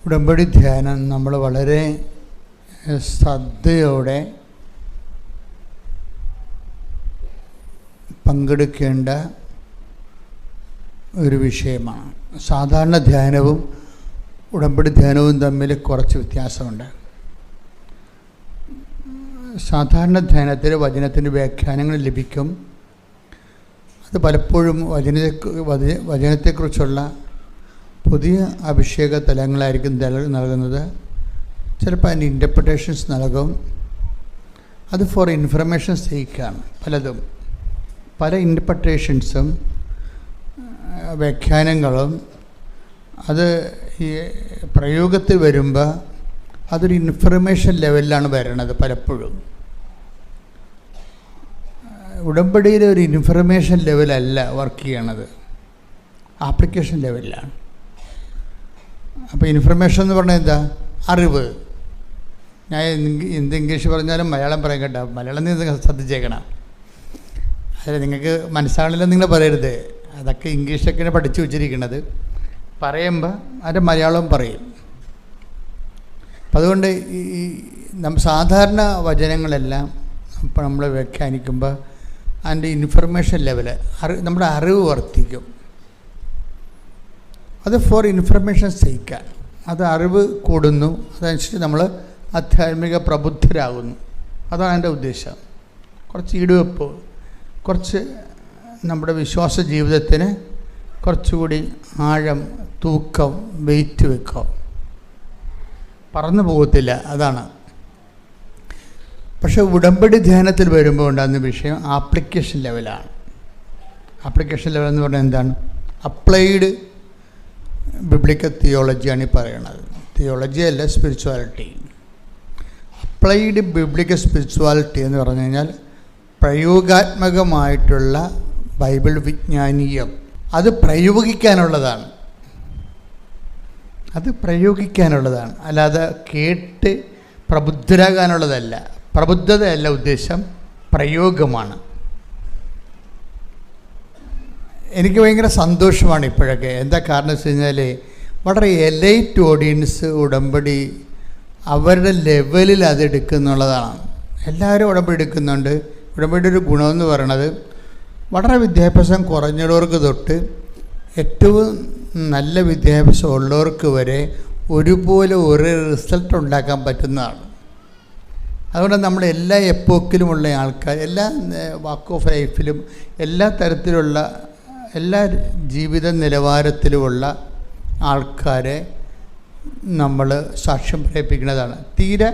ഉടമ്പടി ധ്യാനം നമ്മൾ വളരെ ശ്രദ്ധയോടെ പങ്കെടുക്കേണ്ട ഒരു വിഷയമാണ്. സാധാരണ ധ്യാനവും ഉടമ്പടി ധ്യാനവും തമ്മിൽ കുറച്ച് വ്യത്യാസമുണ്ട്. സാധാരണ ധ്യാനത്തിൽ വചനത്തിൻ്റെ വ്യാഖ്യാനങ്ങൾ ലഭിക്കും. അത് പലപ്പോഴും വചനത്തെക്കുറിച്ചുള്ള പുതിയ അഭിഷേക തലങ്ങളായിരിക്കും നൽകുന്നത്. ചിലപ്പോൾ അതിൻ്റെ ഇൻ്റർപ്രിട്ടേഷൻസ് നൽകും. അത് ഫോർ ഇൻഫർമേഷൻ സേക്കാണ്. പല ഇൻ്റർപ്രിട്ടേഷൻസും വ്യാഖ്യാനങ്ങളും അത് ഈ പ്രയോഗത്തിൽ വരുമ്പോൾ അതൊരു ഇൻഫർമേഷൻ ലെവലിലാണ് വരണത്. പലപ്പോഴും ഉടമ്പടിയിൽ ഒരു ഇൻഫർമേഷൻ ലെവലല്ല വർക്ക് ചെയ്യണത്, ആപ്ലിക്കേഷൻ ലെവലിലാണ്. അപ്പോൾ ഇൻഫർമേഷൻ എന്ന് പറഞ്ഞാൽ എന്താ? അറിവ്. ഞാൻ എന്ത് ഇംഗ്ലീഷ് പറഞ്ഞാലും മലയാളം പറയാൻ കേട്ടോ. മലയാളം നിങ്ങൾ ശ്രദ്ധിച്ചേക്കണം. അല്ല, നിങ്ങൾക്ക് മനസ്സിലാണില്ലെന്ന് നിങ്ങൾ പറയരുത്. അതൊക്കെ ഇംഗ്ലീഷൊക്കെയാണ് പഠിച്ചു വെച്ചിരിക്കുന്നത്. പറയുമ്പോൾ അതിൻ്റെ മലയാളവും പറയും. അപ്പം അതുകൊണ്ട് ഈ സാധാരണ വചനങ്ങളെല്ലാം ഇപ്പോൾ നമ്മൾ വ്യാഖ്യാനിക്കുമ്പോൾ അതിൻ്റെ ഇൻഫർമേഷൻ ലെവൽ നമ്മുടെ അറിവ് വർദ്ധിക്കും. അത് ഫോർ ഇൻഫർമേഷൻ സേക്കാൻ, അത് അറിവ് കൂടുന്നു. അതനുസരിച്ച് നമ്മൾ ആധ്യാത്മിക പ്രബുദ്ധരാകുന്നു. അതാണ് എൻ്റെ ഉദ്ദേശം. കുറച്ച് ഈടുവെപ്പ്, കുറച്ച് നമ്മുടെ വിശ്വാസ ജീവിതത്തിന് കുറച്ചുകൂടി ആഴം, തൂക്കം, വെയിറ്റ് വെക്കുക. പറന്നു പോകത്തില്ല, അതാണ്. പക്ഷേ ഉടമ്പടി ധ്യാനത്തിൽ വരുമ്പോൾ ഉണ്ടാകുന്ന വിഷയം ആപ്ലിക്കേഷൻ ലെവലാണ്. ആപ്ലിക്കേഷൻ ലെവൽ എന്ന് പറഞ്ഞാൽ എന്താണ്? അപ്ലൈഡ് ബിബ്ലിക്കൽ തിയോളജിയാണ് ഈ പറയണത്. തിയോളജി അല്ല, സ്പിരിച്വാലിറ്റി. അപ്ലൈഡ് ബിബ്ലിക്കൽ സ്പിരിച്വാലിറ്റി എന്ന് പറഞ്ഞു കഴിഞ്ഞാൽ പ്രയോഗാത്മകമായിട്ടുള്ള ബൈബിൾ വിജ്ഞാനീയം. അത് പ്രയോഗിക്കാനുള്ളതാണ്. അല്ലാതെ കേട്ട് പ്രബുദ്ധരാകാനുള്ളതല്ല. പ്രബുദ്ധതയല്ല ഉദ്ദേശം, പ്രയോഗമാണ്. എനിക്ക് ഭയങ്കര സന്തോഷമാണ് ഇപ്പോഴൊക്കെ. എന്താ കാരണം വെച്ച് കഴിഞ്ഞാൽ വളരെ എലൈറ്റ് ഓഡിയൻസ് ഉടമ്പടി അവരുടെ ലെവലിൽ അതെടുക്കുന്നുള്ളതാണ്. എല്ലാവരും ഉടമ്പടി എടുക്കുന്നുണ്ട്. ഉടമ്പടിയുടെ ഒരു ഗുണമെന്ന് പറയണത് വളരെ വിദ്യാഭ്യാസം കുറഞ്ഞവർക്ക് തൊട്ട് ഏറ്റവും നല്ല വിദ്യാഭ്യാസം ഉള്ളവർക്ക് വരെ ഒരുപോലെ ഒരു റിസൾട്ട് ഉണ്ടാക്കാൻ പറ്റുന്നതാണ്. അതുകൊണ്ട് നമ്മൾ എല്ലാ എപ്പോക്കിലുമുള്ള ആൾക്കാർ, എല്ലാ വാക്ക് ഓഫ് ലൈഫിലും, എല്ലാ തരത്തിലുള്ള, എല്ലാ ജീവിത നിലവാരത്തിലുമുള്ള ആൾക്കാരെ നമ്മൾ സാക്ഷ്യം പറയിപ്പിക്കുന്നതാണ്. തീരെ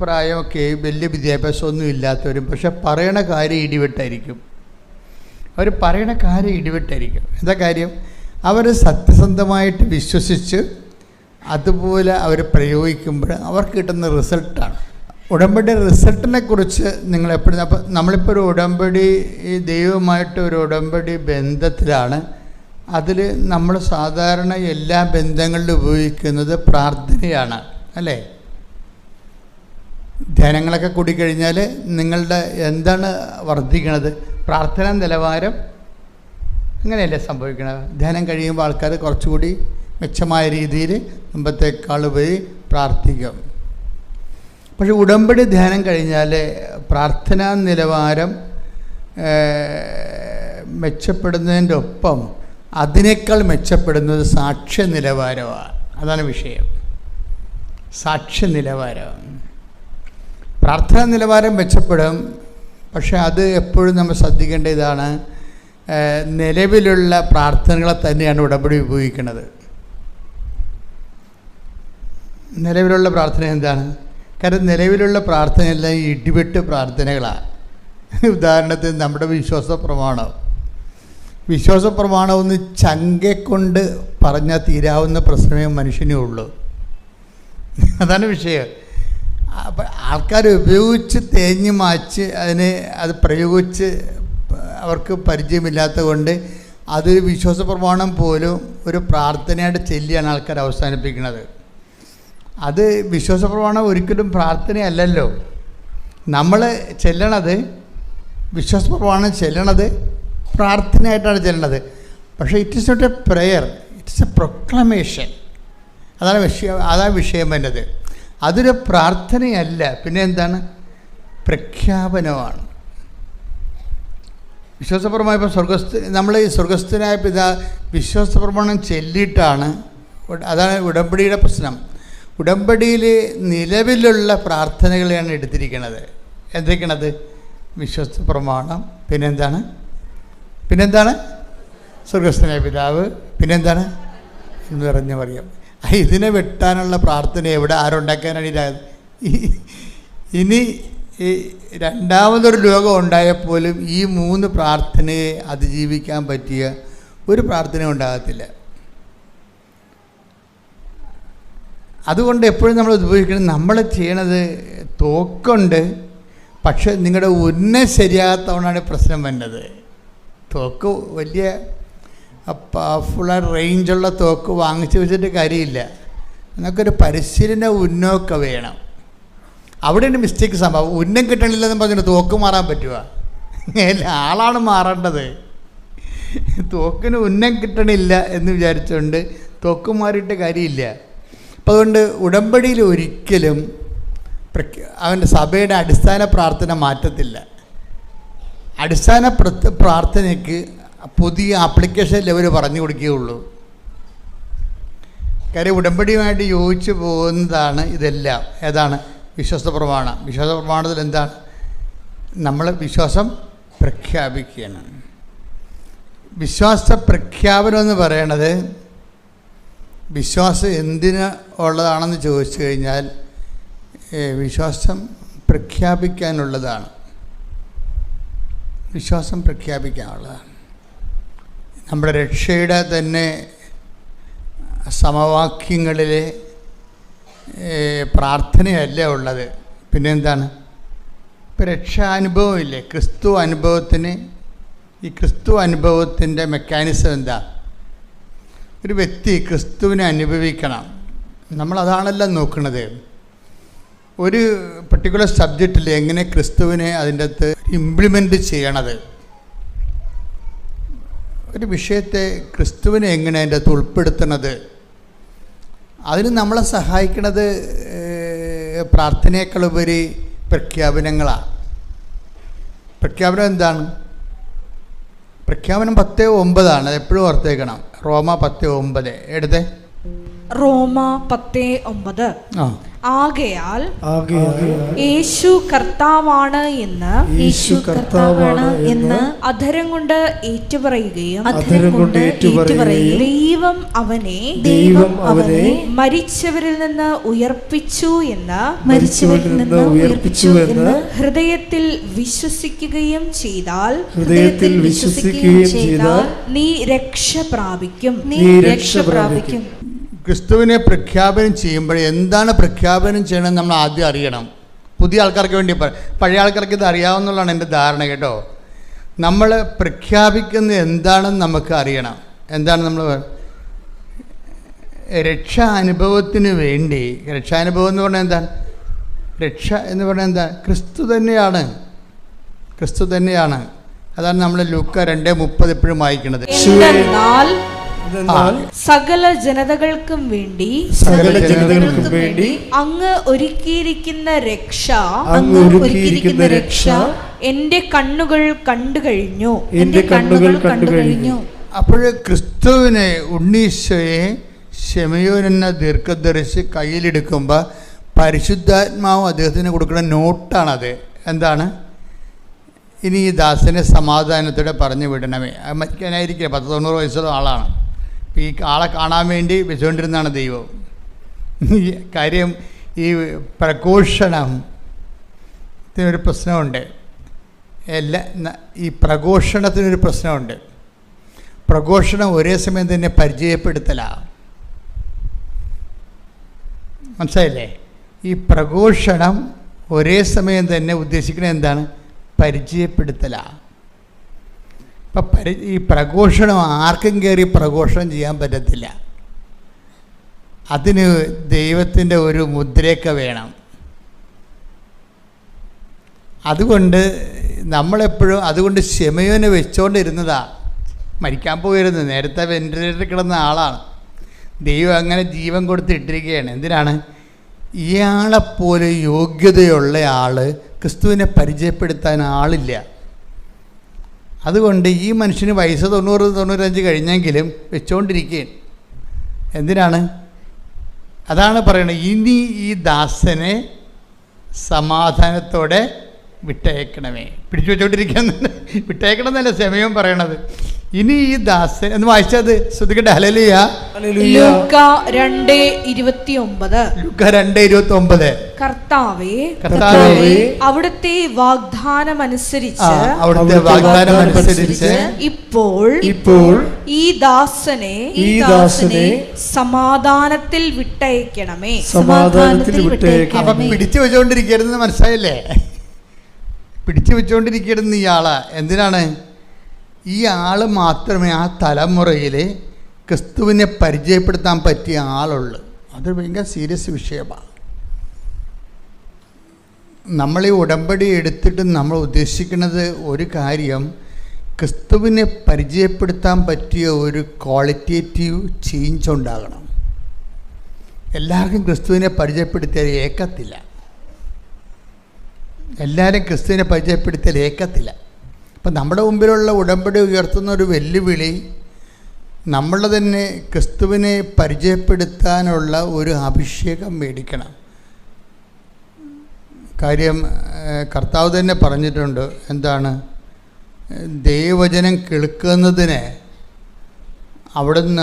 പ്രായമൊക്കെ വലിയ വിദ്യാഭ്യാസമൊന്നും ഇല്ലാത്തവരും പക്ഷെ പറയണ കാര്യം ഇടിവെട്ടായിരിക്കും. എന്താ കാര്യം? അവർ സത്യസന്ധമായിട്ട് വിശ്വസിച്ച് അതുപോലെ അവർ പ്രയോഗിക്കുമ്പോൾ അവർക്ക് കിട്ടുന്ന റിസൾട്ടാണ്. ഉടമ്പടി റിസൾട്ടിനെ കുറിച്ച് നിങ്ങളെപ്പോഴും, അപ്പം നമ്മളിപ്പോൾ ഒരു ഉടമ്പടി ദൈവമായിട്ട് ഒരു ഉടമ്പടി ബന്ധത്തിലാണ്. അതിൽ നമ്മൾ സാധാരണ എല്ലാ ബന്ധങ്ങളിലും ഉപയോഗിക്കുന്നത് പ്രാർത്ഥനയാണ്, അല്ലേ? ധ്യാനങ്ങളൊക്കെ കൂടിക്കഴിഞ്ഞാൽ നിങ്ങളുടെ എന്താണ് വർദ്ധിക്കണത്? പ്രാർത്ഥന നിലവാരം. അങ്ങനെയല്ലേ സംഭവിക്കണത്? ധ്യാനം കഴിയുമ്പോൾ ആൾക്കാർ കുറച്ചുകൂടി മെച്ചമായ രീതിയിൽ മുമ്പത്തേക്കാൾ ഉപരി പ്രാർത്ഥിക്കും. പക്ഷെ ഉടമ്പടി ധ്യാനം കഴിഞ്ഞാൽ പ്രാർത്ഥനാ നിലവാരം മെച്ചപ്പെടുന്നതിൻ്റെ ഒപ്പം അതിനേക്കാൾ മെച്ചപ്പെടുന്നത് സാക്ഷ്യ നിലവാരമാണ്. അതാണ് വിഷയം. സാക്ഷ്യ നിലവാരം, പ്രാർത്ഥനാ നിലവാരം മെച്ചപ്പെടും. പക്ഷെ അത് എപ്പോഴും നമ്മൾ ശ്രദ്ധിക്കേണ്ട ഇതാണ്, നിലവിലുള്ള പ്രാർത്ഥനകളെ തന്നെയാണ് ഉടമ്പടി ഉപയോഗിക്കുന്നത്. നിലവിലുള്ള പ്രാർത്ഥന എന്താണ്? കാരണം നിലവിലുള്ള പ്രാർത്ഥനയെല്ലാം ഇടിവെട്ട് പ്രാർത്ഥനകളാണ്. ഉദാഹരണത്തിന് നമ്മുടെ വിശ്വാസ പ്രമാണം ഒന്ന് ചങ്കെക്കൊണ്ട് പറഞ്ഞാൽ തീരാവുന്ന പ്രശ്നമേ മനുഷ്യനേ ഉള്ളൂ. അതാണ് വിഷയം. അപ്പം ആൾക്കാർ ഉപയോഗിച്ച് തേഞ്ഞ് മാച്ച് അത് പ്രയോഗിച്ച് അവർക്ക് പരിചയമില്ലാത്തത് കൊണ്ട് അതൊരു വിശ്വാസ പ്രമാണം പോലും ഒരു പ്രാർത്ഥനയായിട്ട് ചൊല്ലിയാണ് ആൾക്കാർ അവസാനിപ്പിക്കുന്നത്. അത് വിശ്വാസ പ്രമാണം ഒരിക്കലും പ്രാർത്ഥനയല്ലല്ലോ. നമ്മൾ ചെല്ലണത്, വിശ്വാസ പ്രമാണം ചെല്ലണത് പ്രാർത്ഥനയായിട്ടാണ് ചെല്ലണത്. പക്ഷേ it is not a prayer, it's a proclamation. അതാണ് വിഷയം വരുന്നത്. അതൊരു പ്രാർത്ഥനയല്ല, പിന്നെ എന്താണ്? പ്രഖ്യാപനമാണ്. വിശ്വാസപ്രമാണം ഇപ്പോൾ നമ്മൾ ഈ സ്വർഗസ്ഥനായ വിശ്വാസപ്രമാണം ചൊല്ലിയിട്ടാണ്. അതാണ് ഉടമ്പടിയുടെ പ്രശ്നം. ഉടമ്പടിയിൽ നിലവിലുള്ള പ്രാർത്ഥനകളെയാണ് എടുത്തിരിക്കുന്നത്. എന്തൊക്കെയാണത്? വിശ്വാസപ്രമാണം, പിന്നെന്താണ് സ്വർഗസ്ഥനായ പിതാവ്, പിന്നെന്താണ് എന്ന് പറഞ്ഞ പറയാം. ഇതിനെ വെട്ടാനുള്ള പ്രാർത്ഥന എവിടെ ആരുണ്ടാക്കാനാണ് ഇതായത്? ഇനി ഈ രണ്ടാമതൊരു ലോകം ഉണ്ടായപ്പോലും ഈ 3 പ്രാർത്ഥനയെ അതിജീവിക്കാൻ പറ്റിയ ഒരു പ്രാർത്ഥന ഉണ്ടാകത്തില്ല. അതുകൊണ്ട് എപ്പോഴും നമ്മൾ ഉപയോഗിക്കണം, നമ്മൾ ചെയ്യണത് തോക്കുണ്ട്, പക്ഷെ നിങ്ങളുടെ ഉന്നം ശരിയാകാത്തതുകൊണ്ടാണ് പ്രശ്നം വരുന്നത്. തോക്ക് വലിയ പവർഫുള്ളായ റേഞ്ചുള്ള തോക്ക് വാങ്ങിച്ചു വെച്ചിട്ട് കാര്യമില്ല. നമുക്കൊരു പരിശീലന ഉന്നമൊക്കെ വേണം. അവിടെയാണ് മിസ്റ്റേക്ക് സംഭവം. ഉന്നം കിട്ടണില്ലെന്ന് പറഞ്ഞിട്ട് തോക്ക് മാറാൻ പറ്റുക? ആളാണ് മാറേണ്ടത്. തോക്കിന് ഉന്നം കിട്ടണില്ല എന്ന് വിചാരിച്ചുകൊണ്ട് തോക്ക് മാറിയിട്ട് കാര്യമില്ല. അപ്പം അതുകൊണ്ട് ഉടമ്പടിയിൽ ഒരിക്കലും അവൻ്റെ സഭയുടെ അടിസ്ഥാന പ്രാർത്ഥന മാറ്റത്തില്ല. അടിസ്ഥാന പ്രാർത്ഥനയ്ക്ക് പുതിയ ആപ്ലിക്കേഷൻ ലെവൽ പറഞ്ഞു കൊടുക്കുകയുള്ളൂ. കാര്യം ഉടമ്പടിയുമായിട്ട് യോജിച്ച് പോകുന്നതാണ് ഇതെല്ലാം. ഏതാണ്? വിശ്വാസപ്രമാണം. വിശ്വാസപ്രമാണത്തിൽ എന്താണ്? നമ്മൾ വിശ്വാസം പ്രഖ്യാപിക്കുകയാണ്. വിശ്വാസ പ്രഖ്യാപനം എന്ന് പറയണത് വിശ്വാസം എന്തിന് ഉള്ളതാണെന്ന് ചോദിച്ചു കഴിഞ്ഞാൽ വിശ്വാസം പ്രഖ്യാപിക്കാനുള്ളതാണ്. വിശ്വാസം പ്രഖ്യാപിക്കാനുള്ളതാണ്. നമ്മുടെ രക്ഷയുടെ തന്നെ സമവാക്യങ്ങളിലെ പ്രാർത്ഥനയല്ല ഉള്ളത്. പിന്നെ എന്താണ്? ഇപ്പോൾ രക്ഷാനുഭവം ഇല്ലേ? ക്രിസ്തു അനുഭവത്തിന്, ഈ ക്രിസ്തു അനുഭവത്തിൻ്റെ മെക്കാനിസം എന്താ? ഒരു വ്യക്തി ക്രിസ്തുവിനെ അനുഭവിക്കണം. നമ്മളതാണല്ലോ നോക്കുന്നത്. ഒരു പർട്ടിക്കുലർ സബ്ജക്റ്റിൽ എങ്ങനെ ക്രിസ്തുവിനെ അതിൻ്റെ അകത്ത് ഇംപ്ലിമെൻ്റ് ചെയ്യണത്, ഒരു വിഷയത്തെ ക്രിസ്തുവിനെ എങ്ങനെ അതിൻ്റെ അകത്ത് ഉൾപ്പെടുത്തണത്, അതിന് നമ്മളെ സഹായിക്കുന്നത് പ്രാർത്ഥനയേക്കാളുപരി പ്രഖ്യാപനങ്ങളാണ്. പ്രഖ്യാപനം എന്താണ്? പ്രഖ്യാപനം 10:9 എപ്പോഴും ഓർത്തേക്കണം. റോമ 10:9 എടുത്തേ. റോമ 10:9 ആകയാൽ യേശു കർത്താവാണ് എന്ന് അധരം കൊണ്ട് ഏറ്റുപറയുകയും ദൈവം അവനെ മരിച്ചവരിൽ നിന്ന് ഉയർപ്പിച്ചു എന്ന് ഹൃദയത്തിൽ വിശ്വസിക്കുകയും ചെയ്താൽ നീ രക്ഷ പ്രാപിക്കും. ക്രിസ്തുവിനെ പ്രഖ്യാപനം ചെയ്യുമ്പോൾ എന്താണ് പ്രഖ്യാപനം ചെയ്യണമെന്ന് നമ്മൾ ആദ്യം അറിയണം. പുതിയ ആൾക്കാർക്ക് വേണ്ടി, പഴയ ആൾക്കാർക്ക് ഇത് അറിയാവുന്നതാണ് എൻ്റെ ധാരണ കേട്ടോ. നമ്മൾ പ്രഖ്യാപിക്കുന്നത് എന്താണെന്ന് നമുക്ക് അറിയണം. എന്താണ് നമ്മൾ രക്ഷാനുഭവത്തിന് വേണ്ടി? രക്ഷാനുഭവം എന്ന് പറഞ്ഞാൽ എന്താണ്? രക്ഷ എന്ന് പറഞ്ഞാൽ എന്താ? ക്രിസ്തു തന്നെയാണ്. അതാണ് നമ്മൾ ലൂക്ക 2:30 എപ്പോഴും വായിക്കുന്നത്. സകല ജനതകൾക്കും വേണ്ടി അങ്ങ് ഒരുക്കിയിരിക്കുന്ന രക്ഷ എന്റെ കണ്ണുകൾ കണ്ടു കഴിഞ്ഞു. അപ്പോൾ ക്രിസ്തുവിനെ, ഉണ്ണീശോയെ ശിമയോൻ എന്ന ദീർഘദർശി കയ്യിലെടുക്കുമ്പോൾ പരിശുദ്ധാത്മാവ് അദ്ദേഹത്തിന് കൊടുക്കുന്ന നോട്ടാണത്. എന്താണ്? ഇനി ഈ ദാസനെ സമാധാനത്തോടെ പറഞ്ഞു വിടണമേ. മരിക്കാനായിരിക്കില്ല, 90 വയസ്സുള്ള ആളാണ്. ഈ ആളെ കാണാൻ വേണ്ടി വെച്ചുകൊണ്ടിരുന്നതാണ് ദൈവം. കാര്യം ഈ പ്രഘോഷണത്തിനൊരു പ്രശ്നമുണ്ട്. ഈ പ്രഘോഷണത്തിനൊരു പ്രശ്നമുണ്ട്. പ്രഘോഷണം ഒരേ സമയം തന്നെ പരിചയപ്പെടുത്തലാണ്. മനസ്സിലായില്ലേ? ഈ പ്രഘോഷണം ഒരേ സമയം തന്നെ ഉദ്ദേശിക്കുന്നത് എന്താണ്? പരിചയപ്പെടുത്തലാണ്. അപ്പം ഈ പ്രഘോഷണം ആർക്കും കയറി പ്രഘോഷണം ചെയ്യാൻ പറ്റത്തില്ല. അതിന് ദൈവത്തിൻ്റെ ഒരു മുദ്രയൊക്കെ വേണം. അതുകൊണ്ട് നമ്മളെപ്പോഴും അതുകൊണ്ട് ശിമയോനെ വെച്ചുകൊണ്ടിരുന്നതാണ്. മരിക്കാൻ പോയിരുന്നു, നേരത്തെ വെന്റിലേറ്ററിൽ കിടന്ന ആളാണ്. ദൈവം അങ്ങനെ ജീവൻ കൊടുത്തിട്ടിരിക്കുകയാണ്. എന്തിനാണ്? ഇയാളെപ്പോലെ യോഗ്യതയുള്ള ആൾ ക്രിസ്തുവിനെ പരിചയപ്പെടുത്താൻ ആളില്ല. അതുകൊണ്ട് ഈ മനുഷ്യന് വയസ്സ് 90-95 കഴിഞ്ഞെങ്കിലും വെച്ചുകൊണ്ടിരിക്കുകയാണ്. എന്തിനാണ്? അതാണ് പറയുന്നത്, ഇനി ഈ ദാസനെ സമാധാനത്തോടെ വിട്ടയക്കണമേ. പിടിച്ചു വെച്ചോണ്ടിരിക്കുന്നുണ്ട്. വിട്ടയക്കണം എന്നല്ല സമയം പറയണത്. ഇനി ഈ ദാസൻ എന്ന് വായിച്ചത് ശ്രദ്ധിക്കട്ടെ. ഹല്ലേലൂയ. ലൂക്ക 2:29. ലൂക്ക 2:29. കർത്താവേ അവിടുത്തെ വാഗ്ദാനമനുസരിച്ച് ഇപ്പോൾ ഈ ദാസനെ സമാധാനത്തിൽ വിട്ടയക്കണമേ. അപ്പൊ പിടിച്ചു വെച്ചോണ്ടിരിക്കരുതെന്ന് മനസ്സിലായില്ലേ? പിടിച്ചു വെച്ചോണ്ടിരിക്കരുതെന്ന് ഇയാളാ. എന്തിനാണ്? ഈ ആൾ മാത്രമേ ആ തലമുറയിൽ ക്രിസ്തുവിനെ പരിചയപ്പെടുത്താൻ പറ്റിയ ആളുള്ളൂ. അത് ഭയങ്കര സീരിയസ് വിഷയമാണ്. നമ്മൾ ഈ ഉടമ്പടി എടുത്തിട്ട് നമ്മൾ ഉദ്ദേശിക്കുന്നത് ഒരു കാര്യം, ക്രിസ്തുവിനെ പരിചയപ്പെടുത്താൻ പറ്റിയ ഒരു ക്വാളിറ്റേറ്റീവ് ചേഞ്ച് ഉണ്ടാകണം. എല്ലാവർക്കും ക്രിസ്തുവിനെ പരിചയപ്പെടുത്തിയാൽ ഏക്കത്തില്ല. എല്ലാവരും ക്രിസ്തുവിനെ പരിചയപ്പെടുത്തിയാൽ ഏക്കത്തില്ല. അപ്പം നമ്മുടെ മുമ്പിലുള്ള ഉടമ്പടി ഉയർത്തുന്ന ഒരു വെല്ലുവിളി, നമ്മൾ തന്നെ ക്രിസ്തുവിനെ പരിചയപ്പെടുത്താനുള്ള ഒരു അഭിഷേകം മേടിക്കണം. കാര്യം കർത്താവ് തന്നെ പറഞ്ഞിട്ടുണ്ട്. എന്താണ്? ദൈവവചനം കേൾക്കുന്നതിന്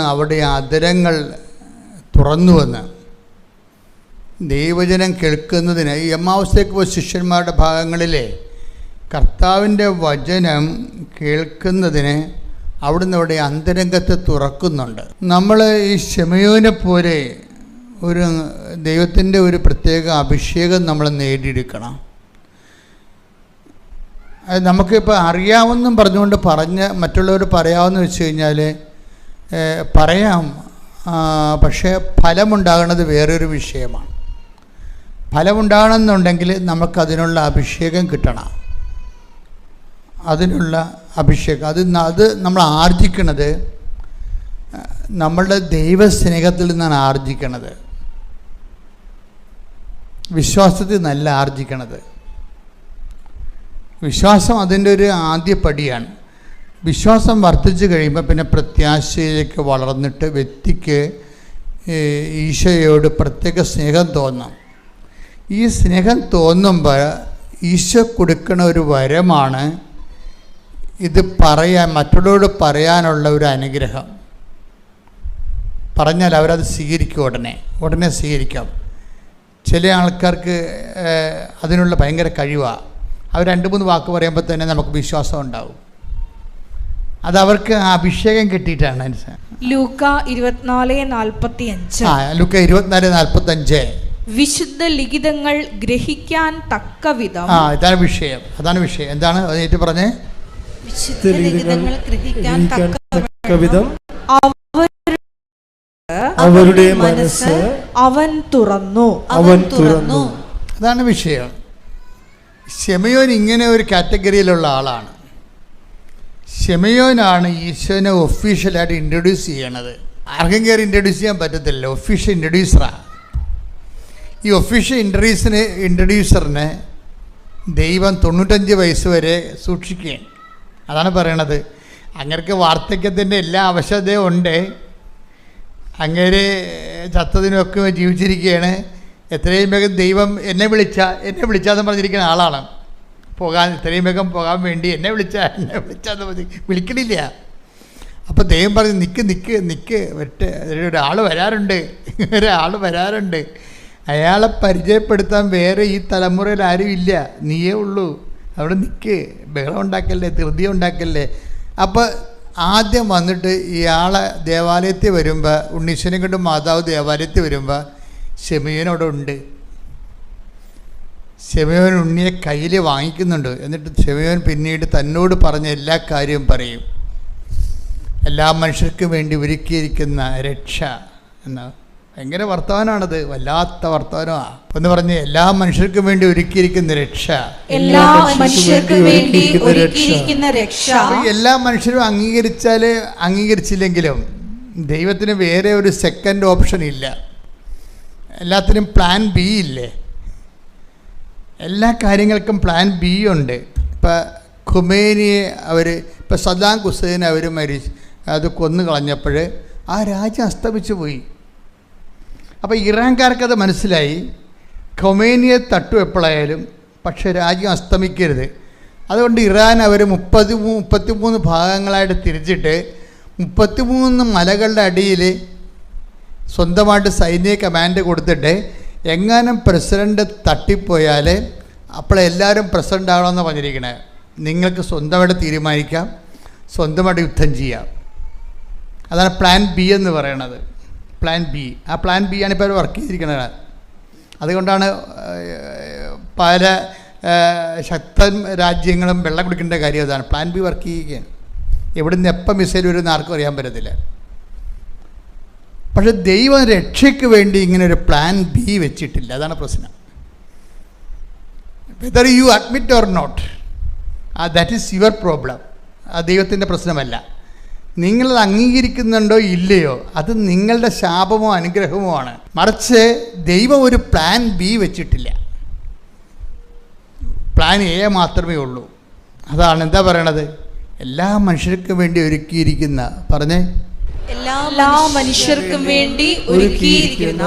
അവിടെ അധരങ്ങൾ തുറന്നുവെന്ന്. ദൈവവചനം കേൾക്കുന്നതിന് ഈ എമ്മാവസ്ഥയ്ക്ക് പോയ ശിഷ്യന്മാരുടെ ഭാഗങ്ങളിലെ കർത്താവിൻ്റെ വചനം കേൾക്കുന്നതിന് അവിടെ അന്തരംഗത്തെ തുറക്കുന്നുണ്ട്. നമ്മൾ ഈ ശിമയോനെ പോലെ ഒരു ദൈവത്തിൻ്റെ ഒരു പ്രത്യേക അഭിഷേകം നമ്മൾ നേടിയെടുക്കണം. അത് നമുക്കിപ്പോൾ അറിയാമെന്നും പറഞ്ഞുകൊണ്ട് മറ്റുള്ളവർ പറയാമെന്ന് വെച്ച് കഴിഞ്ഞാൽ പറയാം, പക്ഷേ ഫലമുണ്ടാകുന്നത് വേറൊരു വിഷയമാണ്. ഫലമുണ്ടാകണമെന്നുണ്ടെങ്കിൽ നമുക്കതിനുള്ള അഭിഷേകം കിട്ടണം. അതിനുള്ള അഭിഷേകം അത് നമ്മൾ ആർജിക്കണത് നമ്മളുടെ ദൈവസ്നേഹത്തിൽ നിന്നാണ് ആർജിക്കണത്. വിശ്വാസത്തിൽ നല്ല ആർജിക്കണത്. വിശ്വാസം അതിൻ്റെ ഒരു ആദ്യ പടിയാണ്. വിശ്വാസം വർദ്ധിച്ചു കഴിയുമ്പോൾ പിന്നെ പ്രത്യാശയിലേക്ക് വളർന്നിട്ട് വ്യക്തിക്ക് ഈശോയോട് പ്രത്യേക സ്നേഹം തോന്നും. ഈ സ്നേഹം തോന്നുമ്പോൾ ഈശോ കൊടുക്കുന്ന ഒരു വരമാണ് ഇത് മറ്റുള്ളവരോട് പറയാനുള്ള ഒരു അനുഗ്രഹം. പറഞ്ഞാൽ അവരത് സ്വീകരിക്കും. ഉടനെ സ്വീകരിക്കാം. ചില ആൾക്കാർക്ക് അതിനുള്ള ഭയങ്കര കഴിവാണ്. അവർ 2-3 വാക്ക് പറയുമ്പോൾ തന്നെ നമുക്ക് വിശ്വാസം ഉണ്ടാവും. അത് അവർക്ക് അഭിഷേകം കിട്ടിയിട്ടാണ്. ലൂക്ക 24:45. ലൂക്ക 24:45. വിശുദ്ധ ലിഖിതങ്ങൾ ഗ്രഹിക്കാൻ തക്കവിധം. ഇതാണ് വിഷയം. എന്താണ് അതിനേറ്റ് പറഞ്ഞേ? വിശുദ്ധ ലിഖിതങ്ങൾ ഗ്രഹിക്കാൻ തക്കവിധം അവരുടെ മനസ്സ് അവൻ തുറന്നു. അതാണ് വിഷയം. ശിമയോൻ ഇങ്ങനെ ഒരു കാറ്റഗറിയിലുള്ള ആളാണ്. ശിമയോനാണ് ഈശോനെ ഒഫീഷ്യലായിട്ട് ഇൻട്രൊഡ്യൂസ് ചെയ്യണത്. ആർക്കും കയറി ഇൻട്രൊഡ്യൂസ് ചെയ്യാൻ പറ്റത്തില്ല. ഒഫീഷ്യൽ ഇൻട്രൊഡ്യൂസറാണ്. ഈ ഒഫീഷ്യൽ ഇൻട്രൊഡ്യൂസറിനെ ദൈവം 95 വയസ്സ് വരെ സൂക്ഷിക്കുകയാണ്. അതാണ് പറയണത്. അങ്ങേർക്ക് വാർദ്ധക്യത്തിൻ്റെ എല്ലാ ആവശ്യതയും ഉണ്ട്. അങ്ങേര് ചത്തതിനൊക്കെ ജീവിച്ചിരിക്കുകയാണ്. എത്രയും വേഗം ദൈവം എന്നെ വിളിച്ചാന്ന് പറഞ്ഞിരിക്കുന്ന ആളാണ്. എത്രയും വേഗം പോകാൻ വേണ്ടി എന്നെ വിളിച്ചാന്ന് മതി, വിളിക്കണില്ല. അപ്പോൾ ദൈവം പറഞ്ഞു, നിൽക്ക് ഒരാൾ വരാറുണ്ട്. അയാളെ പരിചയപ്പെടുത്താൻ വേറെ ഈ തലമുറയിൽ ആരും ഇല്ല, നീയേ ഉള്ളൂ. അവിടെ നിൽക്ക്, ബഹളം ഉണ്ടാക്കല്ലേ, ധൃതി ഉണ്ടാക്കല്ലേ. അപ്പോൾ ആദ്യം വന്നിട്ട് ഇയാളെ ദേവാലയത്തിൽ വരുമ്പോൾ, ഉണ്ണീശ്വരനെ കൊണ്ട് മാതാവ് ദേവാലയത്തിൽ വരുമ്പോൾ ശിമയോനവിടെ ഉണ്ട്. ശിമയോൻ ഉണ്ണിയെ കയ്യിൽ വാങ്ങിക്കുന്നുണ്ട്. എന്നിട്ട് ശിമയോൻ പിന്നീട് തന്നോട് പറഞ്ഞ എല്ലാ കാര്യവും പറയും. എല്ലാ മനുഷ്യർക്കും വേണ്ടി ഒരുക്കിയിരിക്കുന്ന രക്ഷ എന്ന ഭയങ്കര വർത്തമാനമാണത്. വല്ലാത്ത വർത്തമാനമാണ്. ഒന്ന് പറഞ്ഞ്, എല്ലാ മനുഷ്യർക്കും വേണ്ടി ഒരുക്കിയിരിക്കുന്ന രക്ഷ. എല്ലാ മനുഷ്യരും എല്ലാ മനുഷ്യരും അംഗീകരിച്ചില്ലെങ്കിലും ദൈവത്തിന് വേറെ ഒരു സെക്കൻഡ് ഓപ്ഷൻ ഇല്ല. എല്ലാത്തിനും പ്ലാൻ ബി ഇല്ലേ? എല്ലാ കാര്യങ്ങൾക്കും പ്ലാൻ ബി ഉണ്ട്. ഇപ്പം ഖുമൈനിയെ ഇപ്പം സദ്ദാം ഹുസൈൻ അത് കൊന്നു കളഞ്ഞപ്പോൾ ആ രാജ്യം അസ്തമിച്ചു പോയി. അപ്പോൾ ഇറാൻകാർക്കത് മനസ്സിലായി, ഖൊമൈനിയെ തട്ടു എപ്പോഴായാലും, പക്ഷേ രാജ്യം അസ്തമിക്കരുത്. അതുകൊണ്ട് ഇറാൻ 33 ഭാഗങ്ങളായിട്ട് തിരിച്ചിട്ട് 33 മലകളുടെ അടിയിൽ സ്വന്തമായിട്ട് സൈനിക കമാൻഡ് കൊടുത്തിട്ട് എങ്ങാനും പ്രസിഡൻ്റ് തട്ടിപ്പോയാൽ അപ്പോഴെല്ലാവരും പ്രസിഡൻ്റ് ആകണമെന്ന് പറഞ്ഞിരിക്കണേ. നിങ്ങൾക്ക് സ്വന്തമായിട്ട് തീരുമാനിക്കാം, സ്വന്തമായിട്ട് യുദ്ധം ചെയ്യാം. അതാണ് പ്ലാൻ ബി എന്ന് പറയണത്. Plan B. ആ പ്ലാൻ ബി ആണ് ഇപ്പോൾ വർക്ക് ചെയ്തിരിക്കുന്നത്. അതുകൊണ്ടാണ് പല ശക്തൻ രാജ്യങ്ങളും വെള്ളം കുടിക്കേണ്ട കാര്യം അതാണ്. പ്ലാൻ ബി വർക്ക് ചെയ്യുകയാണ്. എവിടുന്ന് എപ്പം മിസൈൽ വരുമെന്ന് ആർക്കും അറിയാൻ പറ്റത്തില്ല. പക്ഷെ ദൈവം രക്ഷയ്ക്ക് വേണ്ടി ഇങ്ങനെ ഒരു പ്ലാൻ ബി വെച്ചിട്ടില്ല. അതാണ് പ്രശ്നം. Whether you admit or not, that is your problem. അത് ദൈവത്തിൻ്റെ പ്രശ്നമല്ല. നിങ്ങളത് അംഗീകരിക്കുന്നുണ്ടോ ഇല്ലയോ അത് നിങ്ങളുടെ ശാപമോ അനുഗ്രഹമോ ആണ്. മറിച്ച് ദൈവം ഒരു പ്ലാൻ ബി വെച്ചിട്ടില്ല. പ്ലാൻ എ മാത്രമേ ഉള്ളൂ. അതാണ് എന്താ പറയണത്? എല്ലാ മനുഷ്യർക്കും വേണ്ടി ഒരുക്കിയിരിക്കുന്ന, പറഞ്ഞേ, എല്ലാ മനുഷ്യർക്കും വേണ്ടി ഒരുക്കിയിരിക്കുന്ന,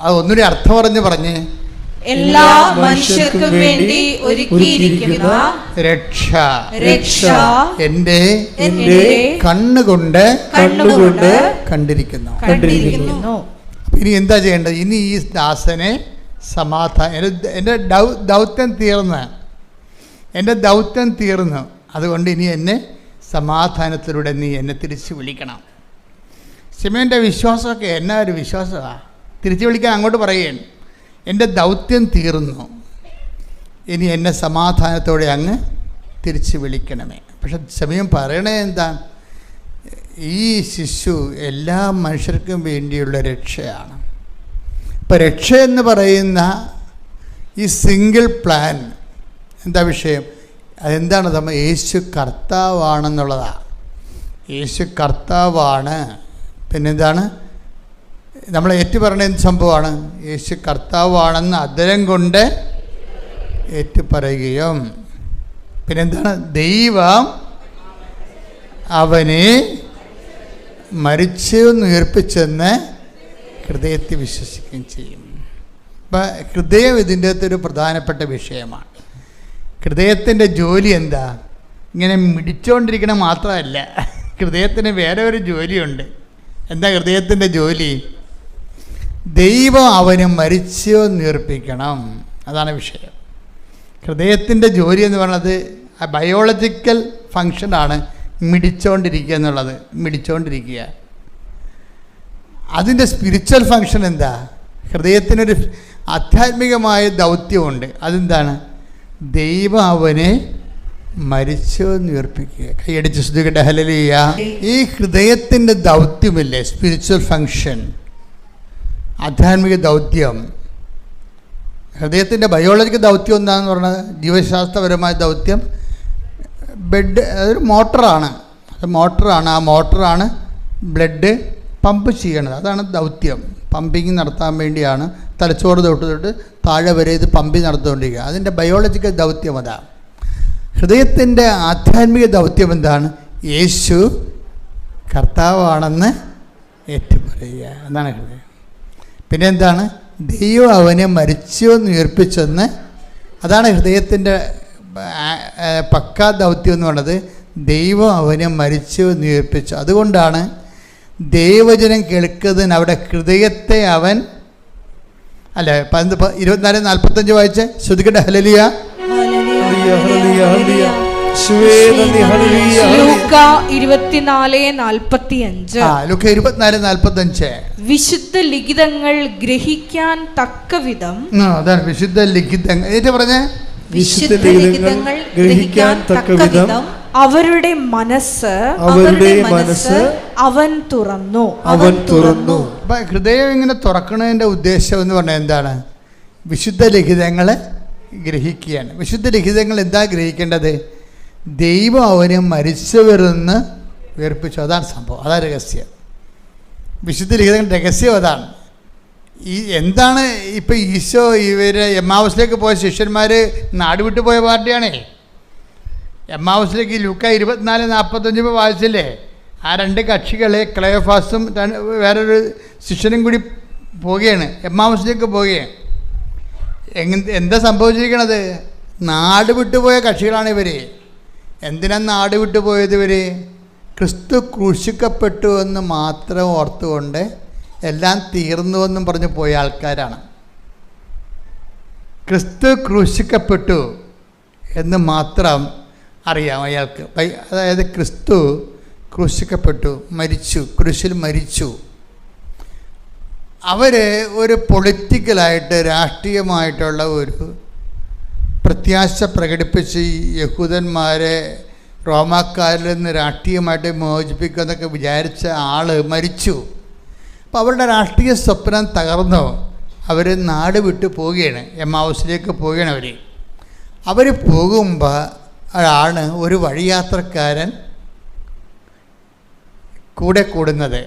അത് ഒന്നുകൂടി അർത്ഥം പറഞ്ഞേ, എല്ലാ മനുഷ്യർക്കും വേണ്ടി ഒരുക്കിയിരിക്കുന്ന രക്ഷ എൻ്റെ കണ്ണുകൊണ്ട് കണ്ടിരിക്കുന്നു. ഇനി എന്താ ചെയ്യേണ്ടത്? ഇനി ഈ ദാസനെ എൻ്റെ ദൗത്യം തീർന്നു. അതുകൊണ്ട് ഇനി എന്നെ സമാധാനത്തിലൂടെ നീ എന്നെ തിരിച്ചു വിളിക്കണം. ശിമോൻ്റെ വിശ്വാസമൊക്കെ എന്നാ ഒരു വിശ്വാസമാണ്. തിരിച്ചു വിളിക്കാൻ അങ്ങോട്ട് പറയുകയാണ്, എൻ്റെ ദൗത്യം തീർന്നു, ഇനി എന്നെ സമാധാനത്തോടെ അങ്ങ് തിരിച്ച് വിളിക്കണമേ. പക്ഷെ സമയം പറയണേ എന്താ? ഈ ശിശു എല്ലാ മനുഷ്യർക്കും വേണ്ടിയുള്ള രക്ഷയാണ്. ഇപ്പം രക്ഷ എന്ന് പറയുന്ന ഈ സിംഗിൾ പ്ലാൻ എന്താ വിഷയം? അതെന്താണ്? നമ്മൾ യേശു കർത്താവാണെന്നുള്ളതാണ്. യേശു കർത്താവാണ്. പിന്നെന്താണ്? നമ്മൾ ഏറ്റുപറയണ എന്ത് സംഭവമാണ്? യേശു കർത്താവാണെന്ന് അധരം കൊണ്ട് ഏറ്റുപറയുകയും, പിന്നെന്താണ്? ദൈവം അവനെ മരിച്ചെന്ന് ഉയർപ്പിച്ചെന്ന് ഹൃദയത്തിൽ വിശ്വസിക്കുകയും ചെയ്യും. അപ്പം ഹൃദയം ഇതിൻ്റെ അകത്തൊരു പ്രധാനപ്പെട്ട വിഷയമാണ്. ഹൃദയത്തിൻ്റെ ജോലി എന്താ? ഇങ്ങനെ മിടിച്ചുകൊണ്ടിരിക്കണ മാത്രമല്ല, ഹൃദയത്തിന് വേറെ ഒരു ജോലിയുണ്ട്. എന്താ ഹൃദയത്തിൻ്റെ ജോലി? ദൈവം അവന് മരിച്ചെന്ന് ഉയർപ്പിക്കണം. അതാണ് വിഷയം. ഹൃദയത്തിൻ്റെ ജോലി എന്ന് പറയുന്നത് ആ ബയോളജിക്കൽ ഫങ്ഷനാണ് മിടിച്ചുകൊണ്ടിരിക്കുക എന്നുള്ളത്. മിടിച്ചുകൊണ്ടിരിക്കുക. അതിൻ്റെ സ്പിരിച്വൽ ഫങ്ഷൻ എന്താ? ഹൃദയത്തിനൊരു ആധ്യാത്മികമായ ദൗത്യമുണ്ട്. അതെന്താണ്? ദൈവം അവനെ മരിച്ചെന്ന് ഉയർപ്പിക്കുക. കൈയടിച്ച് ശ്രുതികട്ടെ ഹല്ലേലൂയ. ഈ ഹൃദയത്തിൻ്റെ ദൗത്യമില്ലേ, സ്പിരിച്വൽ ഫങ്ഷൻ, ആധ്യാത്മിക ദൗത്യം. ഹൃദയത്തിൻ്റെ ബയോളജിക്കൽ ദൗത്യം എന്താണെന്ന് പറഞ്ഞത്? ജീവശാസ്ത്രപരമായ ദൗത്യം അതൊരു മോട്ടറാണ്. ആ മോട്ടറാണ് ബ്ലഡ് പമ്പ് ചെയ്യണത്. അതാണ് ദൗത്യം. പമ്പിങ് നടത്താൻ വേണ്ടിയാണ് തലച്ചോറ് തൊട്ട് താഴെ വരെ ഇത് പമ്പിങ് നടത്തുകൊണ്ടിരിക്കുക. അതിൻ്റെ ബയോളജിക്കൽ ദൗത്യം അതാണ്. ഹൃദയത്തിൻ്റെ ആധ്യാത്മിക ദൗത്യം എന്താണ്? യേശു കർത്താവാണെന്ന് ഏറ്റുപറയുക. അതാണ് ഹൃദയം. പിന്നെ എന്താണ്? ദൈവം അവനെ മരിച്ചെന്ന് ഉയർപ്പിച്ചെന്ന്. അതാണ് ഹൃദയത്തിൻ്റെ പക്കാ ദൗത്യം എന്ന് പറയുന്നത്. ദൈവം അവനെ മരിച്ചെന്ന് ഉയർപ്പിച്ചു. അതുകൊണ്ടാണ് ദൈവജനം കേൾക്കുന്നതിന് അവിടെ ഹൃദയത്തെ അവൻ 24:45 വായിച്ച് ശ്രുതിക്കട്ടെ ഹല്ലേലൂയ. ലൂക്കാ 24:45 വിശുദ്ധ ലിഖിതങ്ങൾ ഗ്രഹിക്കാൻ തക്കവിധം. അതാണ് വിശുദ്ധ ലിഖിതങ്ങൾ. പറഞ്ഞേ, വിശുദ്ധ ലിഖിതങ്ങൾ ഗ്രഹിക്കാൻ തക്കവിധം അവരുടെ മനസ്സ് അവൻ തുറന്നു. അപ്പൊ ഹൃദയം ഇങ്ങനെ തുറക്കണതിൻ്റെ ഉദ്ദേശം എന്ന് പറഞ്ഞാൽ എന്താണ്? വിശുദ്ധ ലിഖിതങ്ങൾ ഗ്രഹിക്കുകയാണ്. വിശുദ്ധ ലിഖിതങ്ങൾ എന്താ ഗ്രഹിക്കേണ്ടത്? ദൈവം അവനെ മരിച്ചവരെന്ന് ഉയർപ്പിച്ചു. അതാണ് സംഭവം. അതാണ് രഹസ്യം. വിശുദ്ധ ലിഖിതങ്ങളുടെ രഹസ്യം അതാണ്. എന്താണ് ഇപ്പം ഈശോ എമ്മാവൂസിലേക്ക് പോയ ശിഷ്യന്മാർ നാട് വിട്ടു പോയ പാർട്ടിയാണേ. എമ്മാവൂസിലേക്ക് ലൂക്ക 24:45 വായിച്ചില്ലേ? ആ രണ്ട് കക്ഷികളെ ക്ലയോഫാസും വേറൊരു ശിഷ്യനും കൂടി പോവുകയാണ്, എമ്മാവൂസിലേക്ക് പോവുകയാണ്. എന്താ സംഭവിച്ചിരിക്കണത്? നാട് വിട്ടുപോയ കക്ഷികളാണ് ഇവർ. എന്തിനാണ് നാട് വിട്ടുപോയത്? ഇവർ ക്രിസ്തു ക്രൂശിക്കപ്പെട്ടു എന്ന് മാത്രം ഓർത്തുകൊണ്ട് എല്ലാം തീർന്നുവെന്നും പറഞ്ഞ് പോയ ആൾക്കാരാണ്. ക്രിസ്തു ക്രൂശിക്കപ്പെട്ടു എന്ന് മാത്രം അറിയാം അയാൾക്ക്. അതായത് ക്രിസ്തു ക്രൂശിക്കപ്പെട്ടു, മരിച്ചു, ക്രൂശിൽ മരിച്ചു. അവർ ഒരു പൊളിറ്റിക്കലായിട്ട് രാഷ്ട്രീയമായിട്ടുള്ള ഒരു പ്രത്യാശ പ്രകടിപ്പിച്ച് യഹൂദന്മാരെ റോമാക്കാരിൽ നിന്ന് രാഷ്ട്രീയമായിട്ട് മോചിപ്പിക്കുമെന്നൊക്കെ വിചാരിച്ച ആൾ മരിച്ചു. അപ്പോൾ അവരുടെ രാഷ്ട്രീയ സ്വപ്നം തകർന്നു. അവർ നാട് വിട്ടു പോവുകയാണ്, എമ്മാവൂസിലേക്ക് പോവുകയാണ്. അവർ പോകുമ്പോൾ ആണ് ഒരു വഴിയാത്രക്കാരൻ കൂടെ കൂടുന്നത്.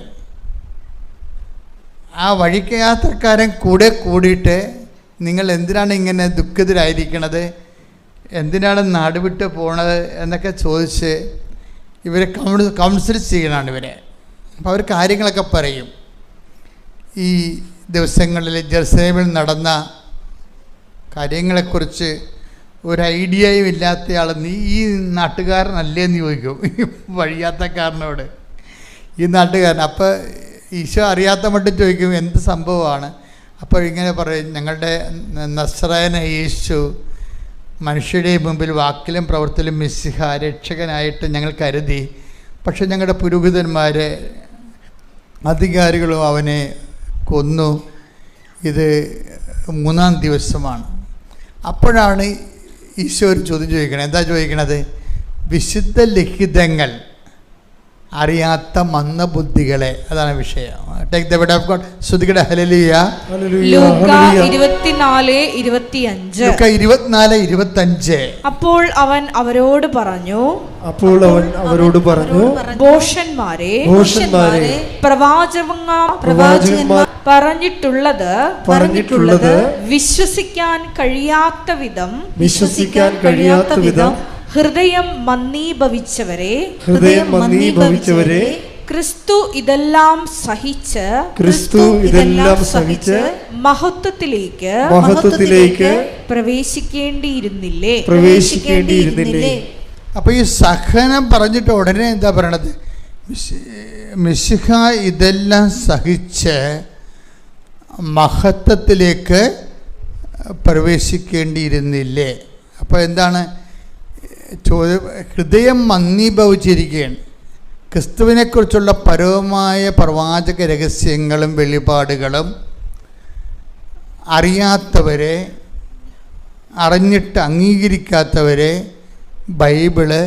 ആ വഴിയാത്രക്കാരൻ കൂടെ കൂടിയിട്ട് നിങ്ങൾ എന്തിനാണ് ഇങ്ങനെ ദുഃഖിതരായിരിക്കണത്, എന്തിനാണ് നാട് വിട്ട് പോണത് എന്നൊക്കെ ചോദിച്ച് ഇവരെ കൗൺസിൽ ചെയ്യണമാണ് ഇവരെ. അപ്പോൾ അവർ കാര്യങ്ങളൊക്കെ പറയും. ഈ ദിവസങ്ങളിൽ ജെറുസലേമിൽ നടന്ന കാര്യങ്ങളെക്കുറിച്ച് ഒരു ഐഡിയയും ഇല്ലാത്തയാൾ നീ ഈ നാട്ടുകാരനല്ലേ എന്ന് ചോദിക്കും വഴിയാത്രക്കാരനോട്. ഈ നാട്ടുകാരൻ അപ്പോൾ ഈശോ അറിയാത്ത മട്ടും ചോദിക്കും എന്ത് സംഭവമാണ്. അപ്പോൾ ഇങ്ങനെ പറയും, ഞങ്ങളുടെ നസ്രായന യേശു മനുഷ്യരുടെ മുമ്പിൽ വാക്കിലും പ്രവൃത്തിയിലും മിശിഹ രക്ഷകനായിട്ട് ഞങ്ങൾ കരുതി. പക്ഷെ ഞങ്ങളുടെ പുരോഹിതന്മാർ അധികാരികളും അവനെ കൊന്നു. ഇത് 3-ാം ദിവസമാണ്. അപ്പോഴാണ് ഈശോ ഒരു ചോദ്യം ചോദിക്കണത്. എന്താ ചോദിക്കണത്? വിശുദ്ധ ലിഖിതങ്ങൾ അറിയാത്ത മന്ദബുദ്ധികളെ, അതാണ് വിഷയം. Take the word of God. ശ്രുതികടെ ഹല്ലേലൂയ. ലൂക്ക 24:25. അപ്പോൾ അവൻ അവരോട് പറഞ്ഞു, ഭോഷന്മാരെ പ്രവാചകന്മാർ പറഞ്ഞിട്ടുള്ളത് വിശ്വസിക്കാൻ കഴിയാത്ത വിധം ഹൃദയം മന്ദീഭവിച്ചവരെ ക്രിസ്തു ഇതെല്ലാം സഹിച്ച് മഹത്വത്തിലേക്ക് പ്രവേശിക്കേണ്ടിയിരുന്നില്ലേ. അപ്പോൾ ഈ സഹനം പറഞ്ഞിട്ട് ഉടനെ എന്താ പറയണത്? മിശിഹ ഇതെല്ലാം സഹിച്ച് മഹത്വത്തിലേക്ക് പ്രവേശിക്കേണ്ടിയിരുന്നില്ലേ. അപ്പോൾ എന്താണ് ചോദ്യം? ഹൃദയം മന്ദീഭവിച്ചിരിക്കുകയാണ്. ക്രിസ്തുവിനെക്കുറിച്ചുള്ള പരമമായ പ്രവാചക രഹസ്യങ്ങളും വെളിപാടുകളും അറിയാത്തവരെ, അറിഞ്ഞിട്ട് അംഗീകരിക്കാത്തവരെ ബൈബിള്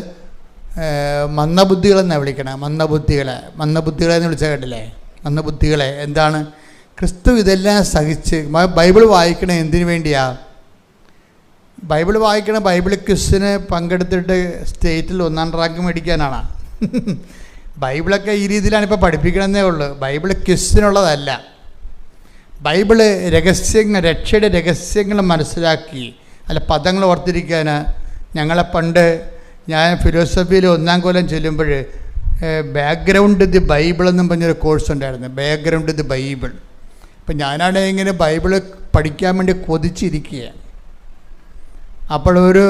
മന്ദബുദ്ധികളെന്നാണ് വിളിക്കണം. മന്ദബുദ്ധികളെ എന്ന് വിളിച്ചാൽ കേട്ടില്ലേ? മന്ദബുദ്ധികളെ എന്താണ്? ക്രിസ്തു ഇതെല്ലാം സഹിച്ച്. ബൈബിൾ വായിക്കണേ എന്തിനു വേണ്ടിയാ? ബൈബിൾ വായിക്കണ ബൈബിൾ ക്വിസിന് പങ്കെടുത്തിട്ട് സ്റ്റേറ്റിൽ 1-ാം റാങ്ക് മേടിക്കാനാണ്. ബൈബിളൊക്കെ ഈ രീതിയിലാണ് ഇപ്പോൾ പഠിപ്പിക്കണമെന്നേ ഉള്ളൂ. ബൈബിൾ ക്വിസിനുള്ളതല്ല. ബൈബിള് രക്ഷയുടെ രഹസ്യങ്ങൾ മനസ്സിലാക്കി, അല്ല പദങ്ങൾ ഓർത്തിരിക്കാൻ. ഞങ്ങളെ പണ്ട് ഞാൻ ഫിലോസഫിയിൽ 1-ാം കൊല്ലം ചെല്ലുമ്പോൾ ബാക്ക്ഗ്രൗണ്ട് ദി ബൈബിൾ എന്നും പറഞ്ഞൊരു കോഴ്സ് ഉണ്ടായിരുന്നു. Background the Bible. അപ്പം ഞാനാണെങ്കിൽ ഇങ്ങനെ ബൈബിള് പഠിക്കാൻ വേണ്ടി കൊതിച്ചിരിക്കുകയാണ്. അപ്പോൾ ഒരു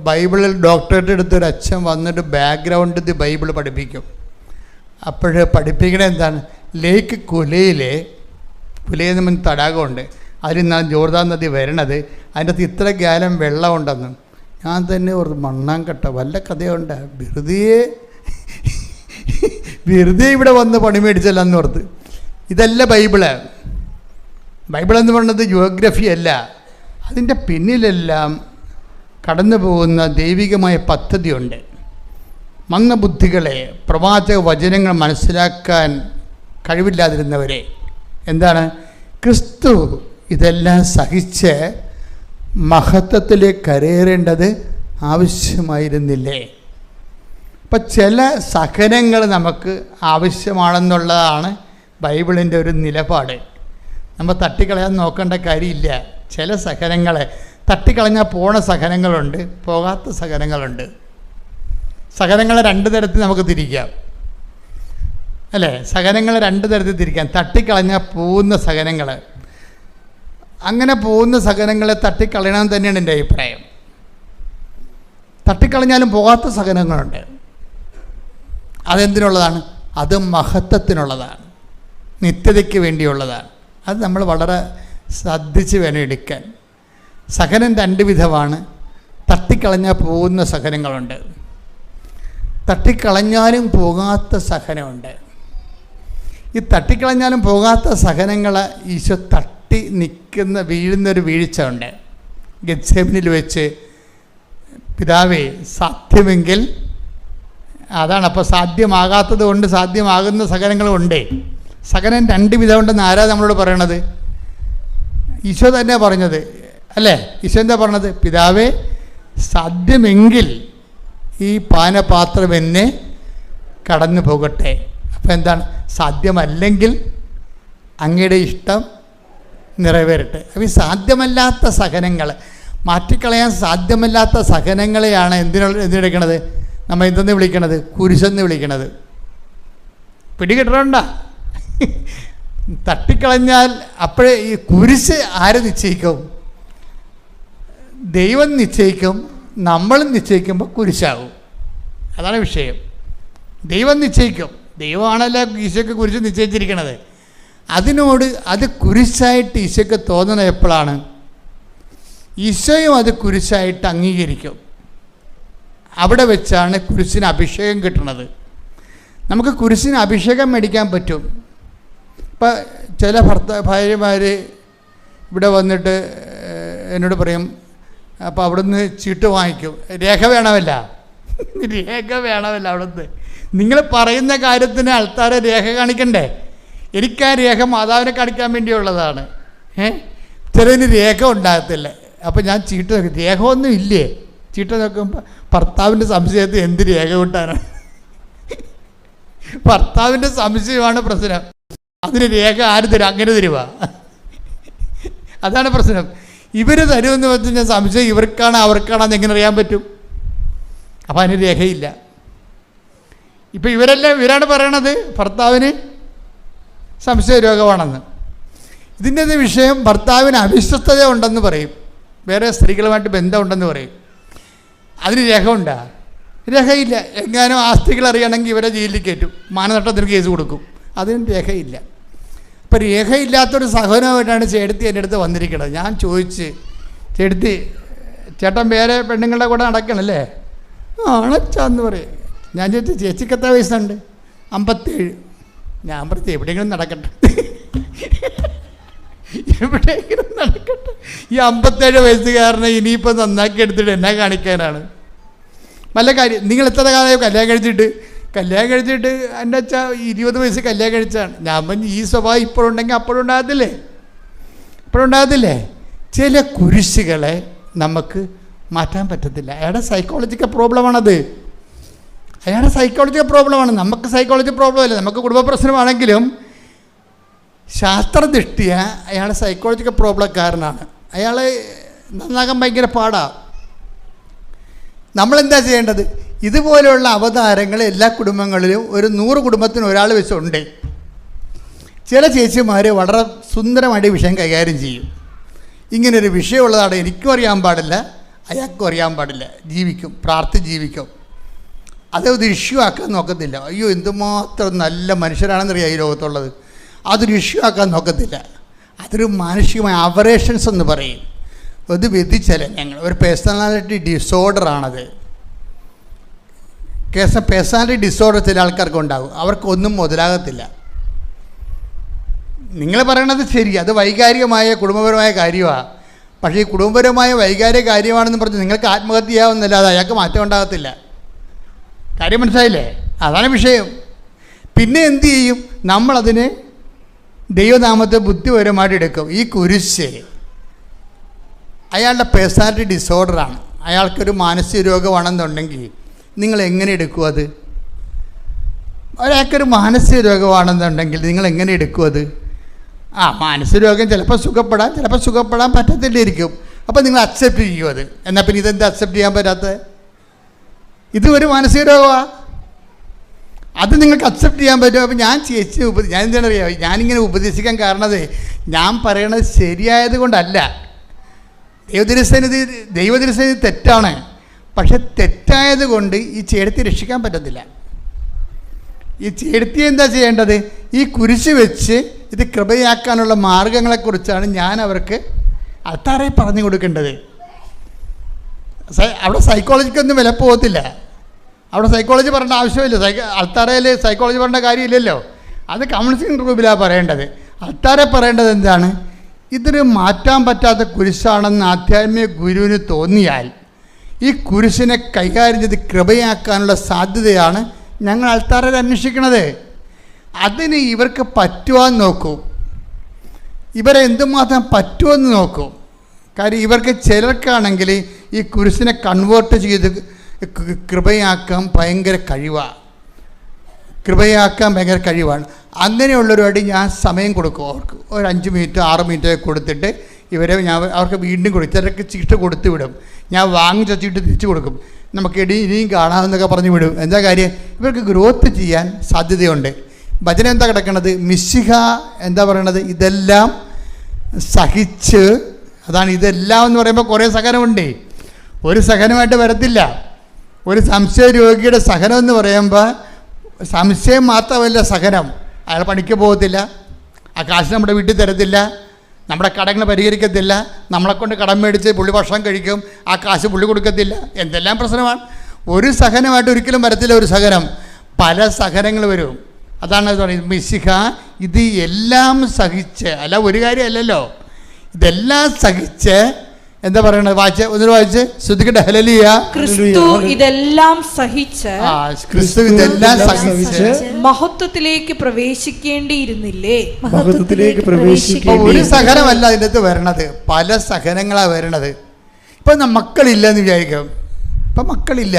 ബൈബിളിൽ ഡോക്ടറേറ്റ് എടുത്തൊരു അച്ഛൻ വന്നിട്ട് ബാക്ക്ഗ്രൗണ്ട് ദി ബൈബിൾ പഠിപ്പിക്കും. അപ്പോൾ പഠിപ്പിക്കണത് എന്താണ്? ലേക്ക് കുലയെന്ന് പറഞ്ഞ തടാകമുണ്ട്, അതിൽ നിന്നാണ് ജോർദാൻ നദി വരണത്. അതിൻ്റെ അകത്ത് ഇത്ര ഗാലം വെള്ളമുണ്ടെന്ന്. ഞാൻ തന്നെ ഓർത്ത് മണ്ണാങ്കട്ട വല്ല കഥയുണ്ട്, വെറുതെ ഇവിടെ വന്ന് പണി മേടിച്ചല്ലെന്ന് ഓർത്ത്. ഇതല്ല ബൈബിള്. ബൈബിളെന്ന് പറയുന്നത് ജിയോഗ്രഫി അല്ല. അതിൻ്റെ പിന്നിലെല്ലാം കടന്നു പോകുന്ന ദൈവികമായ പദ്ധതിയുണ്ട്. മന്ദബുദ്ധികളെ, പ്രവാചക വചനങ്ങൾ മനസ്സിലാക്കാൻ കഴിവില്ലാതിരുന്നവരെ എന്താണ്? ക്രിസ്തു ഇതെല്ലാം സഹിച്ച് മഹത്വത്തിലേക്ക് കരയേറേണ്ടത് ആവശ്യമായിരുന്നില്ലേ? അപ്പം ചില സഹനങ്ങൾ നമുക്ക് ആവശ്യമാണെന്നുള്ളതാണ് ബൈബിളിൻ്റെ ഒരു നിലപാട്. നമ്മൾ തട്ടിക്കളയാൻ നോക്കേണ്ട കാര്യമില്ല. ചില സഹനങ്ങളെ തട്ടിക്കളഞ്ഞാൽ പോണ സഹനങ്ങളുണ്ട്, പോകാത്ത സഹനങ്ങളുണ്ട്. സഹനങ്ങളെ രണ്ട് തരത്തിൽ നമുക്ക് തിരിക്കാം, അല്ലേ? സഹനങ്ങളെ രണ്ട് തരത്തിൽ തിരിക്കാം. തട്ടിക്കളഞ്ഞാൽ പോകുന്ന സഹനങ്ങൾ, അങ്ങനെ പോകുന്ന സഹനങ്ങളെ തട്ടിക്കളയണം തന്നെയാണ് എൻ്റെ അഭിപ്രായം. തട്ടിക്കളഞ്ഞാലും പോകാത്ത സഹനങ്ങളുണ്ട്. അതെന്തിനുള്ളതാണ്? അത് മഹത്വത്തിനുള്ളതാണ്, നിത്യതയ്ക്ക് വേണ്ടിയുള്ളതാണ്. അത് നമ്മൾ വളരെ ശ്രദ്ധിച്ച് വേണം എടുക്കാൻ. സഹനം രണ്ട് വിധമാണ്. തട്ടിക്കളഞ്ഞാൽ പോകുന്ന സഹനങ്ങളുണ്ട്, തട്ടിക്കളഞ്ഞാലും പോകാത്ത സഹനമുണ്ട്. ഈ തട്ടിക്കളഞ്ഞാലും പോകാത്ത സഹനങ്ങൾ ഈശോ തട്ടി വീഴുന്നൊരു വീഴ്ച ഉണ്ട്. ഗെത്സേമനിൽ വെച്ച് പിതാവേ സാധ്യമെങ്കിൽ, അതാണ്. അപ്പോൾ സാധ്യമാകാത്തത് കൊണ്ട് സാധ്യമാകുന്ന സഹനങ്ങളുമുണ്ട്. സഹനം രണ്ട് വിധമുണ്ടെന്ന് ആരാ നമ്മളോട് പറയണത്? ഈശോ തന്നെ പറഞ്ഞത്, അല്ലേ? ഈശോ എന്താ പറഞ്ഞത്? പിതാവേ സാധ്യമെങ്കിൽ ഈ പാനപാത്രം എന്നെ കടന്നു പോകട്ടെ. അപ്പോൾ എന്താണ്? സാധ്യമല്ലെങ്കിൽ അങ്ങയുടെ ഇഷ്ടം നിറവേറട്ടെ. അപ്പോൾ ഈ സാധ്യമല്ലാത്ത സഹനങ്ങൾ, മാറ്റിക്കളയാൻ സാധ്യമല്ലാത്ത സഹനങ്ങളെയാണ് എന്തിനെടുക്കണത്? നമ്മൾ എന്തെന്ന് വിളിക്കണത്? കുരിശെന്ന് വിളിക്കണത്. പിടികിട്ടണ്ട. തട്ടിക്കളഞ്ഞാൽ അപ്പോഴേ ഈ കുരിശ് ആര് നിശ്ചയിക്കും? ദൈവം നിശ്ചയിക്കും. നമ്മളും നിശ്ചയിക്കുമ്പോൾ കുരിശാകും. അതാണ് വിഷയം. ദൈവം നിശ്ചയിക്കും. ദൈവമാണല്ലോ ഈശോയ്ക്ക് കുരിശ് നിശ്ചയിച്ചിരിക്കണത്. അതിനോട് അത് കുരിശായിട്ട് ഈശോയ്ക്ക് തോന്നുന്നത് എപ്പോഴാണ്? ഈശോയും അത് കുരിശായിട്ട് അംഗീകരിക്കും. അവിടെ വെച്ചാണ് കുരിശിന് അഭിഷേകം കിട്ടുന്നത്. നമുക്ക് കുരിശിന് അഭിഷേകം മേടിക്കാൻ പറ്റും. ഇപ്പം ചില ഭാര്യമാർ ഇവിടെ വന്നിട്ട് എന്നോട് പറയും, അപ്പോൾ അവിടുന്ന് ചീട്ട് വാങ്ങിക്കും. രേഖ വേണമല്ല, രേഖ വേണമല്ല. അവിടുന്ന് നിങ്ങൾ പറയുന്ന കാര്യത്തിന് ആൾക്കാരെ രേഖ കാണിക്കണ്ടേ? എനിക്ക് ആ രേഖ മാതാവിനെ കാണിക്കാൻ വേണ്ടിയുള്ളതാണ്. ചിലതിന് രേഖ ഉണ്ടാകത്തില്ല. അപ്പോൾ ഞാൻ ചീട്ട് നോക്കും, രേഖ ഒന്നും ഇല്ലേ? ചീട്ട് നോക്കുമ്പോൾ ഭർത്താവിൻ്റെ സംശയത്തിൽ എന്ത് രേഖ കിട്ടാനാണ്? ഭർത്താവിൻ്റെ സംശയമാണ് പ്രശ്നം. അതിന് രേഖ ആര് തരും? അങ്ങനെ തരുക. അതാണ് പ്രശ്നം. ഇവർ തരുമെന്ന് വെച്ച് കഴിഞ്ഞാൽ സംശയം ഇവർക്കാണ് അവർക്കാണെന്ന് എങ്ങനെ അറിയാൻ പറ്റും? അപ്പോൾ അതിന് രേഖയില്ല. ഇപ്പം ഇവരാണ് പറയണത് ഭർത്താവിന് സംശയ രോഗമാണെന്ന്. ഇതിൻ്റെ വിഷയം ഭർത്താവിന് അവിശ്വസ്തത ഉണ്ടെന്ന് പറയും, വേറെ സ്ത്രീകളുമായിട്ട് ബന്ധമുണ്ടെന്ന് പറയും. അതിന് രേഖ ഉണ്ടാ? രേഖയില്ല. എങ്ങാനും ആസ്തികൾ അറിയണമെങ്കിൽ ഇവരെ ജയിലിൽ കയറ്റും, മാനനഷ്ടത്തിന് കേസ് കൊടുക്കും. അതിനും രേഖയില്ല. അപ്പം രേഖയില്ലാത്തൊരു സഹോദരമായിട്ടാണ് ചേട്ടത്തി എൻ്റെ അടുത്ത് വന്നിരിക്കുന്നത്. ഞാൻ ചോദിച്ച്, ചേട്ടത്തി ചേട്ടൻ വേറെ പെണ്ണുങ്ങളുടെ കൂടെ നടക്കണല്ലേ? ആണച്ചാന്ന് പറയും. ഞാൻ ചോദിച്ചു, ചേച്ചിക്ക് എത്ര വയസ്സുണ്ട്? 57. ഞാൻ പറഞ്ഞു, എവിടെയെങ്കിലും നടക്കട്ടെ, എവിടെയെങ്കിലും നടക്കട്ടെ. ഈ 57 വയസ്സുകാരനെ ഇനിയിപ്പോൾ നന്നാക്കി എടുത്തിട്ട് എന്നാ കാണിക്കാനാണ്? നല്ല കാര്യം. നിങ്ങൾ എത്ര കാലമായി കല്യാണം കഴിച്ചിട്ട്? കല്യാണം കഴിച്ചിട്ട് എൻ്റെ അച്ഛ 20 വയസ്സ് കല്യാണം കഴിച്ചാണ്. ഞാൻ പറഞ്ഞു, ഈ സ്വഭാവം ഇപ്പോഴുണ്ടെങ്കിൽ അപ്പോഴുണ്ടാകത്തില്ലേ? ഇപ്പോഴുണ്ടാകത്തില്ലേ? ചില കുരിശുകളെ നമുക്ക് മാറ്റാൻ പറ്റത്തില്ല. അയാളുടെ സൈക്കോളജിക്കൽ പ്രോബ്ലമാണത്. അയാളുടെ സൈക്കോളജിക്കൽ പ്രോബ്ലമാണ്. നമുക്ക് സൈക്കോളജി പ്രോബ്ലം അല്ല. നമുക്ക് കുടുംബ പ്രശ്നമാണെങ്കിലും ശാസ്ത്രദൃഷ്ടിയ അയാൾ സൈക്കോളജിക്കൽ പ്രോബ്ലക്കാരനാണ്. അയാൾ നന്നാകാൻ ഭയങ്കര പാടാണ്. നമ്മളെന്താ ചെയ്യേണ്ടത്? ഇതുപോലെയുള്ള അവതാരങ്ങൾ എല്ലാ കുടുംബങ്ങളിലും ഒരു 100 കുടുംബത്തിന് ഒരാൾ വെച്ചുണ്ട്. ചില ചേച്ചിമാർ വളരെ സുന്ദരമായിട്ട് വിഷയം കൈകാര്യം ചെയ്യും. ഇങ്ങനൊരു വിഷയമുള്ളതാണ്, എനിക്കും അറിയാൻ പാടില്ല, അയാൾക്കും അറിയാൻ പാടില്ല, ജീവിക്കും, ജീവിക്കും. അതൊരു ഇഷ്യൂ ആക്കാൻ നോക്കത്തില്ല. അയ്യോ എന്തുമാത്രം നല്ല മനുഷ്യരാണെന്നറിയാം ഈ ലോകത്തുള്ളത്. അതൊരു ഇഷ്യൂ ആക്കാൻ നോക്കത്തില്ല. അതൊരു മാനസികമായ അവറേഷൻസ് എന്ന് പറയും. അത് വ്യതിചലനങ്ങൾ, ഒരു പേഴ്സണാലിറ്റി ഡിസോർഡറാണത്. പേഴ്സണാലിറ്റി ഡിസോർഡർ ചില ആൾക്കാർക്ക് ഉണ്ടാകും. അവർക്കൊന്നും മുതലാകത്തില്ല. നിങ്ങൾ പറയണത് ശരി, അത് വൈകാരികമായ കുടുംബപരമായ കാര്യമാണ്. പക്ഷേ ഈ കുടുംബപരമായ വൈകാരിക കാര്യമാണെന്ന് പറഞ്ഞ് നിങ്ങൾക്ക് ആത്മഹത്യ ചെയ്യാവുന്നല്ലാതെ അയാൾക്ക് മാറ്റം ഉണ്ടാകത്തില്ല. കാര്യം മനസ്സിലായില്ലേ? അതാണ് വിഷയം. പിന്നെ എന്തു ചെയ്യും? നമ്മളതിനെ ദൈവനാമത്തെ ബുദ്ധിപരമായിട്ട് എടുക്കും. ഈ കുരിശ് അയാളുടെ പേഴ്സണാലിറ്റി ഡിസോർഡറാണ്. അയാൾക്കൊരു മാനസിക രോഗമാണെന്നുണ്ടെങ്കിൽ നിങ്ങൾ എങ്ങനെ എടുക്കും? അത് ഒരാൾക്കൊരു മാനസിക രോഗമാണെന്നുണ്ടെങ്കിൽ നിങ്ങൾ എങ്ങനെ എടുക്കും അത്? മാനസിക രോഗം ചിലപ്പോൾ സുഖപ്പെടാൻ പറ്റത്തില്ലായിരിക്കും. അപ്പോൾ നിങ്ങൾ അക്സെപ്റ്റ് ചെയ്യും അത്. എന്നാൽ പിന്നെ ഇതെന്താ അക്സെപ്റ്റ് ചെയ്യാൻ പറ്റാത്തത്? ഇത് ഒരു മാനസിക രോഗമാണ്, അത് നിങ്ങൾക്ക് അക്സെപ്റ്റ് ചെയ്യാൻ പറ്റും. അപ്പോൾ ഞാൻ ഞാൻ എന്താണ് അറിയാം, ഞാനിങ്ങനെ ഉപദേശിക്കാൻ കാരണത് ഞാൻ പറയണത് ശരിയായത് കൊണ്ടല്ല. ദൈവദൃശ്യന് തെറ്റാണ്, പക്ഷെ തെറ്റായത് കൊണ്ട് ഈ ചേടത്തി രക്ഷിക്കാൻ പറ്റത്തില്ല. ഈ ചേടത്തി എന്താ ചെയ്യേണ്ടത്? ഈ കുരിശ് വെച്ച് ഇത് കൃപയാക്കാനുള്ള മാർഗങ്ങളെക്കുറിച്ചാണ് ഞാൻ അവർക്ക് അൾത്താറെ പറഞ്ഞു കൊടുക്കേണ്ടത്. അവിടെ സൈക്കോളജിക്കൊന്നും വില പോകത്തില്ല. അവിടെ സൈക്കോളജി പറയേണ്ട ആവശ്യമില്ല. അൾത്താറയിൽ സൈക്കോളജി പറയേണ്ട കാര്യമില്ലല്ലോ. അത് കൗൺസിലിംഗ് റൂമിലാണ് പറയേണ്ടത്. അൾത്താറെ പറയേണ്ടത് എന്താണ്? ഇതൊരു മാറ്റാൻ പറ്റാത്ത കുരിശാണെന്ന് ആധ്യാത്മിക ഗുരുവിന് തോന്നിയാൽ ഈ കുരിശിനെ കൈകാര്യം ചെയ്ത് കൃപയാക്കാനുള്ള സാധ്യതയാണ് ഞങ്ങൾ അൾത്താറയിൽ അന്വേഷിക്കുന്നത്. അതിന് ഇവർക്ക് പറ്റുവാന്ന് നോക്കൂ, ഇവരെ എന്തുമാത്രം പറ്റുമെന്ന് നോക്കൂ. കാര്യം ഇവർക്ക് ചിലർക്കാണെങ്കിൽ ഈ കുരിശിനെ കൺവേർട്ട് ചെയ്ത് കൃപയാക്കാൻ ഭയങ്കര കഴിവാണ്. അങ്ങനെയുള്ളവരോട് ഞാൻ സമയം കൊടുക്കും. അവർക്ക് ഒരു 5 മിനിറ്റ് 6 മിനിറ്റ് കൊടുത്തിട്ട് അവർക്ക് വീണ്ടും കൊടുക്കും. ചിലർക്ക് ചീട്ട് കൊടുത്തു വിടും. ഞാൻ വാങ്ങിച്ച ചീട്ട് തിരിച്ചു കൊടുക്കും. നമുക്ക് ഇനിയും കാണാമെന്നൊക്കെ പറഞ്ഞു വിടും. എന്താ കാര്യം? ഇവർക്ക് ഗ്രോത്ത് ചെയ്യാൻ സാധ്യതയുണ്ട്. ഭജന എന്താ കിടക്കണത്? മിശിഹ എന്താ പറയണത്? ഇതെല്ലാം സഹിച്ച്. അതാണ് ഇതെല്ലാം എന്ന് പറയുമ്പോൾ കുറേ സഹനമുണ്ട്. ഒരു സഹനമായിട്ട് വരത്തില്ല. ഒരു സംശയ രോഗിയുടെ സഹനം എന്ന് പറയുമ്പോൾ സംശയം മാത്രമല്ല സഹനം. അയാൾ പണിക്ക് പോകത്തില്ല, ആ കാശ് നമ്മുടെ വീട്ടിൽ തരത്തില്ല, നമ്മുടെ കടങ്ങൾ പരിഹരിക്കത്തില്ല, നമ്മളെക്കൊണ്ട് കടം മേടിച്ച് പുള്ളി ഭക്ഷണം കഴിക്കും, ആ കാശ് പുള്ളി കൊടുക്കത്തില്ല. എന്തെല്ലാം പ്രശ്നമാണ്. ഒരു സഹനമായിട്ട് ഒരിക്കലും വരത്തില്ല. ഒരു സഹനം, പല സഹനങ്ങൾ വരും. അതാണ് പറയുന്നത് മിശിഹ ഇത് എല്ലാം സഹിച്ച്. അല്ല ഒരു കാര്യമല്ലല്ലോ, ഇതെല്ലാം സഹിച്ച്. എന്താ പറയണത്? വായിച്ച് ശ്രദ്ധിക്കട്ടെ. ഹല്ലേലൂയ. ക്രിസ്തു ഇതെല്ലാം സഹിച്ച് മഹത്വത്തിലേക്ക് പ്രവേശിക്കേണ്ടിയിരുന്നില്ലേ? ഒരു സഹനമല്ല അതിൻ്റെ അകത്ത് വരണത്, പല സഹനങ്ങളാണ് വരണത്. ഇപ്പം മക്കളില്ല എന്ന് വിചാരിക്കും. ഇപ്പം മക്കളില്ല.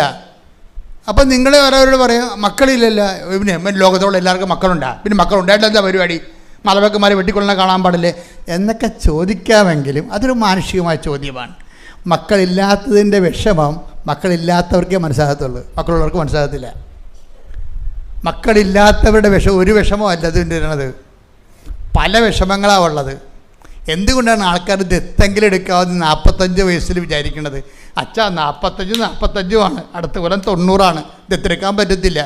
അപ്പം നിങ്ങളെ ഓരോരോട് പറയും മക്കളില്ലല്ലോ. പിന്നെ ലോകത്തോളം എല്ലാവർക്കും മക്കളുണ്ടാ, പിന്നെ മക്കളുണ്ടായിട്ട് എന്താ പരിപാടി? മലവെക്കന്മാരെ വെട്ടിക്കൊള്ളണ കാണാൻ പാടില്ലേ എന്നൊക്കെ ചോദിക്കാമെങ്കിലും അതൊരു മാനുഷികമായ ചോദ്യമാണ്. മക്കളില്ലാത്തതിൻ്റെ വിഷമം മക്കളില്ലാത്തവർക്കേ മനസ്സിലാകത്തുള്ളൂ, മക്കളുള്ളവർക്ക് മനസ്സിലാകത്തില്ല. മക്കളില്ലാത്തവരുടെ ഒരു വിഷമം അല്ല അതിൻ്റെ വരുന്നത്, പല വിഷമങ്ങളാണ് ഉള്ളത്. എന്തുകൊണ്ടാണ് ആൾക്കാർ ദത്തെങ്കിലും എടുക്കാവുന്ന 45 വയസ്സിൽ വിചാരിക്കുന്നത്? അച്ഛാ 45 അടുത്ത കൊല്ലം 90 ദത്തെടുക്കാൻ പറ്റത്തില്ല.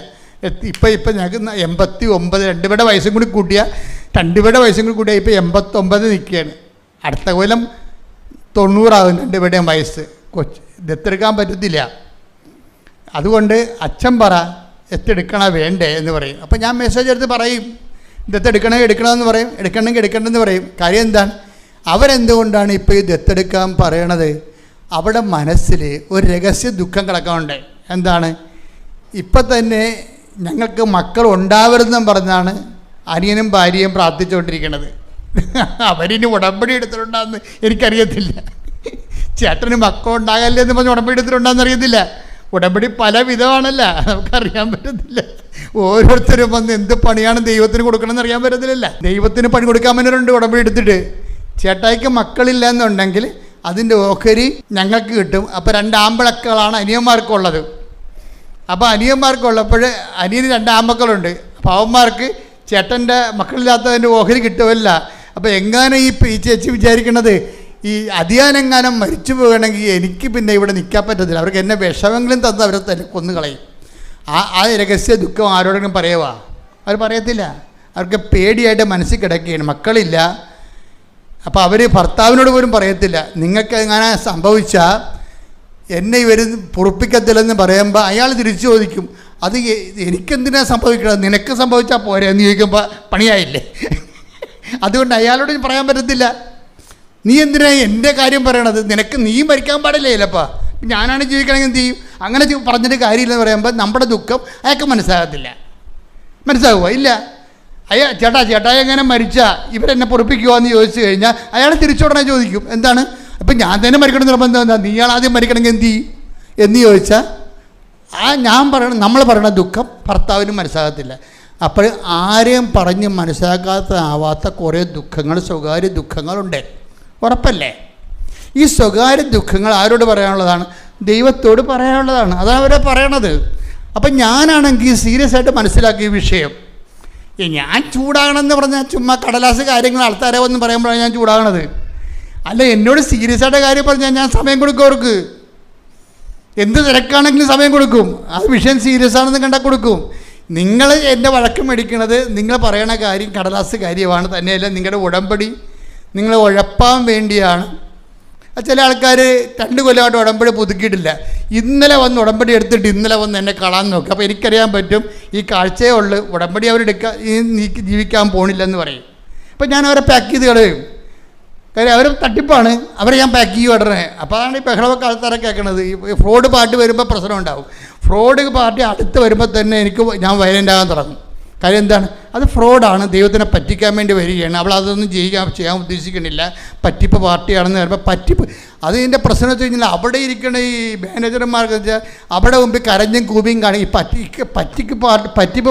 ഇപ്പം ഞങ്ങൾക്ക് 89, 2 പേരുടെ വയസ്സും കൂടി കൂട്ടിയാൽ 2 പേരുടെ വയസ്സും കൂടി കൂട്ടിയാൽ ഇപ്പോൾ 89 നിൽക്കുകയാണ്. അടുത്ത കൊല്ലം 90 2 പേരുടെയും വയസ്സ്. ദത്തെടുക്കാൻ പറ്റത്തില്ല. അതുകൊണ്ട് അച്ഛൻ പറ ദത്തെടുക്കണ വേണ്ടേ എന്ന് പറയും. അപ്പം ഞാൻ മെസ്സേജ് എടുത്ത് പറയും എടുക്കണമെന്ന് പറയും, എടുക്കണ്ടെന്ന് പറയും. കാര്യം എന്താണ്? അവരെന്തുകൊണ്ടാണ് ഇപ്പോൾ ഈ ദത്തെടുക്കാൻ പറയണത്? അവിടെ മനസ്സിൽ ഒരു രഹസ്യ ദുഃഖം കിടക്കാനുണ്ട്. എന്താണ്? ഇപ്പം തന്നെ ഞങ്ങൾക്ക് മക്കൾ ഉണ്ടാവരുതെന്നും പറഞ്ഞാണ് അനിയനും ഭാര്യയും പ്രാർത്ഥിച്ചുകൊണ്ടിരിക്കുന്നത്. അവരിനി ഉടമ്പടി എടുത്തിട്ടുണ്ടാകുന്ന എനിക്കറിയത്തില്ല. ചേട്ടന് മക്കളുണ്ടാകല്ലേ എന്ന് പറഞ്ഞ് ഉടമ്പടി എടുത്തിട്ടുണ്ടാകുന്ന അറിയത്തില്ല. ഉടമ്പടി പല വിധമാണല്ല, നമുക്കറിയാൻ പറ്റത്തില്ല. ഓരോരുത്തരും വന്ന് എന്ത് പണിയാണ് ദൈവത്തിന് കൊടുക്കണമെന്ന് അറിയാൻ പറ്റത്തില്ലല്ല. ദൈവത്തിന് പണി കൊടുക്കാൻ പറ്റുന്നുണ്ട് ഉടമ്പടി എടുത്തിട്ട്. ചേട്ടായിക്ക് മക്കളില്ല എന്നുണ്ടെങ്കിൽ അതിൻ്റെ ഓഹരി ഞങ്ങൾക്ക് കിട്ടും. അപ്പോൾ 2 ആമ്പളക്കളാണ് അനിയന്മാർക്കുള്ളത്. അപ്പോൾ അനിയന്മാർക്കുള്ളപ്പോൾ അനിയന് 2 ആമ്പക്കളുണ്ട്. അപ്പോൾ അവന്മാർക്ക് ചേട്ടൻ്റെ മക്കളില്ലാത്തതിൻ്റെ ഓഹരി കിട്ടുമല്ല. അപ്പോൾ എങ്ങാനും ഈ ചേച്ചി വിചാരിക്കണത് ഈ അധികാനെങ്ങാനും മരിച്ചു പോകണമെങ്കിൽ എനിക്ക് പിന്നെ ഇവിടെ നിൽക്കാൻ പറ്റത്തില്ല, അവർക്ക് എന്നെ വിഷമെങ്കിലും തന്ന് അവരെ തന്നെ കൊന്നുകളയും. ആ രഹസ്യ ദുഃഖം ആരോടെങ്കിലും പറയുക? അവർ പറയത്തില്ല. അവർക്ക് പേടിയായിട്ട് മനസ്സിൽ കിടക്കുകയാണ്, മക്കളില്ല. അപ്പോൾ അവർ ഭർത്താവിനോട് പോലും പറയത്തില്ല. നിങ്ങൾക്ക് എങ്ങനെ സംഭവിച്ചാൽ എന്നെ ഇവർ പൊറുപ്പിക്കത്തില്ലെന്ന് പറയുമ്പോൾ അയാൾ തിരിച്ചു ചോദിക്കും, അത് എനിക്കെന്തിനാണ് സംഭവിക്കണത്? നിനക്ക് സംഭവിച്ചാൽ പോരെ എന്ന് ചോദിക്കുമ്പോൾ പണിയായില്ലേ? അതുകൊണ്ട് അയാളോട് പറയാൻ പറ്റത്തില്ല. നീ എന്തിനാ എൻ്റെ കാര്യം പറയണത്? നീ മരിക്കാൻ പാടില്ലേ? ചിലപ്പോൾ ഞാനാണ് ജീവിക്കണമെങ്കിൽ എന്ത് ചെയ്യും? അങ്ങനെ പറഞ്ഞിട്ട് കാര്യമില്ലെന്ന് പറയുമ്പോൾ നമ്മുടെ ദുഃഖം അയാൾക്ക് മനസ്സിലാകുമോ? ഇല്ല. ചേട്ടാ എങ്ങനെ മരിച്ചാൽ ഇവരെന്നെ പൊറുപ്പിക്കുമോ എന്ന് ചോദിച്ചു കഴിഞ്ഞാൽ അയാൾ തിരിച്ചുടനെ ചോദിക്കും, എന്താണ് ഇപ്പം ഞാൻ തന്നെ മരിക്കണം നിർബന്ധം എന്താ? നീയാൾ ആദ്യം മരിക്കണമെങ്കിൽ എന്ത് ചെയ്യും എന്ന് ചോദിച്ചാൽ നമ്മൾ പറയണ ദുഃഖം ഭർത്താവിനും മനസ്സിലാകത്തില്ല. അപ്പോൾ ആരെയും പറഞ്ഞ് മനസ്സിലാക്കാത്തതാവാത്ത കുറേ ദുഃഖങ്ങൾ, സ്വകാര്യ ദുഃഖങ്ങളുണ്ട്. ഉറപ്പല്ലേ? ഈ സ്വകാര്യ ദുഃഖങ്ങൾ ആരോട് പറയാനുള്ളതാണ്? ദൈവത്തോട് പറയാനുള്ളതാണ്. അതാണ് അവരെ പറയണത്. അപ്പം ഞാനാണെങ്കിൽ സീരിയസ് ആയിട്ട് മനസ്സിലാക്കിയ വിഷയം, ഞാൻ ചൂടാകണമെന്ന് പറഞ്ഞാൽ ചുമ്മാ കടലാസ് കാര്യങ്ങൾ ആൾക്കാരെ വന്ന് പറയുമ്പോഴാണ് ഞാൻ ചൂടാകണത്. അല്ല, എന്നോട് സീരിയസ് ആയിട്ട് കാര്യം പറഞ്ഞാൽ ഞാൻ സമയം കൊടുക്കും. അവർക്ക് എന്ത് തിരക്കാണെങ്കിലും സമയം കൊടുക്കും. ആ വിഷയം സീരിയസ് ആണെന്ന് കണ്ടാൽ കൊടുക്കും. നിങ്ങൾ എൻ്റെ വഴക്ക് മേടിക്കുന്നത് നിങ്ങൾ പറയണ കാര്യം കടലാസ് കാര്യമാണ്, തന്നെയല്ല നിങ്ങളുടെ ഉടമ്പടി നിങ്ങൾ ഉഴപ്പാൻ വേണ്ടിയാണ്. ചില ആൾക്കാർ 2 കൊല്ലമായിട്ട് ഉടമ്പടി പുതുക്കിയിട്ടില്ല. ഇന്നലെ വന്ന് ഉടമ്പടി എടുത്തിട്ട് ഇന്നലെ വന്ന് എന്നെ കാണാൻ നോക്കും. അപ്പോൾ എനിക്കറിയാൻ പറ്റും ഈ കാഴ്ചയേ ഉള്ളൂ, ഉടമ്പടി അവരെടുക്കാൻ നീക്കി ജീവിക്കാൻ പോണില്ലെന്ന് പറയും. അപ്പം ഞാൻ അവരെ പാക്ക് ചെയ്ത് കളയും. കാര്യം അവർ തട്ടിപ്പാണ്, അവരെ ഞാൻ പാക്ക് ചെയ്യും ഉടനെ. അപ്പോൾ അതാണ് ഈ ബഹളമൊക്കെ ആൾക്കാരെ കേൾക്കണത്. ഈ ഫ്രോഡ് പാർട്ടി വരുമ്പോൾ പ്രശ്നം ഉണ്ടാവും. ഫ്രോഡ് പാർട്ടി അടുത്ത് വരുമ്പോൾ തന്നെ ഞാൻ വയലൻ്റ് ആകാൻ തുടങ്ങും. കാര്യം എന്താണ്? അത് ഫ്രോഡാണ്, ദൈവത്തിനെ പറ്റിക്കാൻ വേണ്ടി വരികയാണ്. അവൾ അതൊന്നും ചെയ്യാൻ ഉദ്ദേശിക്കണില്ല, പറ്റിപ്പ് പാർട്ടിയാണെന്ന് പറയുമ്പോൾ പറ്റിപ്പ്. അതിൻ്റെ പ്രശ്നം വെച്ച് കഴിഞ്ഞാൽ അവിടെ ഇരിക്കുന്ന ഈ മാനേജർമാർക്ക് വെച്ചാൽ അവിടെ മുമ്പിൽ കരഞ്ഞും കൂപിയും കാണും. ഈ പറ്റിപ്പ്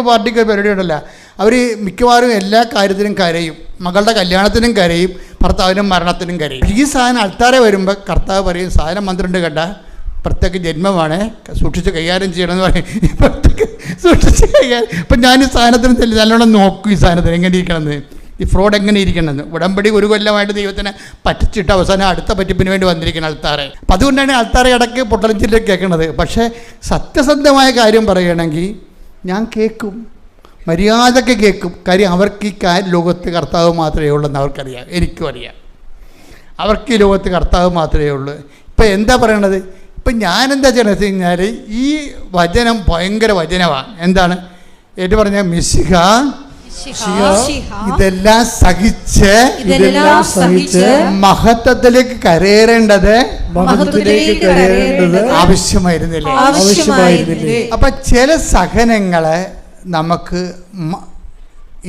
പാർട്ടിക്ക് പരിപാടി ഉണ്ടല്ല, അവർ മിക്കവാറും എല്ലാ കാര്യത്തിനും കരയും. മകളുടെ കല്യാണത്തിനും കരയും, ഭർത്താവിനും മരണത്തിനും കരയും. ഈ സാധനം ആൾക്കാരെ വരുമ്പോൾ കർത്താവ് പറയും, സാധനം 12 കണ്ട പ്രത്യേക ജന്മമാണ്, സൂക്ഷിച്ച് കൈകാര്യം ചെയ്യണമെന്ന് പറയും. പ്രത്യേക സൂക്ഷിച്ച് കൈകാര്യം. ഇപ്പം ഞാൻ ഈ സാധനത്തിന് നല്ലോണം നോക്കും, ഈ സാധനത്തിന് എങ്ങനെ ഇരിക്കണമെന്ന്, ഈ ഫ്രോഡ് എങ്ങനെ ഇരിക്കണമെന്ന്. ഉടമ്പടി 1 കൊല്ലമായിട്ട് ദൈവത്തിനെ പറ്റിച്ചിട്ട് അവസാനം അടുത്ത പറ്റിപ്പിന് വേണ്ടി വന്നിരിക്കണം ആൾക്കാരെ. അപ്പം അതുകൊണ്ടാണ് ആൾക്കാരെ ഇടയ്ക്ക് പൊട്ടലഞ്ചിൽ കേൾക്കണത്. പക്ഷേ സത്യസന്ധമായ കാര്യം പറയുകയാണെങ്കിൽ ഞാൻ കേൾക്കും, മര്യാദയ്ക്ക് കേൾക്കും. കാര്യം അവർക്ക് ഈ ലോകത്ത് കർത്താവ് മാത്രമേ ഉള്ളൂ അവർക്കറിയാം, എനിക്കും അറിയാം. അവർക്ക് ഈ ലോകത്ത് കർത്താവ് മാത്രമേ ഉള്ളൂ. ഇപ്പം എന്താ പറയണത്? ഇപ്പം ഞാനെന്താ ചെയ്യണമെന്ന് വെച്ച് കഴിഞ്ഞാൽ ഈ വചനം ഭയങ്കര വചനമാണ്. എന്താണ് ഏറ്റു പറഞ്ഞാൽ? മിശിഹ ഇതെല്ലാം സഹിച്ച് മഹത്വത്തിലേക്ക് കരയേറേണ്ടത് ആവശ്യമായിരുന്നില്ലേ? അപ്പം ചില സഹനങ്ങളെ നമുക്ക്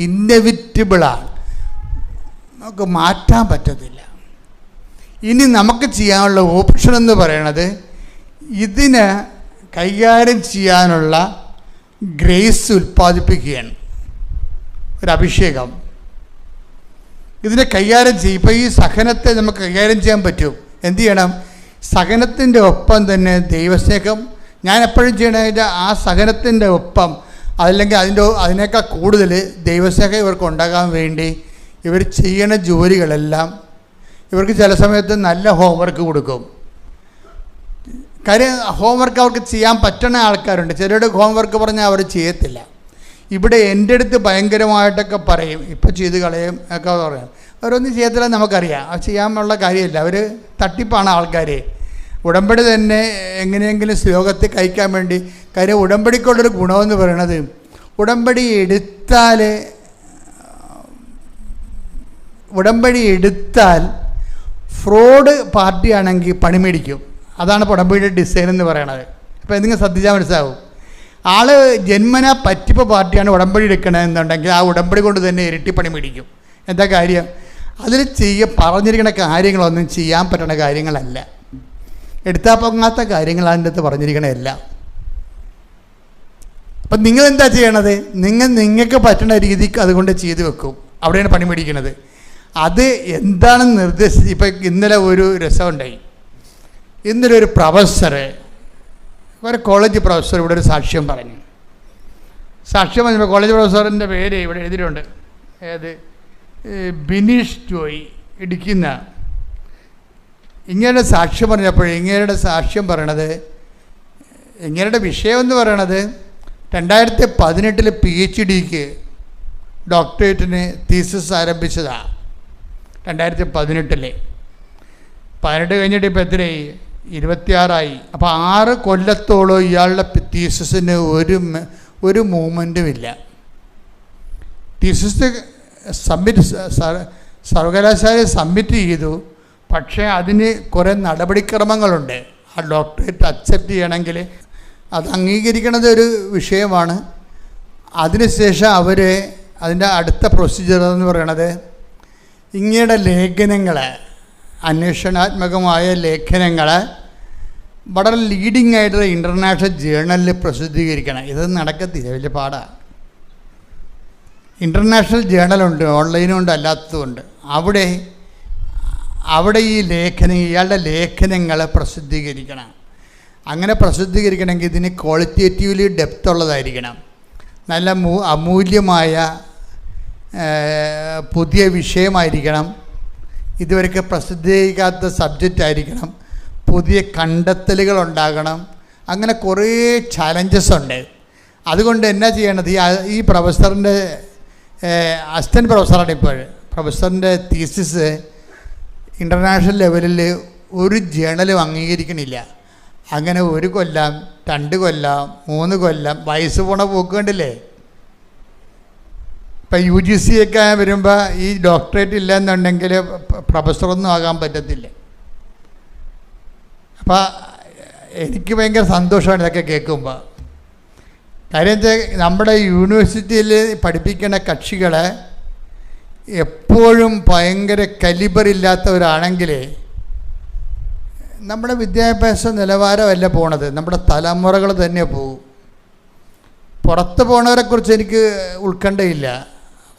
ഇന്നെവിറ്റബിളാണ്, നമുക്ക് മാറ്റാൻ പറ്റത്തില്ല. ഇനി നമുക്ക് ചെയ്യാനുള്ള ഓപ്ഷൻ എന്ന് പറയണത് ഇതിനെ കൈകാര്യം ചെയ്യാനുള്ള ഗ്രേസ് ഉൽപ്പാദിപ്പിക്കുകയാണ്, ഒരു അഭിഷേകം. ഇതിനെ കൈകാര്യം ചെയ്യും. ഇപ്പോൾ ഈ സഹനത്തെ നമുക്ക് കൈകാര്യം ചെയ്യാൻ പറ്റും. എന്തു ചെയ്യണം? സഹനത്തിൻ്റെ ഒപ്പം തന്നെ ദൈവസ്നേഹം. ഞാൻ എപ്പോഴും ചെയ്യണത് ആ സഹനത്തിൻ്റെ ഒപ്പം അതല്ലെങ്കിൽ അതിനേക്കാൾ കൂടുതൽ ദൈവസ്നേഹം ഇവർക്ക് ഉണ്ടാകാൻ വേണ്ടി ഇവർ ചെയ്യണ ജോലികളെല്ലാം ഇവർക്ക് ചില സമയത്ത് നല്ല ഹോംവർക്ക് കൊടുക്കും. കാര്യം ഹോംവർക്ക് അവർക്ക് ചെയ്യാൻ പറ്റുന്ന ആൾക്കാരുണ്ട്. ചിലരുടെ ഹോംവർക്ക് പറഞ്ഞാൽ അവർ ചെയ്യത്തില്ല. ഇവിടെ എൻ്റെ അടുത്ത് ഭയങ്കരമായിട്ടൊക്കെ പറയും, ഇപ്പം ചെയ്ത് കളയും ഒക്കെ പറയും. അവരൊന്നും ചെയ്യത്തില്ല, നമുക്കറിയാം. അത് ചെയ്യാനുള്ള കാര്യമില്ല. അവർ തട്ടിപ്പാണ് ആൾക്കാർ. ഉടമ്പടി തന്നെ എങ്ങനെയെങ്കിലും ശ്ലോകത്തിൽ കഴിക്കാൻ വേണ്ടി. കാര്യം ഉടമ്പടിക്കുള്ളൊരു ഗുണമെന്ന് പറയണത്, ഉടമ്പടി എടുത്താൽ ഫ്രോഡ് പാർട്ടിയാണെങ്കിൽ പണി മേടിക്കും. അതാണ് ഉടമ്പടിയുടെ ഡിസൈൻ എന്ന് പറയണത്. അപ്പോൾ എന്തെങ്കിലും ശ്രദ്ധിച്ചാൽ മനസ്സിലാവും. ആൾ ജന്മന പറ്റിപ്പ് പാർട്ടിയാണ് ഉടമ്പടി എടുക്കണമെന്നുണ്ടെങ്കിൽ ആ ഉടമ്പടി കൊണ്ട് തന്നെ ഇരട്ടി പണി മേടിക്കും. എന്താ കാര്യം? അതിൽ പറഞ്ഞിരിക്കുന്ന കാര്യങ്ങളൊന്നും ചെയ്യാൻ പറ്റുന്ന കാര്യങ്ങളല്ല, എടുത്താൽ പൊങ്ങാത്ത കാര്യങ്ങൾ അതിൻ്റെ അടുത്ത് പറഞ്ഞിരിക്കണമല്ല. അപ്പം നിങ്ങളെന്താ ചെയ്യണത്? നിങ്ങൾക്ക് പറ്റുന്ന രീതിക്ക് അതുകൊണ്ട് ചെയ്തു വെക്കും. അവിടെയാണ് പണി മേടിക്കുന്നത്. അത് എന്താണെന്ന് നിർദ്ദേശിച്ച് ഇപ്പം ഇന്നലെ ഒരു രസമുണ്ടായി. ഇന്നലെ ഒരു കോളേജ് പ്രൊഫസർ ഇവിടെ ഒരു സാക്ഷ്യം പറഞ്ഞു. സാക്ഷ്യം പറഞ്ഞപ്പോൾ കോളേജ് പ്രൊഫസറിൻ്റെ പേര് ഇവിടെ എഴുതിയിട്ടുണ്ട്. ബിനീഷ് ജോയ്, ഇടുക്കിന്ന. ഇങ്ങയുടെ സാക്ഷ്യം പറഞ്ഞപ്പോൾ ഇങ്ങയുടെ സാക്ഷ്യം പറയണത്, ഇങ്ങയുടെ വിഷയം എന്ന് പറയണത് 2018 PhDക്ക് ഡോക്ടറേറ്റിന് തീസിസ് ആരംഭിച്ചതാണ്. 2018 18 കഴിഞ്ഞിട്ട് ഇപ്പോൾ എത്രയായി? 26 അപ്പോൾ 6 കൊല്ലത്തോളം ഇയാളുടെ തീസിസിന് ഒരു മൂവ്മെൻറ്റും ഇല്ല. തീസിസ് സർവകലാശാല സബ്മിറ്റ് ചെയ്തു, പക്ഷേ അതിന് കുറേ നടപടിക്രമങ്ങളുണ്ട്. ആ ഡോക്ടറേറ്റ് അക്സെപ്റ്റ് ചെയ്യണമെങ്കിൽ അത് അംഗീകരിക്കണത് ഒരു വിഷയമാണ്. അതിനുശേഷം അതിൻ്റെ അടുത്ത പ്രൊസീജിയർ എന്ന് പറയണത് ഇങ്ങയുടെ ലേഖനങ്ങൾ, അന്വേഷണാത്മകമായ ലേഖനങ്ങൾ വളരെ ലീഡിങ് ആയിട്ടുള്ള ഇൻ്റർനാഷണൽ ജേർണലിൽ പ്രസിദ്ധീകരിക്കണം. ഇത് നടക്കത്തില്ല, വലിയ പാടാണ്. ഇൻ്റർനാഷണൽ ജേണലുണ്ട്, ഓൺലൈനുണ്ട്, അല്ലാത്തതുണ്ട്. അവിടെ ഈ ഇയാളുടെ ലേഖനങ്ങൾ പ്രസിദ്ധീകരിക്കണം. അങ്ങനെ പ്രസിദ്ധീകരിക്കണമെങ്കിൽ ഇതിന് ക്വാളിറ്റേറ്റീവ്ലി ഡെപ്ത് ഉള്ളതായിരിക്കണം. നല്ല അമൂല്യമായ പുതിയ വിഷയമായിരിക്കണം. ഇതുവരെയൊക്കെ പ്രസിദ്ധീകരിക്കാത്ത സബ്ജക്റ്റ് ആയിരിക്കണം. പുതിയ കണ്ടെത്തലുകൾ ഉണ്ടാകണം. അങ്ങനെ കുറേ ചാലഞ്ചസ് ഉണ്ട്. അതുകൊണ്ട് എന്നാ ചെയ്യണത്, ഈ പ്രൊഫസറിൻ്റെ അസിസ്റ്റൻറ്റ് പ്രൊഫസറാണ് ഇപ്പോൾ. പ്രൊഫസറിൻ്റെ തീസിസ് ഇൻ്റർനാഷണൽ ലെവലിൽ ഒരു ജേണലും അംഗീകരിക്കണില്ല. അങ്ങനെ 1 കൊല്ലം 2 കൊല്ലം 3 കൊല്ലം വയസ്സ് പോണ പോക്ക് കണ്ടില്ലേ. ഇപ്പം UGC ഒക്കെ വരുമ്പോൾ ഈ ഡോക്ടറേറ്റ് ഇല്ല എന്നുണ്ടെങ്കിൽ പ്രൊഫസറൊന്നും ആകാൻ പറ്റത്തില്ല. അപ്പം എനിക്ക് ഭയങ്കര സന്തോഷമാണ് ഇതൊക്കെ കേൾക്കുമ്പോൾ. കാര്യം വെച്ചാൽ നമ്മുടെ യൂണിവേഴ്സിറ്റിയിൽ പഠിപ്പിക്കുന്ന കക്ഷികളെ എപ്പോഴും ഭയങ്കര കലിബറില്ലാത്തവരാണെങ്കിൽ നമ്മുടെ വിദ്യാഭ്യാസ നിലവാരമല്ല പോണത്, നമ്മുടെ തലമുറകൾ തന്നെ പോകും. പുറത്ത് പോണവരെക്കുറിച്ച് എനിക്ക് ഉത്കണ്ഠയില്ല.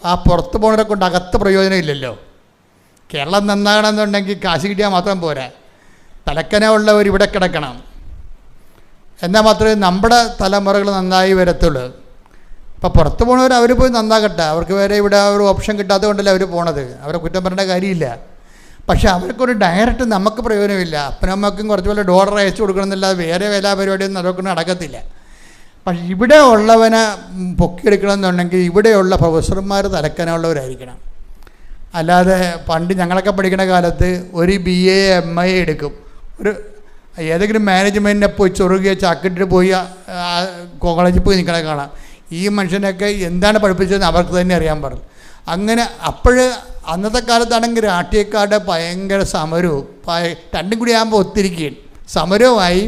ആ പുറത്ത് പോണവരെ കൊണ്ട് അകത്ത് പ്രയോജനമില്ലല്ലോ. കേരളം നന്നാകണമെന്നുണ്ടെങ്കിൽ കാശ് കിട്ടിയാൽ മാത്രം പോരാ, തലക്കനമുള്ളവർ ഇവിടെ കിടക്കണം. എന്നാൽ മാത്രമേ നമ്മുടെ തലമുറകൾ നന്നായി വരത്തുള്ളൂ. അപ്പോൾ പുറത്ത് പോണവർ അവർ പോയി നന്നാകട്ടെ, അവർക്ക് വേറെ ഇവിടെ ഒരു ഓപ്ഷൻ കിട്ടാത്തത് കൊണ്ടല്ലേ അവർ പോണത്. അവരെ കുറ്റം പറയേണ്ട കാര്യമില്ല. പക്ഷേ അവർക്കൊരു ഡയറക്റ്റ് നമുക്ക് പ്രയോജനമില്ല. അപ്പനമ്മക്കും കുറച്ച് പോലെ ഡോളർ അയച്ചു കൊടുക്കണമെന്നില്ല, വേറെ വില പരിപാടിയൊന്നും അതൊക്കെ നടക്കത്തില്ല. പക്ഷേ ഇവിടെ ഉള്ളവനെ പൊക്കിയെടുക്കണമെന്നുണ്ടെങ്കിൽ ഇവിടെയുള്ള പ്രൊഫസർമാർ തലക്കനമുള്ളവരായിരിക്കണം. അല്ലാതെ പണ്ട് ഞങ്ങളൊക്കെ പഠിക്കുന്ന കാലത്ത് ഒരു BA MA എടുക്കും, ഒരു ഏതെങ്കിലും മാനേജ്മെൻറ്റിനെ പോയി ചൊറുകിയ ചാക്കിട്ടിട്ട് പോയി കോളേജിൽ പോയി നിൽക്കണ കാണാം. ഈ മനുഷ്യനൊക്കെ എന്താണ് പഠിപ്പിച്ചതെന്ന് അവർക്ക് തന്നെ അറിയാൻ പാടില്ല. അങ്ങനെ അന്നത്തെ കാലത്താണെങ്കിൽ രാഷ്ട്രീയക്കാരുടെ ഭയങ്കര സമരവും രണ്ടും കൂടി ആകുമ്പോൾ ഒത്തിരിക്കുകയും സമരവുമായി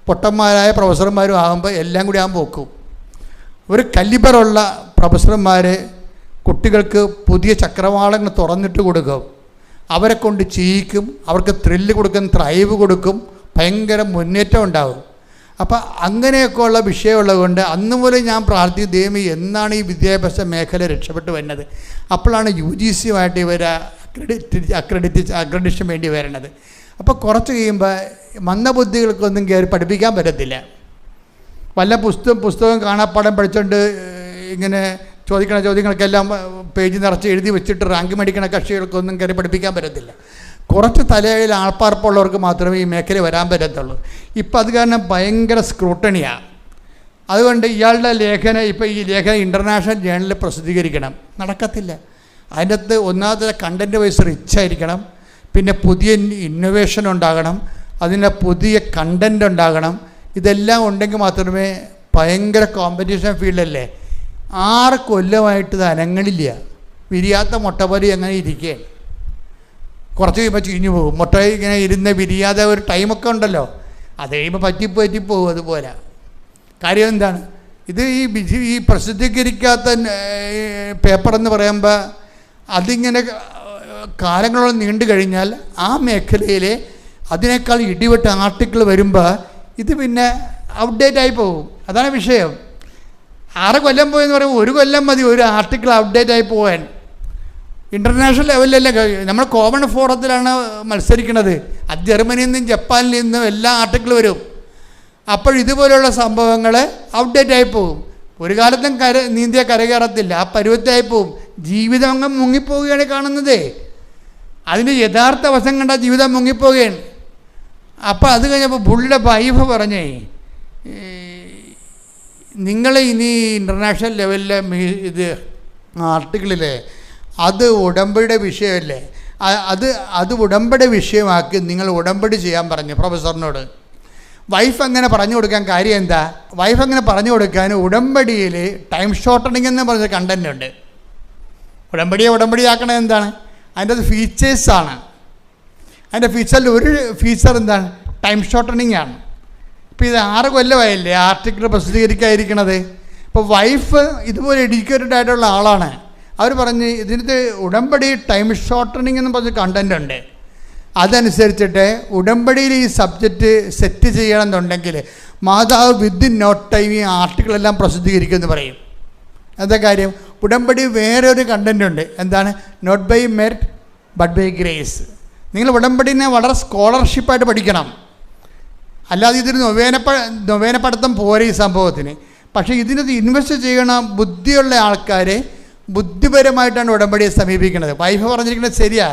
പൊട്ടന്മാരായ പ്രൊഫസർമാരും ആകുമ്പോൾ എല്ലാം കൂടി ആകുമ്പോൾ ഒക്കും. ഒരു കലിബറുള്ള പ്രൊഫസർമാർ കുട്ടികൾക്ക് പുതിയ ചക്രവാളങ്ങൾ തുറന്നിട്ട് കൊടുക്കും, അവരെ കൊണ്ട് ചെയ്യിക്കും, അവർക്ക് ത്രില്ല് കൊടുക്കും, ത്രൈവ് കൊടുക്കും, ഭയങ്കര മുന്നേറ്റം ഉണ്ടാകും. അപ്പോൾ അങ്ങനെയൊക്കെയുള്ള വിഷയമുള്ളത് കൊണ്ട് അന്ന് മുതൽ ഞാൻ പ്രാർത്ഥിക്കും, ദൈവമേ എന്നാണ് ഈ വിദ്യാഭ്യാസ മേഖല രക്ഷപ്പെട്ട് വരുന്നത്. അപ്പോഴാണ് UGC-യുമായിട്ട് ഇവർ അക്രഡിറ്റേഷൻ വേണ്ടി വരണത്. അപ്പോൾ കുറച്ച് കഴിയുമ്പോൾ മന്ദബുദ്ധികൾക്കൊന്നും കയറി പഠിപ്പിക്കാൻ പറ്റത്തില്ല. വല്ല പുസ്തകം കാണാപ്പാടം പഠിച്ചുകൊണ്ട് ഇങ്ങനെ ചോദിക്കണ ചോദ്യങ്ങൾക്കെല്ലാം പേജ് നിറച്ച് എഴുതി വെച്ചിട്ട് റാങ്ക് മേടിക്കണ കക്ഷികൾക്കൊന്നും കയറി പഠിപ്പിക്കാൻ പറ്റത്തില്ല. കുറച്ച് തലയിൽ ആൾപ്പാർപ്പുള്ളവർക്ക് മാത്രമേ ഈ മേഖല വരാൻ പറ്റത്തുള്ളൂ. ഇപ്പം അത് കാരണം ഭയങ്കര സ്ക്രൂട്ടണിയാണ്. അതുകൊണ്ട് ഇയാളുടെ ലേഖനം ഇപ്പോൾ ഈ ലേഖനം ഇൻ്റർനാഷണൽ ജേണലിൽ പ്രസിദ്ധീകരിക്കണം, നടക്കത്തില്ല. അതിൻ്റെ അകത്ത് ഒന്നാമത്തെ കണ്ടൻറ്റ് വൈസ് റിച്ച് ആയിരിക്കണം, പിന്നെ പുതിയ ഇന്നൊവേഷൻ ഉണ്ടാകണം, അതിൻ്റെ പുതിയ കണ്ടൻറ്റ് ഉണ്ടാകണം. ഇതെല്ലാം ഉണ്ടെങ്കിൽ മാത്രമേ, ഭയങ്കര കോമ്പറ്റീഷൻ ഫീൽഡല്ലേ. 6 കൊല്ലമായിട്ട് ഇത് അനങ്ങളില്ല, വിരിയാത്ത മുട്ടപ്പരി അങ്ങനെ ഇരിക്കുകയാണ്. കുറച്ച് കഴിയുമ്പോൾ ചീഞ്ഞു പോകും. മുട്ട ഇങ്ങനെ ഇരുന്ന് വിരിയാതെ ഒരു ടൈമൊക്കെ ഉണ്ടല്ലോ, അത് കഴിയുമ്പോൾ പറ്റിപ്പോകും. അതുപോലെ കാര്യം എന്താണ്, ഇത് ഈ പ്രസിദ്ധീകരിക്കാത്ത പേപ്പറെന്ന് പറയുമ്പോൾ അതിങ്ങനെ കാലങ്ങളോളം നീണ്ടു കഴിഞ്ഞാൽ ആ മേഖലയിൽ അതിനേക്കാൾ ഇടിവെട്ട് ആർട്ടിക്കിൾ വരുമ്പോൾ ഇത് പിന്നെ ഔട്ട്ഡേറ്റ് ആയി പോകും. അതാണ് വിഷയം. 6 കൊല്ലം പോയെന്ന് പറയുമ്പോൾ 1 കൊല്ലം മതി ഒരു ആർട്ടിക്കിൾ ഔട്ട്ഡേറ്റ് ആയി പോകാൻ. ഇൻ്റർനാഷണൽ ലെവലിലല്ലേ, നമ്മൾ കോമൺ ഫോറത്തിലാണ് മത്സരിക്കുന്നത്. അത് ജർമ്മനിയിൽ നിന്നും ജപ്പാനിൽ നിന്നും എല്ലാ ആർട്ടിക്കിൾ വരും. അപ്പോൾ ഇതുപോലെയുള്ള സംഭവങ്ങൾ ഔട്ട്ഡേറ്റ് ആയി പോകും. ഒരു കാലത്തും നീന്തിയ കരകയറത്തില്ല, ആ പരുവത്തായി പോവും. ജീവിതം അങ്ങ് മുങ്ങിപ്പോവുകയാണ് കാണുന്നത്. അതിൻ്റെ യഥാർത്ഥ വശം കണ്ട ജീവിതം മുങ്ങിപ്പോവുകയാണ്. അപ്പോൾ അത് കഴിഞ്ഞപ്പോൾ പുള്ളിയുടെ വൈഫ് പറഞ്ഞേ, നിങ്ങൾ ഇനി ഇൻ്റർനാഷണൽ ലെവലിലെ ഇത് ആർട്ടിക്കിളിലെ അത് ഉടമ്പടിയുടെ വിഷയമല്ലേ, അത് ഉടമ്പടി വിഷയമാക്കി നിങ്ങൾ ഉടമ്പടി ചെയ്യാൻ പറഞ്ഞു പ്രൊഫസറിനോട്. വൈഫ് അങ്ങനെ പറഞ്ഞു കൊടുക്കാൻ കാര്യം എന്താ? വൈഫ് അങ്ങനെ പറഞ്ഞു കൊടുക്കാൻ ഉടമ്പടിയിൽ ടൈം ഷോർട്ടണിങ് എന്ന് പറഞ്ഞ കണ്ടൻ്റ് ഉണ്ട്. ഉടമ്പടിയാക്കണത് എന്താണ്? അതിൻ്റെ അത് ഫീച്ചേഴ്സാണ്. അതിൻ്റെ ഫീച്ചറിൽ ഒരു ഫീച്ചർ എന്താണ്? ടൈം ഷോർട്ടണിങ് ആണ്. ഇപ്പോൾ ഇത് 6 കൊല്ലമായില്ലേ ആർട്ടിക്കിൾ പ്രസിദ്ധീകരിക്കാതിരിക്കണത്. ഇപ്പോൾ വൈഫ് ഇതുപോലെ എഡ്യൂക്കേറ്റഡ് ആയിട്ടുള്ള ആളാണ്. അവർ പറഞ്ഞ് ഇതിനകത്ത് ഉടമ്പടി ടൈം ഷോർട്ടണിങ് എന്ന് പറഞ്ഞ കണ്ടൻ്റ് ഉണ്ട്. അതനുസരിച്ചിട്ട് ഉടമ്പടിയിൽ ഈ സബ്ജക്റ്റ് സെറ്റ് ചെയ്യണമെന്നുണ്ടെങ്കിൽ മാതാവ് വിത്തിൻ നോ ടൈം ഈ ആർട്ടിക്കിളെല്ലാം പ്രസിദ്ധീകരിക്കുമെന്ന് പറയും. എന്താ കാര്യം? ഉടമ്പടി വേറെ ഒരു കണ്ടൻ്റ് ഉണ്ട്. എന്താണ്? Not by merit but by grace. നിങ്ങൾ ഉടമ്പടിനെ വളരെ സ്കോളർഷിപ്പായിട്ട് പഠിക്കണം. അല്ലാതെ ഇതിന് നൊവേന പഠിത്തം പോരെ ഈ സംഭവത്തിന്. പക്ഷേ ഇതിനത് ഇൻവെസ്റ്റ് ചെയ്യണ ബുദ്ധിയുള്ള ആൾക്കാരെ ബുദ്ധിപരമായിട്ടാണ് ഉടമ്പടിയെ സമീപിക്കുന്നത്. വൈഫ് പറഞ്ഞിരിക്കുന്നത് ശരിയാ.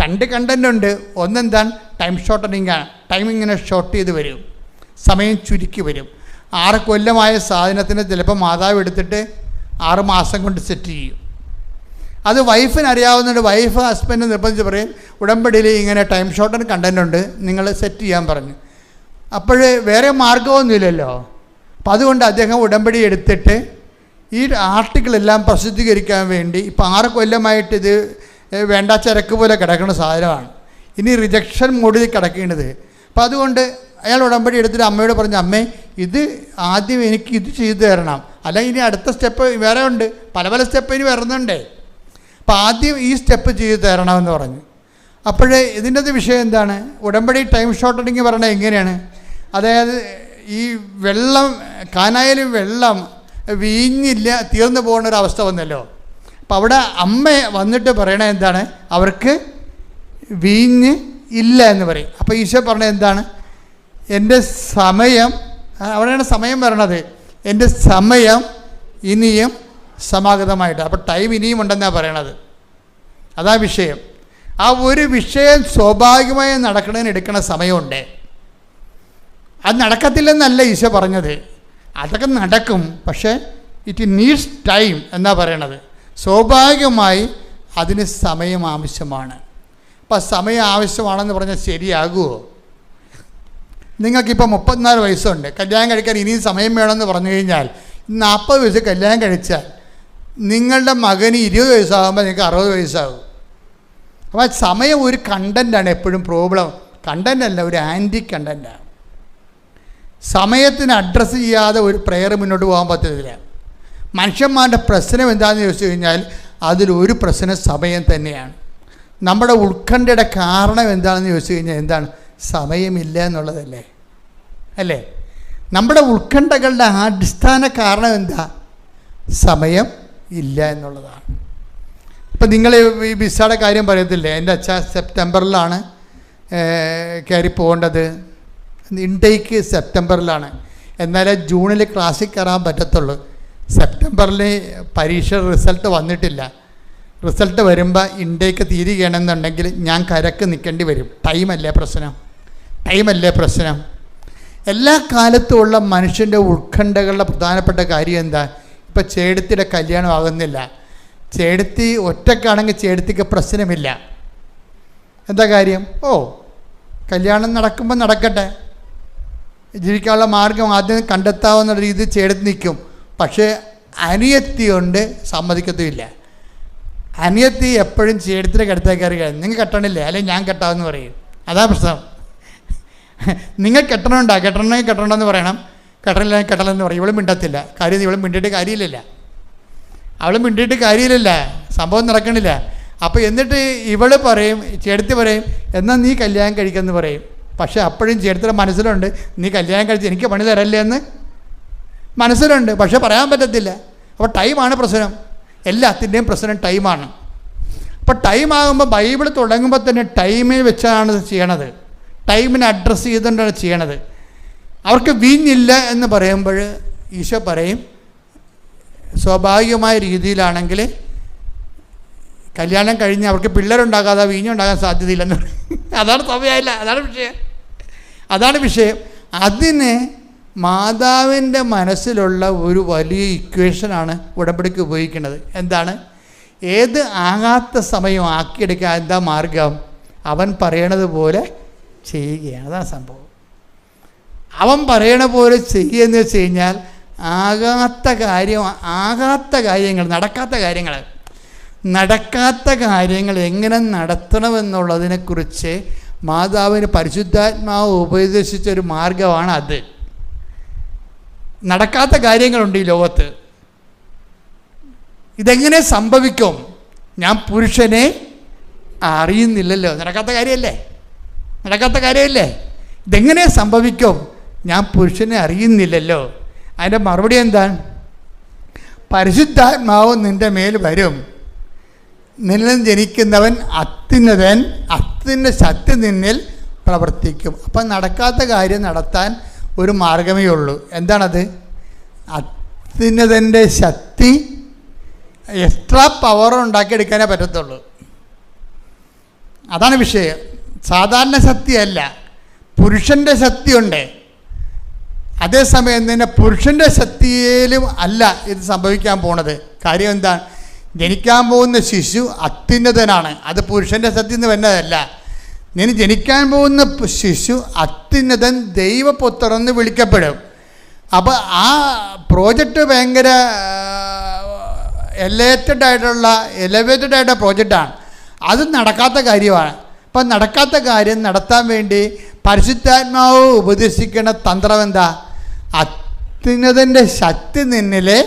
2 കണ്ടൻ്റ് ഉണ്ട്. ഒന്നെന്താണ്? ടൈം ഷോർട്ടനിങ് ആണ്. ടൈം ഇങ്ങനെ ഷോർട്ട് ചെയ്ത് വരും, സമയം ചുരുക്കി വരും. 6 കൊല്ലമായ സാധനത്തിന് ചിലപ്പോൾ മാതാവ് എടുത്തിട്ട് 6 മാസം കൊണ്ട് സെറ്റ് ചെയ്യും. അത് വൈഫിന് അറിയാവുന്നതുകൊണ്ട് വൈഫ് ഹസ്ബൻഡ് നിർബന്ധിച്ച് പറയും, ഉടമ്പടിയിൽ ഇങ്ങനെ ടൈം ഷോർട്ടൻ കണ്ടൻ്റ് ഉണ്ട്, നിങ്ങൾ സെറ്റ് ചെയ്യാൻ പറഞ്ഞു. അപ്പോൾ വേറെ മാർഗമൊന്നുമില്ലല്ലോ. അപ്പം അതുകൊണ്ട് അദ്ദേഹം ഉടമ്പടി എടുത്തിട്ട് ഈ ആർട്ടിക്കിളെല്ലാം പ്രസിദ്ധീകരിക്കാൻ വേണ്ടി ഇപ്പം 6 കൊല്ലമായിട്ട് ഇത് വേണ്ട ചരക്ക് പോലെ കിടക്കുന്ന സാധനമാണ്. ഇനി റിജക്ഷൻ മോഡിൽ കിടക്കേണ്ടത്. അപ്പം അതുകൊണ്ട് അയാൾ ഉടമ്പടി എടുത്തിട്ട് അമ്മയോട് പറഞ്ഞു, അമ്മേ ഇത് ആദ്യം എനിക്ക് ഇത് ചെയ്തു തരണം, അല്ലെങ്കിൽ ഇനി അടുത്ത സ്റ്റെപ്പ് വേറെ ഉണ്ട്, പല സ്റ്റെപ്പ് ഇനി വരുന്നുണ്ടേ, അപ്പം ആദ്യം ഈ സ്റ്റെപ്പ് ചെയ്തു തരണമെന്ന് പറഞ്ഞു. അപ്പോഴേ ഇതിൻ്റെ വിഷയം എന്താണ്? ഉടമ്പടി ടൈം ഷോർട്ടനിങ് പറയണത് എങ്ങനെയാണ്? അതായത് ഈ വെള്ളം കാനായാലും വെള്ളം വീഞ്ഞില്ല, തീർന്നു പോകുന്ന ഒരു അവസ്ഥ വന്നല്ലോ. അപ്പം അവിടെ അമ്മ വന്നിട്ട് പറയണത് എന്താണ്? അവർക്ക് വീഞ്ഞ് ഇല്ല എന്ന് പറയും. അപ്പോൾ ഈശോ പറഞ്ഞത് എന്താണ്? എൻ്റെ സമയം, അവിടെയാണ് സമയം വരണത്, എൻ്റെ സമയം ഇനിയും സമാഗതമായിട്ട്. അപ്പോൾ ടൈം ഇനിയും ഉണ്ടെന്നാണ് പറയണത്. അതാ വിഷയം. ആ ഒരു വിഷയം സ്വാഭാവികമായി നടക്കണതിന് എടുക്കുന്ന സമയമുണ്ട്. അത് നടക്കത്തില്ലെന്നല്ല ഈശോ പറഞ്ഞത്, അതൊക്കെ നടക്കും. പക്ഷേ ഇറ്റ് നീഡ്സ് ടൈം എന്നാണ് പറയണത്. സ്വാഭാവികമായി അതിന് സമയം ആവശ്യമാണ്. അപ്പം സമയം ആവശ്യമാണെന്ന് പറഞ്ഞാൽ ശരിയാകുമോ? നിങ്ങൾക്കിപ്പോൾ 34 വയസ്സുണ്ട്, കല്യാണം കഴിക്കാൻ ഇനിയും സമയം വേണമെന്ന് പറഞ്ഞു കഴിഞ്ഞാൽ 40 വയസ്സ് കല്യാണം കഴിച്ചാൽ നിങ്ങളുടെ മകന് 20 വയസ്സാകുമ്പോൾ നിങ്ങൾക്ക് 60 വയസ്സാകും. അപ്പോൾ സമയം ഒരു കണ്ടൻ്റാണ് എപ്പോഴും പ്രോബ്ലം. കണ്ടൻ്റല്ല, ഒരു ആൻറ്റി കണ്ടൻ്റാണ്. സമയത്തിന് അഡ്രസ്സ് ചെയ്യാതെ ഒരു പ്രെയർ മുന്നോട്ട് പോകാൻ പറ്റത്തില്ല. മനുഷ്യന്മാരുടെ പ്രശ്നം എന്താണെന്ന് ചോദിച്ചു കഴിഞ്ഞാൽ അതിലൊരു പ്രശ്നം സമയം തന്നെയാണ്. നമ്മുടെ ഉത്കണ്ഠയുടെ കാരണം എന്താണെന്ന് ചോദിച്ചു കഴിഞ്ഞാൽ എന്താണ്? സമയമില്ല എന്നുള്ളതല്ലേ, അല്ലേ? നമ്മുടെ ഉത്കണ്ഠകളുടെ അടിസ്ഥാന കാരണം എന്താ? സമയം ഇല്ല എന്നുള്ളതാണ്. ഇപ്പം നിങ്ങൾ ഈ വിസയുടെ കാര്യം പറയത്തില്ലേ? എൻ്റെ അച്ഛ സെപ്റ്റംബറിലാണ് കയറി പോകേണ്ടത്, ഇൻടേക്ക് സെപ്റ്റംബറിലാണ്, എന്നാലേ ജൂണിൽ ക്ലാസ്സിൽ കയറാൻ പറ്റത്തുള്ളൂ. സെപ്റ്റംബറിൽ പരീക്ഷ റിസൾട്ട് വന്നിട്ടില്ല. റിസൾട്ട് വരുമ്പോൾ ഇൻടേക്ക് തീരുകയാണെന്നുണ്ടെങ്കിൽ ഞാൻ കരക്ക് നിൽക്കേണ്ടി വരും. ടൈമല്ലേ പ്രശ്നം. എല്ലാ കാലത്തുമുള്ള മനുഷ്യൻ്റെ ഉത്കണ്ഠകളുടെ പ്രധാനപ്പെട്ട കാര്യം എന്താ? ഇപ്പം ചേടത്തിയുടെ കല്യാണം ആകുന്നില്ല. ചേടത്തി ഒറ്റക്കാണെങ്കിൽ ചേടത്തിക്ക് പ്രശ്നമില്ല. എന്താ കാര്യം? കല്യാണം നടക്കുമ്പോൾ നടക്കട്ടെ, ജീവിക്കാനുള്ള മാർഗം ആദ്യം കണ്ടെത്താവുന്ന രീതിയിൽ ചേടത്തി നിൽക്കും. പക്ഷേ അനിയത്തിയുണ്ട്, സമ്മതിക്കത്തുമില്ല. അനിയത്തി എപ്പോഴും ചേടത്തിൻ്റെ കിടത്തേക്ക് കയറി കഴിയും. നിങ്ങൾ കെട്ടണില്ലേ, അല്ലെങ്കിൽ ഞാൻ കെട്ടാമെന്ന് പറയും. അതാ പ്രശ്നം. നിങ്ങൾ കെട്ടണമെങ്കിൽ കെട്ടണമെന്ന് പറയണം, കെട്ടലെന്ന് പറയും. ഇവളും മിണ്ടത്തില്ല. കാര്യം ഇവളും മിണ്ടിയിട്ട് കാര്യമില്ലല്ല, അവളും മിണ്ടിയിട്ട് കാര്യമില്ലല്ല, സംഭവം നടക്കണില്ല. അപ്പോൾ എന്നിട്ട് ഇവള് പറയും, ചേടത്തി പറയും, എന്നാൽ നീ കല്യാണം കഴിക്കുമെന്ന് പറയും. പക്ഷേ അപ്പോഴും ചേടത്തിയുടെ മനസ്സിലുണ്ട്, നീ കല്യാണം കഴിച്ച് എനിക്ക് പണി തരല്ലേ എന്ന് മനസ്സിലുണ്ട്. പക്ഷെ പറയാൻ പറ്റത്തില്ല. അപ്പോൾ ടൈമാണ് പ്രശ്നം. എല്ലാത്തിൻ്റെയും പ്രശ്നം ടൈമാണ്. അപ്പോൾ ടൈമാകുമ്പോൾ ബൈബിൾ തുടങ്ങുമ്പോൾ തന്നെ ടൈമിൽ വെച്ചാണ് ചെയ്യണത്. ടൈമിനെ അഡ്രസ്സ് ചെയ്തുകൊണ്ടാണ് ചെയ്യണത്. അവർക്ക് വീഞ്ഞില്ല എന്ന് പറയുമ്പോൾ ഈശോ പറയും, സ്വാഭാവികമായ രീതിയിലാണെങ്കിൽ കല്യാണം കഴിഞ്ഞ് അവർക്ക് പിള്ളേരുണ്ടാകാതെ വീഞ്ഞുണ്ടാകാൻ സാധ്യതയില്ലെന്ന് പറയും. അതാണ് സമയമില്ല, അതാണ് വിഷയം. അതിന് മാതാവിൻ്റെ മനസ്സിലുള്ള ഒരു വലിയ ഇക്വേഷനാണ് ഉടമ്പടിക്ക് ഉപയോഗിക്കുന്നത്. എന്താണ്? ഏത് ആകാത്ത സമയം ആക്കിയെടുക്കാൻ എന്താ മാർഗം? അവൻ പറയണത് പോലെ ചെയ്യുകയാണ്. അതാണ് സംഭവം. അവൻ പറയണ പോലെ ചെയ്യുകയെന്ന് വെച്ച് കഴിഞ്ഞാൽ നടക്കാത്ത കാര്യങ്ങൾ എങ്ങനെ നടത്തണമെന്നുള്ളതിനെക്കുറിച്ച് മാതാവിന് പരിശുദ്ധാത്മാവ് ഉപദേശിച്ചൊരു മാർഗമാണ് അത്. നടക്കാത്ത കാര്യങ്ങളുണ്ട് ഈ ലോകത്ത്. ഇതെങ്ങനെ സംഭവിക്കും? ഞാൻ പുരുഷനെ അറിയുന്നില്ലല്ലോ. നടക്കാത്ത കാര്യമല്ലേ? ഇതെങ്ങനെ സംഭവിക്കും? ഞാൻ പുരുഷനെ അറിയുന്നില്ലല്ലോ. അതിൻ്റെ മറുപടി എന്താണ്? പരിശുദ്ധാത്മാവ് നിൻ്റെ മേൽ വരും, നിന്നിൽ ജനിക്കുന്നവൻ അത്യുന്നതൻ, അത്യുന്ന ശക്തി നിന്നിൽ പ്രവർത്തിക്കും. അപ്പം നടക്കാത്ത കാര്യം നടത്താൻ ഒരു മാർഗമേ ഉള്ളൂ. എന്താണത്? അത്യുന്നതൻ്റെ ശക്തി എക്സ്ട്രാ പവർ ഉണ്ടാക്കിയെടുക്കാനേ പറ്റത്തുള്ളൂ. അതാണ് വിഷയം. സാധാരണ ശക്തിയല്ല, പുരുഷൻ്റെ ശക്തിയുണ്ട്. അതേസമയം തന്നെ പുരുഷൻ്റെ ശക്തിയിലും അല്ല ഇത് സംഭവിക്കാൻ പോണത്. കാര്യം എന്താണ്? ജനിക്കാൻ പോകുന്ന ശിശു അത്യുന്നതനാണ്. അത് പുരുഷൻ്റെ ശക്തി എന്ന് വരുന്നതല്ല. ഇനി ജനിക്കാൻ പോകുന്ന ശിശു അത്യുന്നതൻ ദൈവപുത്രനെന്ന് വിളിക്കപ്പെടും. അപ്പോൾ ആ പ്രോജക്റ്റ് ഭയങ്കര എലിവേറ്റഡ് ആയിട്ടുള്ള പ്രോജക്റ്റാണ്. അത് നടക്കാത്ത കാര്യമാണ്. അപ്പം നടക്കാത്ത കാര്യം നടത്താൻ വേണ്ടി പരിശുദ്ധാത്മാവ് ഉപദേശിക്കുന്ന തന്ത്രം എന്താ? അത്യുന്നതൻ്റെ ശക്തി നിന്നിലെ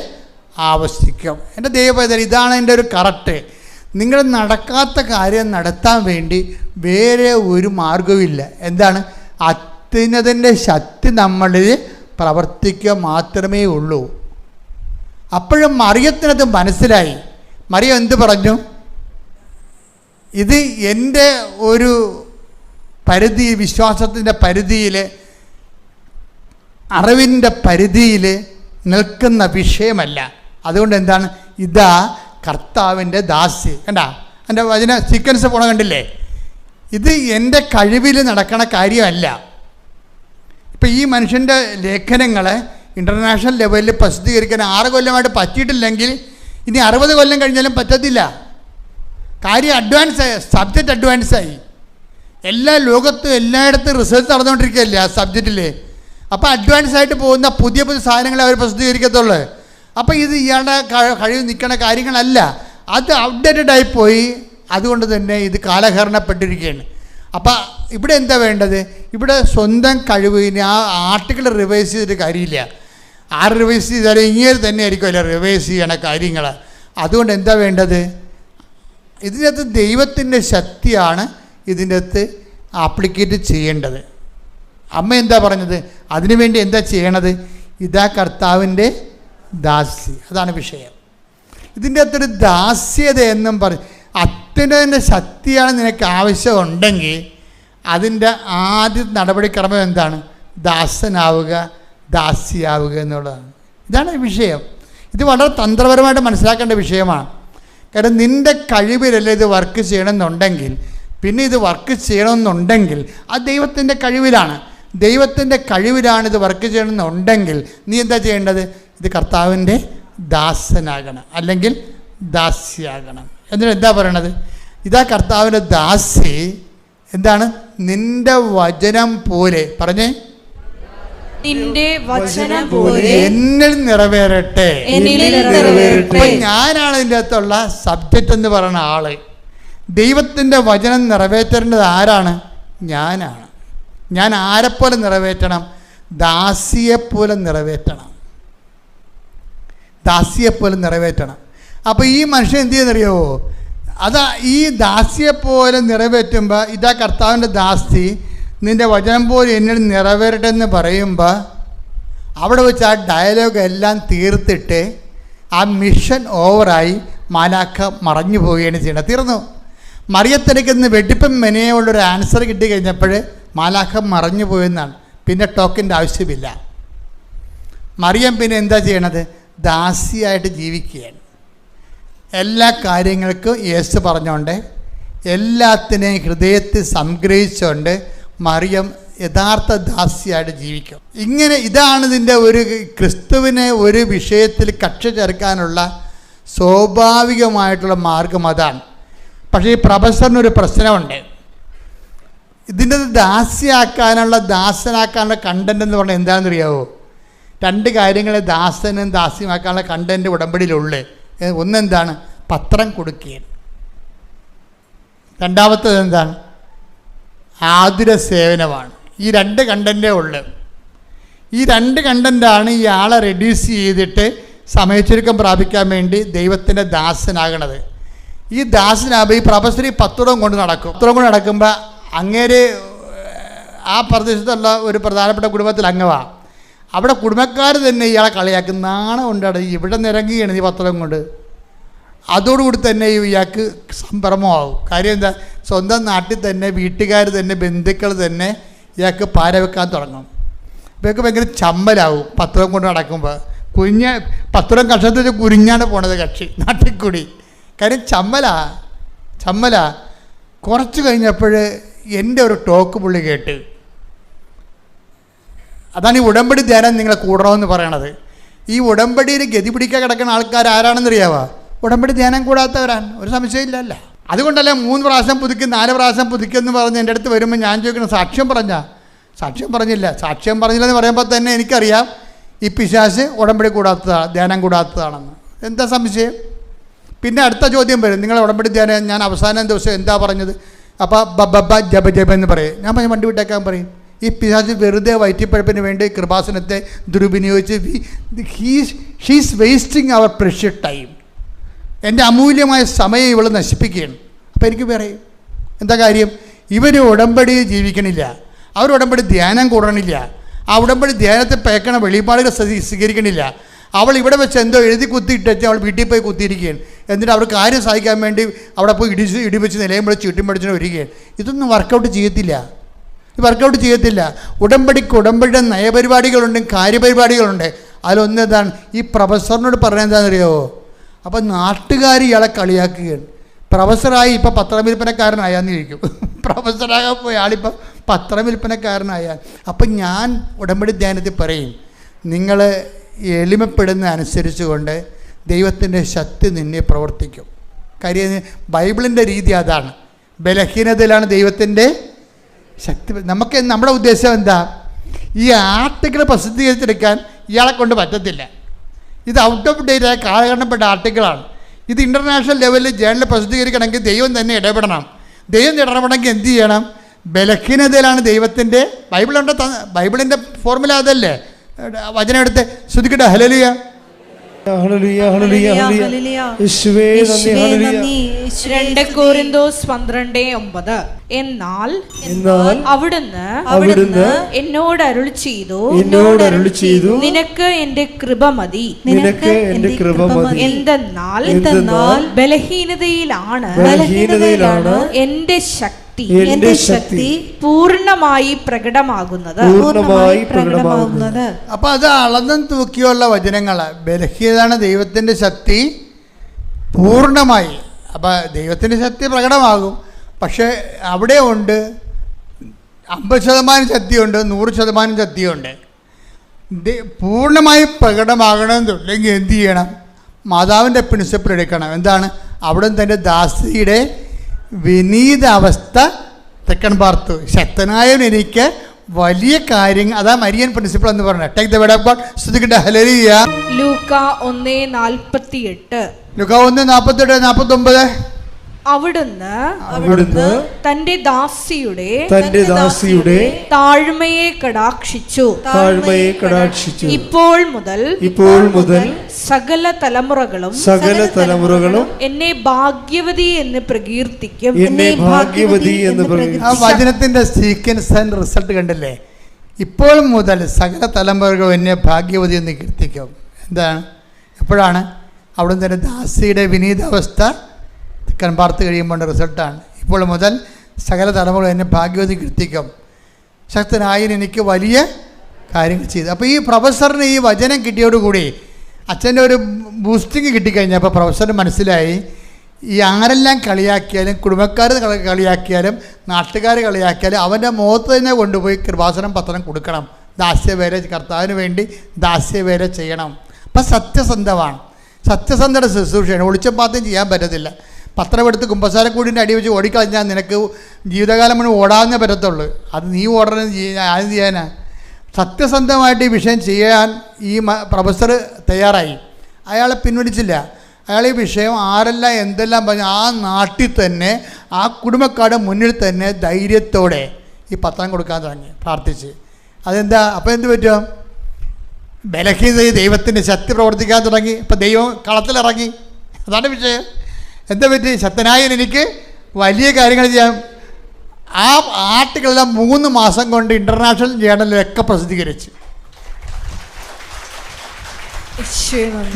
ആവശ്യിക്കും. എൻ്റെ ദൈവപൈതൽ, ഇതാണ് എൻ്റെ ഒരു കറക്റ്റ്. നിങ്ങൾ നടക്കാത്ത കാര്യം നടത്താൻ വേണ്ടി വേറെ ഒരു മാർഗവുമില്ല. എന്താണ്? അത്യുന്നതൻ്റെ ശക്തി നമ്മളിൽ പ്രവർത്തിക്കുക മാത്രമേ ഉള്ളൂ. അപ്പോഴും മറിയത്തിനത് മനസ്സിലായി. മറിയം എന്ത് പറഞ്ഞു? ഇത് എൻ്റെ ഒരു പരിധി, വിശ്വാസത്തിൻ്റെ പരിധിയിൽ, അറിവിൻ്റെ പരിധിയിൽ നിൽക്കുന്ന വിഷയമല്ല. അതുകൊണ്ട് എന്താണ്? ഇതാ കർത്താവിൻ്റെ ദാസി. കണ്ട എൻ്റെ വചന സീക്വൻസ് പോണ കണ്ടില്ലേ? ഇത് എൻ്റെ കഴിവിൽ നടക്കണ കാര്യമല്ല. ഇപ്പം ഈ മനുഷ്യൻ്റെ ലേഖനങ്ങളെ ഇൻ്റർനാഷണൽ ലെവലിൽ പ്രസിദ്ധീകരിക്കാൻ 6 കൊല്ലമായിട്ട് പറ്റിയിട്ടില്ലെങ്കിൽ ഇനി 60 കൊല്ലം കഴിഞ്ഞാലും പറ്റത്തില്ല. കാര്യം അഡ്വാൻസായി, സബ്ജക്റ്റ് അഡ്വാൻസായി. എല്ലാ ലോകത്തും എല്ലായിടത്തും റിസർച്ച് നടന്നുകൊണ്ടിരിക്കുകയല്ലേ ആ സബ്ജക്റ്റിൽ. അപ്പോൾ അഡ്വാൻസായിട്ട് പോകുന്ന പുതിയ പുതിയ സാധനങ്ങളെ അവർ പ്രസിദ്ധീകരിക്കത്തുള്ളൂ. അപ്പോൾ ഇത് ഇയാളുടെ കഴിവ് നിൽക്കുന്ന കാര്യങ്ങളല്ല, അത് ഔട്ട്ഡേറ്റഡ് ആയിപ്പോയി. അതുകൊണ്ട് തന്നെ ഇത് കാലഹരണപ്പെട്ടിരിക്കുകയാണ്. അപ്പം ഇവിടെ എന്താ വേണ്ടത്? ഇവിടെ സ്വന്തം കഴിവിന് ആ ആർട്ടിക്കിൾ റിവൈസ് ചെയ്തിട്ട് കാര്യമില്ല. ആര് റിവൈസ് ചെയ്താലും ഇങ്ങനെ തന്നെ ആയിരിക്കുമല്ലോ റിവൈസ് ചെയ്യണ കാര്യങ്ങൾ. അതുകൊണ്ട് എന്താ വേണ്ടത്? ഇതിനകത്ത് ദൈവത്തിൻ്റെ ശക്തിയാണ് ഇതിൻ്റെ അകത്ത് ആപ്ലിക്കേറ്റ് ചെയ്യേണ്ടത്. അമ്മ എന്താ പറഞ്ഞത്? അതിനുവേണ്ടി എന്താ ചെയ്യണത്? ഇതാ കർത്താവിൻ്റെ ദാസി. അതാണ് വിഷയം. ഇതിൻ്റെ അകത്തൊരു ദാസ്യത എന്നും പറയും. അത്യുന്നതൻ്റെ ശക്തിയാണ് നിനക്ക് ആവശ്യമുണ്ടെങ്കിൽ അതിൻ്റെ ആദ്യ നടപടിക്രമം എന്താണ്? ദാസനാവുക, ദാസിയാവുക എന്നുള്ളതാണ്. ഇതാണ് വിഷയം. ഇത് വളരെ തന്ത്രപരമായിട്ട് മനസ്സിലാക്കേണ്ട വിഷയമാണ്. കാരണം നിൻ്റെ കഴിവിലല്ല ഇത് വർക്ക് ചെയ്യണമെന്നുണ്ടെങ്കിൽ, പിന്നെ ഇത് വർക്ക് ചെയ്യണമെന്നുണ്ടെങ്കിൽ അത് ദൈവത്തിൻ്റെ കഴിവിലാണ്. ദൈവത്തിൻ്റെ കഴിവിലാണ് ഇത് വർക്ക് ചെയ്യണമെന്നുണ്ടെങ്കിൽ നീ എന്താ ചെയ്യേണ്ടത്? ഇത് കർത്താവിൻ്റെ ദാസനാകണം, അല്ലെങ്കിൽ ദാസിയാകണം. എന്നിട്ട് എന്താ പറയണത്? ഇതാ കർത്താവിൻ്റെ ദാസി. എന്താണ്? നിൻ്റെ വചനം പോലെ, പറഞ്ഞേ, നിന്റെ വചനം പോലെ എന്നിൽ നിറവേറട്ടെ. അപ്പൊ ഞാനാണ് ഇതിൻ്റെ അകത്തുള്ള സബ്ജക്റ്റ് എന്ന് പറയുന്ന ആള്. ദൈവത്തിൻ്റെ വചനം നിറവേറ്റേണ്ടത് ആരാണ്? ഞാനാണ്. ഞാൻ ആരെപ്പോലെ നിറവേറ്റണം? ദാസിയെപ്പോലെ നിറവേറ്റണം. ദാസിയെപ്പോലെ നിറവേറ്റണം. അപ്പോൾ ഈ മനുഷ്യൻ എന്ത് ചെയ്യുന്നറിയാവോ? അതാ ഈ ദാസിയെപ്പോലെ നിറവേറ്റുമ്പോൾ ഇതാ കർത്താവിൻ്റെ ദാസി, നിൻ്റെ വചനം പോലെ എന്നിൽ നിറവേറട്ടെ എന്ന് പറയുമ്പോൾ അവിടെ വെച്ച് ആ ഡയലോഗ് എല്ലാം തീർത്തിട്ട് ആ മിഷൻ ഓവറായി മാലാഖ മറഞ്ഞു പോവുകയാണ് ചെയ്യണം. തീർന്നു. മറിയത്തിനയ്ക്ക് വെട്ടിപ്പം മെനയുള്ളൊരു ആൻസർ കിട്ടി കഴിഞ്ഞപ്പോൾ മാലാഖ മറഞ്ഞു പോയെന്നാണ്. പിന്നെ ടോക്കിൻ്റെ ആവശ്യമില്ല. മറിയം പിന്നെ എന്താ ചെയ്യണത്? ദാസിയായിട്ട് ജീവിക്കുകയാണ്. എല്ലാ കാര്യങ്ങൾക്കും യേശു പറഞ്ഞുകൊണ്ട്, എല്ലാത്തിനെയും ഹൃദയത്തിൽ സംഗ്രഹിച്ചുകൊണ്ട് മറിയം യഥാർത്ഥ ദാസിയായിട്ട് ജീവിക്കും. ഇങ്ങനെ ഇതാണ് ഇതിൻ്റെ ഒരു ക്രിസ്തുവിനെ ഒരു വിഷയത്തിൽ കക്ഷി ചേർക്കാനുള്ള സ്വാഭാവികമായിട്ടുള്ള മാർഗം അതാണ്. പക്ഷേ ഈ പ്രൊഫസറിനൊരു പ്രശ്നമുണ്ട്. ഇതിൻ്റെ ദാസനാക്കാനുള്ള കണ്ടന്റ് എന്ന് പറഞ്ഞാൽ എന്താണെന്ന് അറിയാവോ? 2 കാര്യങ്ങളെ ദാസനും ദാസ്യമാക്കാനുള്ള കണ്ടന്റ് ഉടമ്പടിയിലുള്ളേ. ഒന്നെന്താണ്? പത്രം കൊടുക്കുകയാണ്. രണ്ടാമത്തേത് എന്താണ്? ആതുര സേവനമാണ്. ഈ 2 കണ്ടൻറ്റേ ഉള്ളു. ഈ 2 കണ്ടൻ്റാണ് ഈ ആളെ റെഡ്യൂസ് ചെയ്തിട്ട് സമയച്ചുരുക്കം പ്രാപിക്കാൻ വേണ്ടി ദൈവത്തിൻ്റെ ദാസനാകണത്. ഈ ദാസനാകുമ്പോൾ ഈ പ്രൊഫസർ ഈ പത്രം കൊണ്ട് നടക്കും. പത്രം കൊണ്ട് നടക്കുമ്പോൾ അങ്ങേര് ആ പ്രദേശത്തുള്ള ഒരു പ്രധാനപ്പെട്ട കുടുംബത്തിൽ അംഗമാണ്. അവിടെ കുടുംബക്കാർ തന്നെ ഇയാളെ കളിയാക്കി നാണം കൊണ്ടാണ് ഇവിടെ നിരങ്ങുകയാണ് ഈ പത്രം കൊണ്ട്. അതോടുകൂടി തന്നെ ഇയാൾക്ക് സംഭ്രമമാവും. കാര്യം എന്താ, സ്വന്തം നാട്ടിൽ തന്നെ വീട്ടുകാർ തന്നെ ബന്ധുക്കൾ തന്നെ ഇയാൾക്ക് പാര വെക്കാൻ തുടങ്ങും. ഇവർക്ക് ഭയങ്കര ചമ്മലാവും പത്രം കൊണ്ട് നടക്കുമ്പോൾ. പത്രം കഷത്തിൽ വെച്ച് കുരിഞ്ഞാണ് പോണത് കക്ഷി നാട്ടിൽ കൂടി. കാര്യം ചമ്മല. കുറച്ച് കഴിഞ്ഞപ്പോൾ എൻ്റെ ഒരു ടോക്ക് പുള്ളി കേട്ട്. അതാണ് ഈ ഉടമ്പടി ധ്യാനം നിങ്ങളെ കൂടണമെന്ന് പറയണത്. ഈ ഉടമ്പടിയിൽ ഗതി പിടിക്കാൻ കിടക്കുന്ന ആൾക്കാർ ആരാണെന്നറിയാവോ? ഉടമ്പടി ധ്യാനം കൂടാത്തവരാണ്, ഒരു സംശയമില്ലല്ല. അതുകൊണ്ടല്ലേ 3 പ്രാവശ്യം പുതുക്കും 4 പ്രാവശ്യം പുതുക്കുമെന്ന് പറഞ്ഞ് എൻ്റെ അടുത്ത് വരുമ്പോൾ ഞാൻ ചോദിക്കണം, സാക്ഷ്യം പറഞ്ഞില്ല. സാക്ഷ്യം പറഞ്ഞില്ലെന്ന് പറയുമ്പോൾ തന്നെ എനിക്കറിയാം ഈ പിശാച് ഉടമ്പടി കൂടാത്തതാണ്, ധ്യാനം കൂടാത്തതാണെന്ന്. എന്താ സംശയം? പിന്നെ അടുത്ത ചോദ്യം വരും, നിങ്ങൾ ഉടമ്പടി ധ്യാനം ഞാൻ അവസാനം ദിവസം എന്താ പറഞ്ഞത്? അപ്പോൾ ബബ്ബ ജപ എന്ന് പറയും. ഞാൻ പറഞ്ഞ വണ്ടി വിട്ടേക്കാൻ പറയും. ഈ പിശാച് വെറുതെ വയറ്റിപ്പഴപ്പിന് വേണ്ടി കൃപാസനത്തെ ദുരുപയോഗിച്ച് ഷീസ് വേസ്റ്റിംഗ് അവർ പ്രഷ്യസ് ടൈം. എൻ്റെ അമൂല്യമായ സമയം ഇവൾ നശിപ്പിക്കുകയാണ്. അപ്പോൾ എനിക്ക് പറയും എന്താ കാര്യം? ഇവർ ഉടമ്പടി ജീവിക്കണില്ല, അവർ ഉടമ്പടി ധ്യാനം കൂടണില്ല, ആ ഉടമ്പടി ധ്യാനത്തെ പേക്കണ വെളിപാടുകൾ സ്വീകരിക്കണില്ല. അവൾ ഇവിടെ വെച്ച് എന്തോ എഴുതി കുത്തിയിട്ടേച്ച് അവൾ വീട്ടിൽ പോയി കുത്തിയിരിക്കുകയാണ്. എന്നിട്ട് അവർ കാര്യം സാധിക്കാൻ വേണ്ടി അവിടെ പോയി ഇടിവെച്ച് നിലയും പിടിച്ച് ചുറ്റും പിടിച്ചിട്ട് വരികയാണ്. ഇതൊന്നും വർക്കൗട്ട് ചെയ്യത്തില്ല. ഉടമ്പടിയുടെ നയപരിപാടികളുണ്ട്, കാര്യപരിപാടികളുണ്ട്. അതിലൊന്ന് ഇതാണ്. ഈ പ്രൊഫസറിനോട് പറഞ്ഞത് എന്താണെന്നറിയാമോ? അപ്പം നാട്ടുകാർ ഇയാളെ കളിയാക്കുകയാണ്. പ്രൊഫസറായി ഇപ്പം പത്രവിൽപ്പനക്കാരനായാന്ന് ചോദിക്കും. പ്രൊഫസറാകാൻ പോയ ആളിപ്പം പത്രവിൽപ്പനക്കാരനായാൽ. അപ്പം ഞാൻ ഉടമ്പടി ധ്യാനത്തിൽ പറയും, നിങ്ങൾ എളിമപ്പെടുന്ന അനുസരിച്ച് കൊണ്ട് ദൈവത്തിൻ്റെ ശക്തി നിന്നെ പ്രവർത്തിക്കും. കാര്യം ബൈബിളിൻ്റെ രീതി അതാണ്. ബലഹീനതയിലാണ് ദൈവത്തിൻ്റെ ശക്തി. നമ്മുടെ ഉദ്ദേശം എന്താ? ഈ ആർട്ടിക്കിൾ പ്രസിദ്ധീകരിച്ചെടുക്കാൻ ഇയാളെ കൊണ്ട് പറ്റത്തില്ല. ഇത് ഔട്ട് ഓഫ് ഡേറ്റ് ആയ കാലഘട്ടപ്പെട്ട ആർട്ടിക്കിളാണ്. ഇത് ഇൻ്റർനാഷണൽ ലെവലിൽ ജേണലിൽ പ്രസിദ്ധീകരിക്കണമെങ്കിൽ ദൈവം തന്നെ ഇടപെടണം. ദൈവം ഇടപെടണമെങ്കിൽ എന്ത് ചെയ്യണം? ബലഹീനതയിലാണ് ദൈവത്തിൻ്റെ ബൈബിളിൻ്റെ ഫോർമുല അതല്ലേ? വചനം എടുത്ത് ശ്രദ്ധിക്കട്ടെ. ഹല്ലേലൂയ. 2 കൊരിന്തോസ് 12:9. എന്നാൽ അവിടുന്ന് എന്നോട് അരുളി ചെയ്തു, നിനക്ക് എന്റെ കൃപ മതി. എന്തെന്നാൽ ബലഹീനതയിലാണ് എന്റെ ശക്തി പൂർണ്ണമായി പ്രകടമാകുന്നത്. അപ്പൊ അത് അളന്നും തൂക്കിയുള്ള വചനങ്ങളാണ്. ബലഹീനതാണ് ദൈവത്തിൻ്റെ ശക്തി പൂർണ്ണമായി. അപ്പം ദൈവത്തിൻ്റെ ശക്തി പ്രകടമാകും. പക്ഷേ അവിടെ ഉണ്ട് 50% ശക്തിയുണ്ട്, 100% ശക്തിയുണ്ട്. പൂർണ്ണമായി പ്രകടമാകണമെന്നുണ്ടെങ്കിൽ എന്ത് ചെയ്യണം? മാതാവിൻ്റെ പ്രിൻസിപ്പിൾ എടുക്കണം. എന്താണ്? അവിടെ തൻ്റെ ദാസിയുടെ വിനീത അവസ്ഥ തെക്കൻ പാർത്തു. ശക്തനായവൻ എനിക്ക് വലിയ കാര്യങ്ങൾ, അതാ മരിയൻ പ്രിൻസിപ്പിൾ എന്ന് പറഞ്ഞത്. Take the word of God. ശ്രദ്ധിക്കട്ടെ. ഹല്ലേലൂയ. ലൂക്ക 1:48. ലൂക്ക 1:48-49. അവിടുന്ന് തന്റെ ദാസിയുടെ താഴ്മയെ കടാക്ഷിച്ചു. ഇപ്പോൾ മുതൽ സകല തലമുറകളും എന്നെ ഭാഗ്യവതി എന്ന് പ്രകീർത്തിക്കും. ആ വചനത്തിന്റെ സീക്വൻസ് ആൻഡ് റിസൾട്ട് കണ്ടില്ലേ? ഇപ്പോൾ മുതൽ സകല തലമുറകളും എന്നെ ഭാഗ്യവതി എന്ന് കീർത്തിക്കും. എന്താണ്? എപ്പോഴാണ്? അവിടുന്ന് തന്നെ ദാസിയുടെ വിനീതാവസ്ഥ പാർത്ത് കഴിയുമ്പോൾ റിസൾട്ടാണ്. ഇപ്പോൾ മുതൽ സകല തലമുറകൾ എന്നെ ഭാഗ്യവതി കീർത്തിക്കും. ശക്തനായൻ എനിക്ക് വലിയ കാര്യങ്ങൾ ചെയ്തു. അപ്പോൾ ഈ പ്രൊഫസറിന് ഈ വചനം കിട്ടിയോടുകൂടി അച്ഛൻ്റെ ഒരു ബൂസ്റ്റിങ് കിട്ടിക്കഴിഞ്ഞപ്പോൾ പ്രൊഫസറിന് മനസ്സിലായി, ഈ ആരെല്ലാം കളിയാക്കിയാലും, കുടുംബക്കാർ കളിയാക്കിയാലും, നാട്ടുകാർ കളിയാക്കിയാലും അവൻ്റെ മുഖത്ത് തന്നെ കൊണ്ടുപോയി കൃപാസനം പത്രം കൊടുക്കണം. ദാസ്യവേല, കർത്താവിന് വേണ്ടി ദാസ്യവേല ചെയ്യണം. അപ്പം സത്യസന്ധയുടെ ശുശ്രൂഷയാണ്. ഒളിച്ചപ്പാത്തും ചെയ്യാൻ പറ്റത്തില്ല. പത്രമെടുത്ത് കുമ്പസാരക്കൂടിൻ്റെ അടി വെച്ച് ഓടിക്കളഞ്ഞാൽ നിനക്ക് ജീവിതകാലം മുഴുവൻ ഓടാവുന്നേ പറ്റത്തുള്ളൂ. അത് നീ ഓടണം, ആദ്യം ചെയ്യാനാ. സത്യസന്ധമായിട്ട് ഈ വിഷയം ചെയ്യാൻ ഈ പ്രൊഫസർ തയ്യാറായി. അയാളെ പിൻവലിച്ചില്ല. അയാൾ ഈ വിഷയം ആരെല്ലാം എന്തെല്ലാം പറഞ്ഞു ആ നാട്ടിൽ തന്നെ, ആ കുടുംബക്കാരുടെ മുന്നിൽ തന്നെ ധൈര്യത്തോടെ ഈ പത്രം കൊടുക്കാൻ തുടങ്ങി, പ്രാർത്ഥിച്ച്. അതെന്താ? അപ്പോൾ എന്ത് പറ്റും? ബലഹീനത ദൈവത്തിൻ്റെ ശക്തി പ്രവർത്തിക്കാൻ തുടങ്ങി. ഇപ്പം ദൈവം കളത്തിലിറങ്ങി. അതാണ് വിഷയം. എന്താ പറ്റി? ശക്തനായൻ എനിക്ക് വലിയ കാര്യങ്ങൾ ചെയ്യാം. ആ ആർട്ടിക്കിളെല്ലാം 3 മാസം കൊണ്ട് ഇൻ്റർനാഷണൽ ജേണലിലൊക്കെ പ്രസിദ്ധീകരിച്ച്.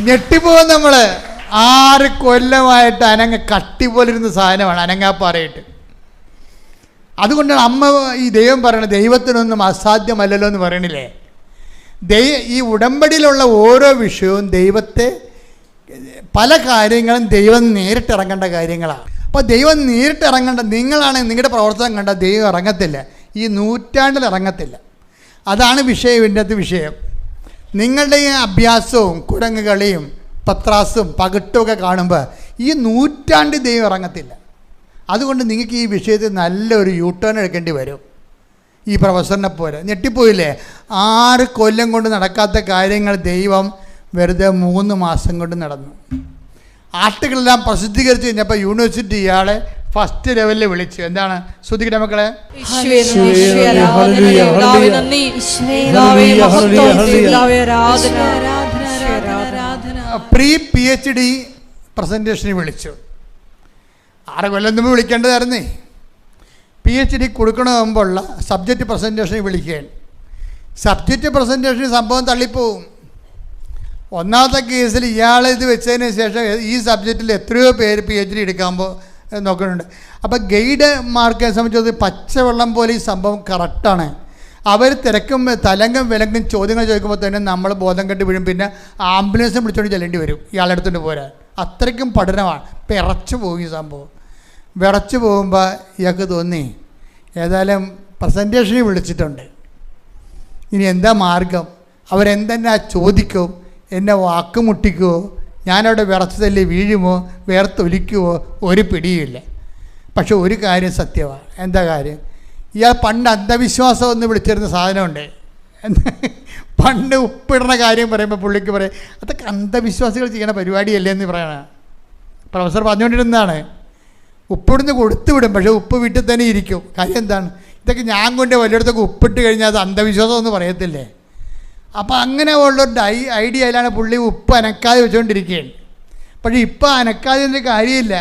ഞെട്ടിപ്പോകും നമ്മൾ. 6 കൊല്ലമായിട്ട് കട്ടി പോലിരുന്ന സാധനമാണ് അനങ്ങാപ്പാറയിട്ട്. അതുകൊണ്ടാണ് അമ്മ ഈ ദൈവം പറയണത് ദൈവത്തിനൊന്നും അസാധ്യമല്ലല്ലോ എന്ന് പറയണില്ലേ. ഈ ഉടമ്പടിയിലുള്ള ഓരോ വിഷയവും ദൈവത്തെ, പല കാര്യങ്ങളും ദൈവം നേരിട്ടിറങ്ങേണ്ട കാര്യങ്ങളാണ്. അപ്പോൾ ദൈവം നേരിട്ടിറങ്ങേണ്ട, നിങ്ങളാണ് നിങ്ങളുടെ പ്രവർത്തനം കണ്ട ദൈവം ഇറങ്ങത്തില്ല, ഈ നൂറ്റാണ്ടിൽ ഇറങ്ങത്തില്ല. അതാണ് വിഷയം. ഇതിൻ്റെ വിഷയം നിങ്ങളുടെ ഈ അഭ്യാസവും കുരങ്ങ് കളിയും പത്രാസും പകിട്ടുമൊക്കെ കാണുമ്പോൾ ഈ നൂറ്റാണ്ട് ദൈവം ഇറങ്ങത്തില്ല. അതുകൊണ്ട് നിങ്ങൾക്ക് ഈ വിഷയത്തിൽ നല്ലൊരു യൂ ടേൺ എടുക്കേണ്ടി വരും. ഈ പ്രൊഫസറിനെ പോലെ ഞെട്ടിപ്പോയില്ലേ, 6 കൊല്ലം കൊണ്ട് നടക്കാത്ത കാര്യങ്ങൾ ദൈവം വെറുതെ 3 മാസം കൊണ്ട് നടന്നു. ആർട്ടിക്കിളെല്ലാം പ്രസിദ്ധീകരിച്ച് കഴിഞ്ഞപ്പോൾ യൂണിവേഴ്സിറ്റി ഇയാളെ ഫസ്റ്റ് ലെവലിൽ വിളിച്ചു. എന്താണ് ശ്രദ്ധിക്കട്ടെ മക്കളെ? പ്രീ PhD പ്രസൻറ്റേഷന് വിളിച്ചു. 6 കൊല്ലം മുമ്പ് വിളിക്കേണ്ടതായിരുന്നേ. PhD കൊടുക്കണമെമ്പുള്ള സബ്ജക്റ്റ് പ്രസൻറ്റേഷന് വിളിക്കുകയാണ്. സബ്ജക്റ്റ് പ്രസൻറ്റേഷന് സംഭവം തള്ളിപ്പോവും. ഒന്നാമത്തെ കേസിൽ ഇയാൾ ഇത് വെച്ചതിന് ശേഷം ഈ സബ്ജക്റ്റിൽ എത്രയോ പേര് PhD എടുക്കുമ്പോൾ നോക്കുന്നുണ്ട്. അപ്പോൾ ഗൈഡ് മാർക്കിനെ സംബന്ധിച്ചത് പച്ചവെള്ളം പോലെ ഈ സംഭവം കറക്റ്റാണ്. അവർ തിരക്കും തലങ്കം വിലങ്കും ചോദ്യങ്ങൾ ചോദിക്കുമ്പോൾ തന്നെ നമ്മൾ ബോധം കെട്ട് വീഴും. പിന്നെ ആംബുലൻസും വിളിച്ചുകൊണ്ട് ചെല്ലേണ്ടി വരും ഇയാളുടെ അടുത്തുകൊണ്ട് പോരാൻ. അത്രയ്ക്കും പഠനമാണ്. വിറച്ചു പോകും ഈ സംഭവം. വിറച്ചു പോകുമ്പോൾ ഇയാൾക്ക് തോന്നി ഏതായാലും പ്രസൻറ്റേഷന് വിളിച്ചിട്ടുണ്ട്, ഇനി എന്താ മാർഗം? അവരെന്തെന്നാ ചോദിക്കും? എന്നെ വാക്ക് മുട്ടിക്കുമോ? ഞാനവിടെ വിറച്ച് തല്ലി വീഴുമോ? വേർത്തൊലിക്കുമോ? ഒരു പിടിയില്ല. പക്ഷെ ഒരു കാര്യം സത്യമാണ്. എന്താ കാര്യം? ഇയാൾ പണ്ട് അന്ധവിശ്വാസം എന്ന് വിളിച്ചിരുന്ന സാധനമുണ്ട്. പണ്ട് ഉപ്പിടുന്ന കാര്യം പറയുമ്പോൾ പുള്ളിക്ക് പറയും അതൊക്കെ അന്ധവിശ്വാസികൾ ചെയ്യുന്ന പരിപാടിയല്ലേ എന്ന് പറയണ. പ്രൊഫസർ പറഞ്ഞുകൊണ്ടിരുന്നതാണ്. ഉപ്പിടുന്ന് കൊടുത്തുവിടും, പക്ഷേ ഉപ്പ് വീട്ടിൽ തന്നെ ഇരിക്കും. കാര്യം എന്താണ്? ഇതൊക്കെ ഞാൻ കൊണ്ട് വലിയടത്തൊക്കെ ഉപ്പിട്ട് കഴിഞ്ഞാൽ അത് അന്ധവിശ്വാസം എന്ന് പറയത്തില്ലേ. അപ്പോൾ അങ്ങനെ ഉള്ളൊരു ഐഡിയയിലാണ് പുള്ളി ഉപ്പ് അനക്കാതെ വെച്ചുകൊണ്ടിരിക്കുകയാണ്. പക്ഷേ ഇപ്പം അനക്കാതെ കാര്യമില്ല,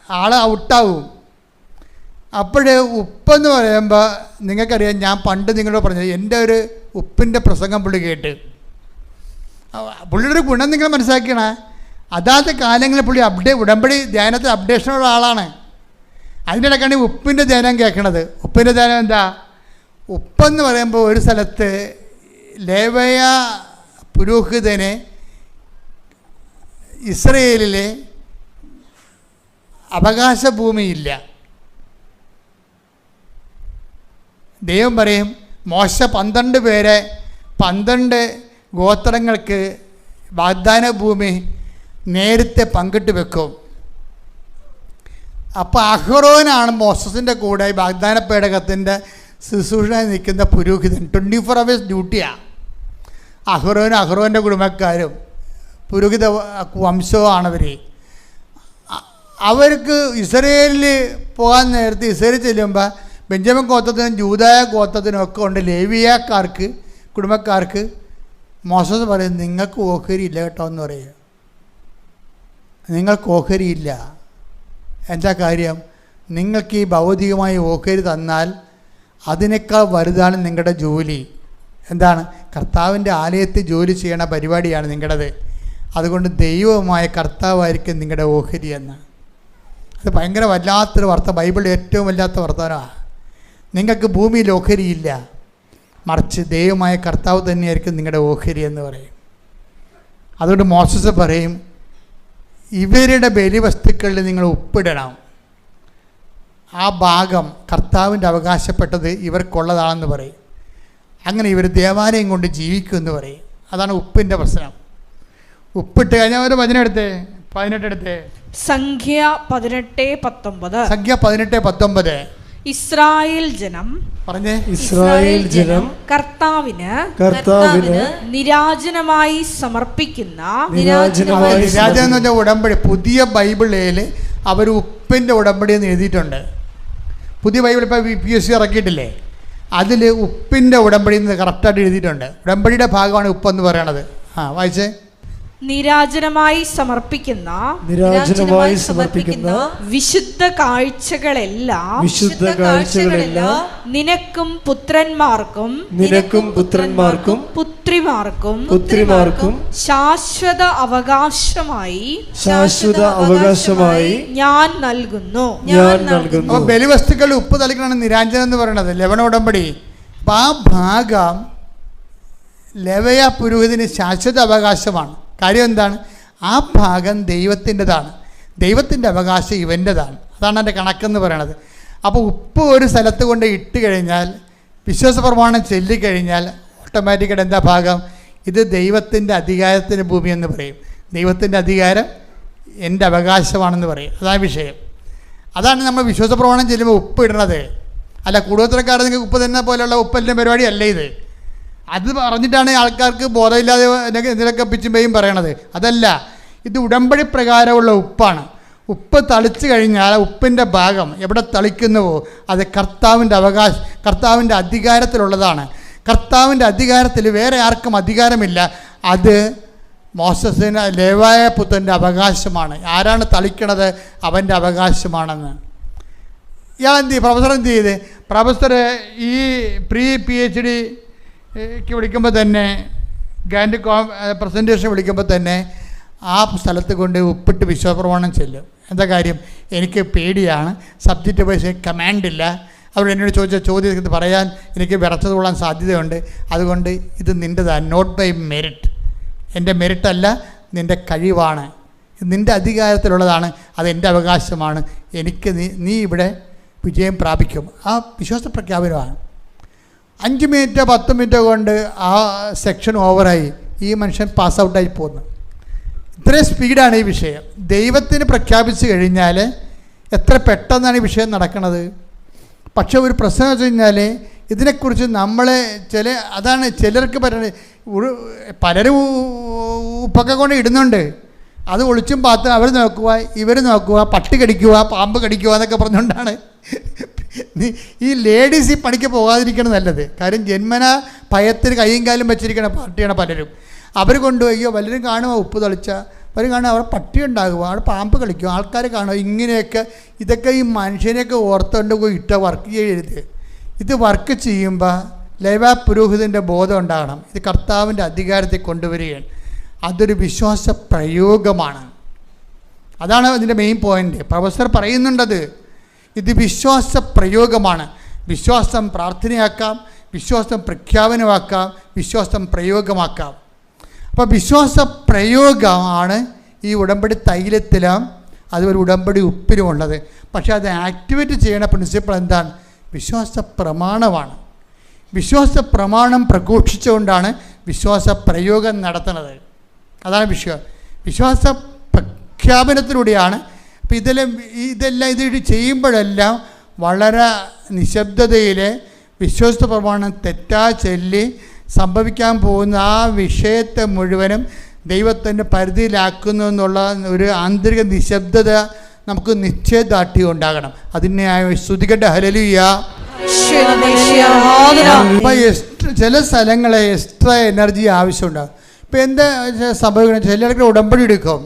ആൾ ഔട്ടാവും. അപ്പോഴേ ഉപ്പെന്ന് പറയുമ്പോൾ നിങ്ങൾക്കറിയാം, ഞാൻ പണ്ട് നിങ്ങളോട് പറഞ്ഞത് എൻ്റെ ഒരു ഉപ്പിൻ്റെ പ്രസംഗം പുള്ളി കേട്ട് പുള്ളിയുടെ ഒരു ഗുണം നിങ്ങൾ മനസ്സിലാക്കണ. അതാത് കാലങ്ങളിൽ പുള്ളി ഉടമ്പടി ധ്യാനത്തിൽ അപ്ഡേഷനുള്ള ആളാണ്. അതിനിടയ്ക്കാണ് ഈ ഉപ്പിൻ്റെ ധ്യാനം കേൾക്കണത്. ഉപ്പിൻ്റെ ധ്യാനം എന്താ? ഉപ്പെന്ന് പറയുമ്പോൾ ഒരു സ്ഥലത്ത് ലേവയ പുരോഹിതന് ഇസ്രയേലിലെ അവകാശ ഭൂമിയില്ല. ദൈവം പറയും മോശ 12 പേരെ 12 ഗോത്രങ്ങൾക്ക് വാഗ്ദാന ഭൂമി നേരത്തെ പങ്കിട്ട് വെക്കും. അപ്പോൾ അഹ്റോനാണ് മോസസിൻ്റെ കൂടെ വാഗ്ദാന പേടകത്തിൻ്റെ ശുശ്രൂഷ നിൽക്കുന്ന പുരോഹിതൻ. 24 hours ഡ്യൂട്ടിയാണ്. അഹ്റോനും അഹ്റോൻ്റെ കുടുംബക്കാരും പുരോഹിത വംശവുമാണവർ. അവർക്ക് ഇസ്രയേലിൽ പോകാൻ നേരത്തെ ഇസ്രയേലിൽ ചെല്ലുമ്പോൾ ബെഞ്ചമിൻ ഗോത്രത്തിനും ജൂദായ ഗോത്രത്തിനും ഒക്കെ ഉണ്ട് ലേവിയക്കാർക്ക് കുടുംബക്കാർക്ക്. മോശസ് പറയും നിങ്ങൾക്ക് ഓഹരിയില്ല കേട്ടോ എന്ന് പറയുക. നിങ്ങൾക്ക് ഓഹരിയില്ല. എന്താ കാര്യം? നിങ്ങൾക്ക് ഈ ഭൗതികമായ ഓഹരി തന്നാൽ അതിനേക്കാൾ വലുതാണ് നിങ്ങളുടെ ജോലി. എന്താണ്? കർത്താവിൻ്റെ ആലയത്തിൽ ജോലി ചെയ്യണ പരിപാടിയാണ് നിങ്ങളുടേത്. അതുകൊണ്ട് ദൈവമായ കർത്താവായിരിക്കും നിങ്ങളുടെ ഓഹരി എന്ന്. അത് ഭയങ്കര വല്ലാത്തൊരു ബൈബിളിൽ ഏറ്റവും വല്ലാത്ത വർത്തമാനമാണ്. നിങ്ങൾക്ക് ഭൂമിയിൽ ഓഹരിയില്ല, മറിച്ച് ദൈവമായ കർത്താവ് തന്നെയായിരിക്കും നിങ്ങളുടെ ഓഹരി എന്ന് പറയും. അതുകൊണ്ട് മോശസ് പറയും ഇവരുടെ ബലിവസ്തുക്കളിൽ നിങ്ങൾ ഉപ്പിടണം. ആ ഭാഗം കർത്താവിൻ്റെ അവകാശപ്പെട്ടത് ഇവർക്കുള്ളതാണെന്ന് പറയും. അങ്ങനെ ഇവർ ദേവാലയം കൊണ്ട് ജീവിക്കുമെന്ന് പറയും. അതാണ് ഉപ്പിൻ്റെ പ്രശ്നം. ഉപ്പിട്ട് കഴിഞ്ഞാൽ ഒരു വചനം എടുത്തേ, 18 എടുത്തേ. സംഖ്യ 18:19. സംഖ്യ 18:19. ഇസ്രായേൽ ജനം പറഞ്ഞേ. ഇസ്രായേൽ ജനം കർത്താവിന് നിരാജനമായി സമർപ്പിക്കുന്ന നിരാജനം എന്ന് പറഞ്ഞ ഉടമ്പടി. പുതിയ ബൈബിളിൽ അവർ ഉപ്പിൻ്റെ ഉടമ്പടി എന്ന് എഴുതിയിട്ടുണ്ട്. പുതിയ ബൈബിൾ ഇപ്പോൾ PSC ഇറക്കിയിട്ടില്ലേ, അതിൽ ഉപ്പിൻ്റെ ഉടമ്പടി എന്ന് കറക്റ്റായിട്ട് എഴുതിയിട്ടുണ്ട്. ഉടമ്പടിയുടെ ഭാഗമാണ് ഉപ്പെന്ന് പറയണത്. വായിച്ചേ. നിരാജനമായി സമർപ്പിക്കുന്ന വിശുദ്ധ കാഴ്ചകളെല്ലാം നിനക്കും പുത്രന്മാർക്കും പുത്രിമാർക്കും ശാശ്വത അവകാശമായി ഞാൻ നൽകുന്നു. ബലിവസ്തുക്കൾ ഉപ്പ് തളിക്കണം നിരാഞ്ജനം എന്ന് പറയുന്നത് ലെവന ഉടമ്പടി. അപ്പം ആ ഭാഗം ലേവ്യ പുരോഹിതന് ശാശ്വത അവകാശമാണ്. കാര്യം എന്താണ്? ആ ഭാഗം ദൈവത്തിൻ്റെതാണ്, ദൈവത്തിൻ്റെ അവകാശം ഇവൻ്റെതാണ്. അതാണ് എൻ്റെ കണക്കെന്ന് പറയണത്. അപ്പോൾ ഉപ്പ് ഒരു സ്ഥലത്ത് കൊണ്ട് ഇട്ട് കഴിഞ്ഞാൽ, വിശ്വാസ പ്രമാണം ചൊല്ലിക്കഴിഞ്ഞാൽ ഓട്ടോമാറ്റിക്കായിട്ട് എന്താ ഭാഗം? ഇത് ദൈവത്തിൻ്റെ അധികാരത്തിൻ്റെ ഭൂമി എന്ന് പറയും. ദൈവത്തിൻ്റെ അധികാരം എൻ്റെ അവകാശമാണെന്ന് പറയും. അതാണ് വിഷയം. അതാണ് നമ്മൾ വിശ്വാസ പ്രമാണം ചെല്ലുമ്പോൾ ഉപ്പ് ഇടണത്. അല്ല കൂടുതലക്കാർ നിങ്ങൾക്ക് ഉപ്പ് തന്നെ പോലെയുള്ള ഉപ്പലിൻ്റെ പരിപാടി അല്ല ഇത്. അത് പറഞ്ഞിട്ടാണ് ആൾക്കാർക്ക് ബോധമില്ലാതെ എന്തിനൊക്കെ പിച്ചുമ്പയും പറയണത്. അതല്ല, ഇത് ഉടമ്പടി പ്രകാരമുള്ള ഉപ്പാണ്. ഉപ്പ് തളിച്ചു കഴിഞ്ഞാൽ ഉപ്പിൻ്റെ ഭാഗം എവിടെ തളിക്കുന്നുവോ അത് കർത്താവിൻ്റെ അധികാരത്തിലുള്ളതാണ്. കർത്താവിൻ്റെ അധികാരത്തിൽ വേറെ ആർക്കും അധികാരമില്ല. അത് മോശസിന് ലേവായ പുത്രൻ്റെ അവകാശമാണ്. ആരാണ് തളിക്കണത്? അവൻ്റെ അവകാശമാണെന്ന്. ഇയാൾ പ്രൊഫസർ എന്ത് ചെയ്ത്? പ്രൊഫസർ ഈ പ്രീ PhDക്ക് വിളിക്കുമ്പോൾ തന്നെ, ഗ്രാൻഡ് പ്രസൻറ്റേഷൻ വിളിക്കുമ്പോൾ തന്നെ ആ സ്ഥലത്ത് കൊണ്ട് ഉപ്പിട്ട് വിശ്വാസപ്രമാണം ചെല്ലും. എന്താ കാര്യം? എനിക്ക് പേടിയാണ്, സബ്ജക്റ്റ് വൈസ് കമാൻഡില്ല, അവർ എന്നോട് ചോദിച്ച ചോദ്യത്തിന് പറയാൻ എനിക്ക് വിറച്ചത് കൊള്ളാൻ സാധ്യതയുണ്ട്. അതുകൊണ്ട് ഇത് നിൻ്റെതാണ്, നോട്ട് ബൈ മെറിറ്റ്, എൻ്റെ മെറിറ്റല്ല, നിൻ്റെ കഴിവാണ്, നിൻ്റെ അധികാരത്തിലുള്ളതാണ്, അതെൻ്റെ അവകാശമാണ്, എനിക്ക് നീ ഇവിടെ വിജയം പ്രാപിക്കും. ആ വിശ്വാസ പ്രഖ്യാപനമാണ്. 5 മിനിറ്റ് 10 മിനിറ്റ് കൊണ്ട് ആ സെക്ഷൻ ഓവറായി, ഈ മനുഷ്യൻ പാസ് ഔട്ടായി പോകുന്നു. ഇത്രയും സ്പീഡാണ് ഈ വിഷയം. ദൈവത്തിന് പ്രഖ്യാപിച്ചു കഴിഞ്ഞാൽ എത്ര പെട്ടെന്നാണ് ഈ വിഷയം നടക്കുന്നത്. പക്ഷേ ഒരു പ്രശ്നം വെച്ച് കഴിഞ്ഞാൽ ഇതിനെക്കുറിച്ച് നമ്മളെ അതാണ് ചിലർക്ക് പറയുന്നത്. പലരും ഉപ്പൊക്കെ കൊണ്ട് ഇടുന്നുണ്ട്, അത് ഒളിച്ചും പാത്ത് അവർ നോക്കുക, ഇവർ നോക്കുക, പട്ടി കടിക്കുക, പാമ്പ് കടിക്കുക എന്നൊക്കെ പറഞ്ഞുകൊണ്ടാണ് ഈ ലേഡീസ് ഈ പണിക്ക് പോകാതിരിക്കണം നല്ലത്. കാര്യം ജന്മന ഭയത്തിന് കൈയും കാലും വെച്ചിരിക്കണ പാർട്ടിയാണ് പലരും. അവർ കൊണ്ടുപോയോ വല്ലരും കാണുക ഉപ്പ് തളിച്ച, അവർ കാണുക അവിടെ പട്ടി ഉണ്ടാകുക, അവിടെ പാമ്പ് കളിക്കുക, ആൾക്കാർ കാണുക. ഇങ്ങനെയൊക്കെ ഇതൊക്കെ ഈ മനുഷ്യനെയൊക്കെ ഓർത്തുകൊണ്ട് പോയി ഇട്ട വർക്ക് ചെയ്യരുത്. ഇത് വർക്ക് ചെയ്യുമ്പോൾ ലേവാ പുരോഹിതൻ്റെ ബോധം ഉണ്ടാകണം. ഇത് കർത്താവിൻ്റെ അധികാരത്തെ കൊണ്ടുവരികയാണ്. അതൊരു വിശ്വാസ പ്രയോഗമാണ്. അതാണ് അതിൻ്റെ മെയിൻ പോയിൻ്റ്. പ്രൊഫസർ പറയുന്നുണ്ടത്. ഇത് വിശ്വാസ പ്രയോഗമാണ്. വിശ്വാസം പ്രാർത്ഥനയാക്കാം, വിശ്വാസം പ്രഖ്യാപനമാക്കാം, വിശ്വാസം പ്രയോഗമാക്കാം. അപ്പോൾ വിശ്വാസ പ്രയോഗമാണ് ഈ ഉടമ്പടി തൈലത്തിലും അതുപോലെ ഉടമ്പടി ഉപ്പിലുമുള്ളത്. പക്ഷേ അത് ആക്ടിവേറ്റ് ചെയ്യണ പ്രിൻസിപ്പിൾ എന്താണ്? വിശ്വാസ പ്രമാണമാണ്. വിശ്വാസ പ്രമാണം പ്രഘോഷിച്ചുകൊണ്ടാണ് വിശ്വാസ പ്രയോഗം നടത്തുന്നത്. അതാണ് വിശ്വാസ പ്രഖ്യാപനത്തിലൂടെയാണ്. അപ്പം ഇതെല്ലാം ഇത് ചെയ്യുമ്പോഴെല്ലാം വളരെ നിശബ്ദതയിൽ വിശ്വാസ പ്രമാണം തെറ്റാ ചൊല്ലി സംഭവിക്കാൻ പോകുന്ന ആ വിഷയത്തെ മുഴുവനും ദൈവത്തിൻ്റെ പരിധിയിലാക്കുന്നു എന്നുള്ള ഒരു ആന്തരിക നിശബ്ദത നമുക്ക് നിശ്ചയദാർഢ്യം ഉണ്ടാകണം. അതിനായി സ്തുതിക്കട്ടെ, ഹല്ലേലൂയ. അപ്പം ചില സ്ഥലങ്ങളെ എക്സ്ട്രാ എനർജി ആവശ്യമുണ്ടാകും. ഇപ്പം എന്താ സംഭവിക്കണം? ചിലർക്ക് ഉടമ്പടി എടുക്കും,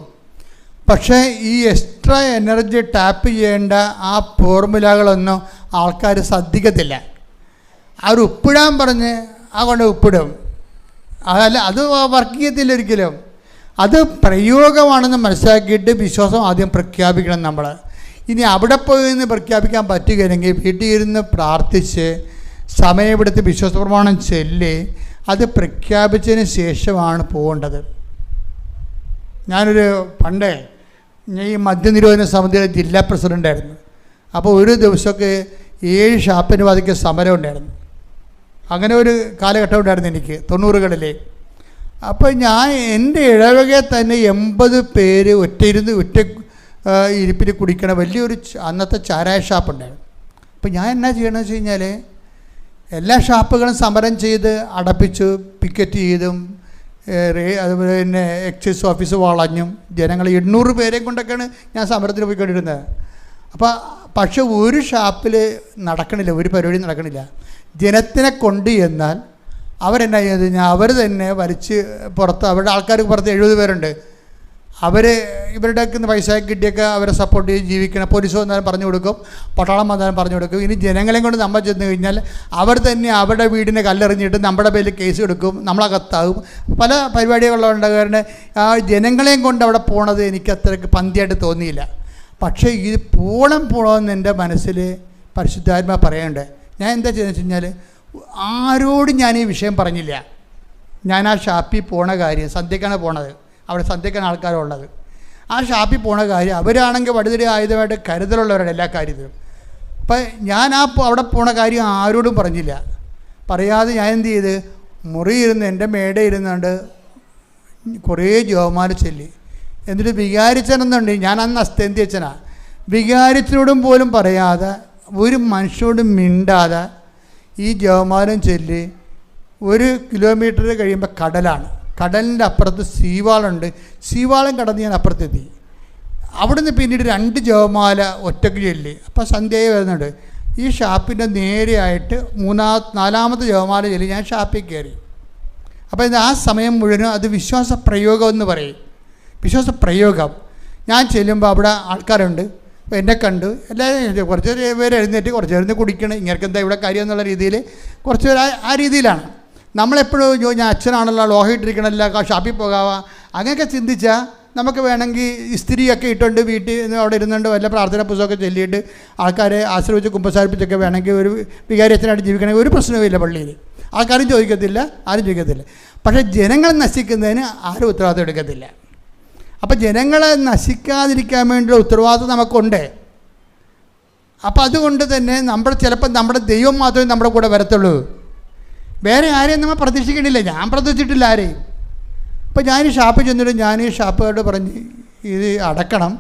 പക്ഷേ ഈ എക്സ്ട്രാ എനർജി ടാപ്പ് ചെയ്യേണ്ട ആ ഫോർമുലകളൊന്നും ആൾക്കാർ ശ്രദ്ധിക്കത്തില്ല. അവർ ഉപ്പിടാൻ പറഞ്ഞ് കൊണ്ട് ഉപ്പിടും. അതല്ല, അത് വർക്ക് ചെയ്യത്തില്ല ഒരിക്കലും. അത് പ്രയോഗമാണെന്ന് മനസ്സിലാക്കിയിട്ട് വിശ്വാസം ആദ്യം പ്രഖ്യാപിക്കണം നമ്മൾ. ഇനി അവിടെ പോയി നിന്ന് പ്രഖ്യാപിക്കാൻ പറ്റുകയില്ലെങ്കിൽ വീട്ടിൽ ഇരുന്ന് പ്രാർത്ഥിച്ച് സമയമെടുത്ത് വിശ്വാസ പ്രമാണം ചൊല്ലി അത് പ്രഖ്യാപിച്ചതിന് ശേഷമാണ് പോകേണ്ടത്. ഞാൻ ഈ മദ്യനിരോധന സമിതിയുടെ ജില്ലാ പ്രസിഡൻ്റായിരുന്നു. അപ്പോൾ ഒരു ദിവസമൊക്കെ 7 ഷാപ്പിന് വാദിക്ക് സമരം ഉണ്ടായിരുന്നു. അങ്ങനെ ഒരു കാലഘട്ടം ഉണ്ടായിരുന്നു എനിക്ക് 90കളിൽ. അപ്പോൾ ഞാൻ എൻ്റെ ഇടവകയിൽ തന്നെ 80 പേര് ഒറ്റ ഇരിപ്പിൽ കുടിക്കണ വലിയൊരു അന്നത്തെ ചാരായ ഷാപ്പുണ്ടായിരുന്നു. അപ്പോൾ ഞാൻ എന്നാ ചെയ്യണമെന്ന് വെച്ച് കഴിഞ്ഞാൽ എല്ലാ ഷാപ്പുകളും സമരം ചെയ്ത് അടപ്പിച്ചു, പിക്കറ്റ് ചെയ്തും അതുപോലെ തന്നെ എക്സൈസ് ഓഫീസ് വളഞ്ഞും ജനങ്ങൾ 800 പേരെ കൊണ്ടൊക്കെയാണ് ഞാൻ സമരത്തിന് പോയിക്കൊണ്ടിരുന്നത്. പക്ഷേ ഒരു ഷാപ്പിൽ നടക്കണില്ല, ഒരു പരിപാടി നടക്കണില്ല. ജനത്തിനെ കൊണ്ട് എന്നാൽ അവരെന്നാ ചെയ്ത് കഴിഞ്ഞാൽ അവർ തന്നെ വലിച്ച് പുറത്ത്, അവരുടെ ആൾക്കാർക്ക് പുറത്ത് 70 പേരുണ്ട്. അവർ ഇവരുടെ പൈസ കിട്ടിയൊക്കെ അവരെ സപ്പോർട്ട് ചെയ്ത് ജീവിക്കണം. പോലീസ് വന്നാലും പറഞ്ഞു കൊടുക്കും, പട്ടാളം വന്നാലും പറഞ്ഞു കൊടുക്കും. ഇനി ജനങ്ങളെയും കൊണ്ട് നമ്മൾ ചെന്ന് കഴിഞ്ഞാൽ അവർ തന്നെ അവരുടെ വീടിനെ കല്ലെറിഞ്ഞിട്ട് നമ്മുടെ പേരിൽ കേസ് എടുക്കും, നമ്മളകത്താകും. പല പരിപാടികളുണ്ട്. കാരണം ആ ജനങ്ങളെയും കൊണ്ട് അവിടെ പോണത് എനിക്ക് അത്രയ്ക്ക് പന്തിയായിട്ട് തോന്നിയില്ല. പക്ഷേ ഇത് പോണമെന്ന് എൻ്റെ മനസ്സിൽ പരിശുദ്ധാത്മാ പറയണ്ടേ. ഞാൻ എന്താ ചെയ്തെന്ന് വെച്ച് കഴിഞ്ഞാൽ ആരോടും ഞാൻ ഈ വിഷയം പറഞ്ഞില്ല. ഞാൻ ആ ഷാപ്പിൽ പോണ കാര്യം, സന്ധ്യക്കാണ് പോണത്, അവിടെ സന്ധ്യക്കാണ് ആൾക്കാരുള്ളത്. ആ ഷാപ്പിൽ പോണ കാര്യം അവരാണെങ്കിൽ വടുതിരി ആയുധമായിട്ട് കരുതലുള്ളവരുടെ എല്ലാ കാര്യത്തിലും. അപ്പം ഞാൻ അവിടെ പോണ കാര്യം ആരോടും പറഞ്ഞില്ല. പറയാതെ ഞാൻ എന്ത് ചെയ്ത്, മുറി ഇരുന്ന് എൻ്റെ മേടെ ഇരുന്നുകൊണ്ട് കുറേ ജോമാല ചൊല്ലി. എന്നിട്ട് വികാരിച്ചനെന്നുണ്ട്, ഞാൻ അന്ന് അസ്തേന്ത്യച്ചനാണ്. വികാരിച്ചനോടും പോലും പറയാതെ, ഒരു മനുഷ്യനോടും മിണ്ടാതെ ഈ ജവമാലം ചൊല്ലി 1 കിലോമീറ്റർ കഴിയുമ്പോൾ കടലാണ്. കടലിൻ്റെ അപ്പുറത്ത് സീവാളുണ്ട്. സീവാളം കടന്ന് ഞാൻ അപ്പുറത്തെത്തി. അവിടുന്ന് പിന്നീട് 2 ജവമാല ഒറ്റയ്ക്ക് ചൊല്ലി. അപ്പോൾ സന്ധ്യയെ വരുന്നുണ്ട്. ഈ ഷാപ്പിൻ്റെ നേരെയായിട്ട് 4ാമത്തെ ജവമാല ചൊല്ലി ഞാൻ ഷാപ്പിൽ കയറി. അപ്പോൾ ഇത് ആ സമയം മുഴുവനും അത് വിശ്വാസ പ്രയോഗം എന്ന് പറയും. വിശ്വാസ പ്രയോഗം. ഞാൻ ചെല്ലുമ്പോൾ അവിടെ ആൾക്കാരുണ്ട്. അപ്പോൾ എന്നെ കണ്ടു എല്ലാവരും കുറച്ച് പേര് എഴുന്നേറ്റ് കുറച്ച് പേര് കുടിക്കണം, ഇങ്ങനെയൊക്കെ എന്താ ഇവിടെ കാര്യം എന്നുള്ള രീതിയിൽ കുറച്ച് പേര് ആ രീതിയിലാണ്. നമ്മളെപ്പോഴും ഞാൻ അച്ഛനാണല്ലോ, ലോഹം ഇട്ടിരിക്കണമല്ലോ, ഷാപ്പിൽ പോകാവാ, അങ്ങനെയൊക്കെ ചിന്തിച്ചാൽ നമുക്ക് വേണമെങ്കിൽ ഇസ്തിരിയൊക്കെ ഇട്ടുകൊണ്ട് വീട്ടിൽ അവിടെ ഇരുന്നുകൊണ്ട് വല്ല പ്രാർത്ഥന പുസ്തകമൊക്കെ ചൊല്ലിയിട്ട് ആൾക്കാരെ ആശ്രയിച്ച് കുമ്പസാരിപ്പിച്ചൊക്കെ വേണമെങ്കിൽ ഒരു വികാരി അച്ഛനായിട്ട് ജീവിക്കണമെങ്കിൽ ഒരു പ്രശ്നവുമില്ല. പള്ളിയിൽ ആൾക്കാരും ചോദിക്കത്തില്ല, ആരും ചോദിക്കത്തില്ല. പക്ഷേ ജനങ്ങൾ നശിക്കുന്നതിന് ആരും ഉത്തരവാദിത്വം എടുക്കത്തില്ല. അപ്പോൾ ജനങ്ങളെ നശിക്കാതിരിക്കാൻ വേണ്ടിയുള്ള ഉത്തരവാദിത്വം നമുക്കുണ്ട്. അപ്പോൾ അതുകൊണ്ട് തന്നെ ചിലപ്പോൾ നമ്മുടെ ദൈവം മാത്രമേ നമ്മുടെ കൂടെ വരത്തുള്ളൂ. വേറെ ആരെയും നമ്മൾ പ്രതീക്ഷിക്കണില്ല. ഞാൻ പ്രതീക്ഷിച്ചിട്ടില്ല ആരെയും. ഇപ്പോൾ ഞാൻ ഈ ഷാപ്പിൽ ചെന്നിട്ട് ഞാൻ ഈ ഷാപ്പുകാരോട് പറഞ്ഞ് ഇത് അടക്കണം.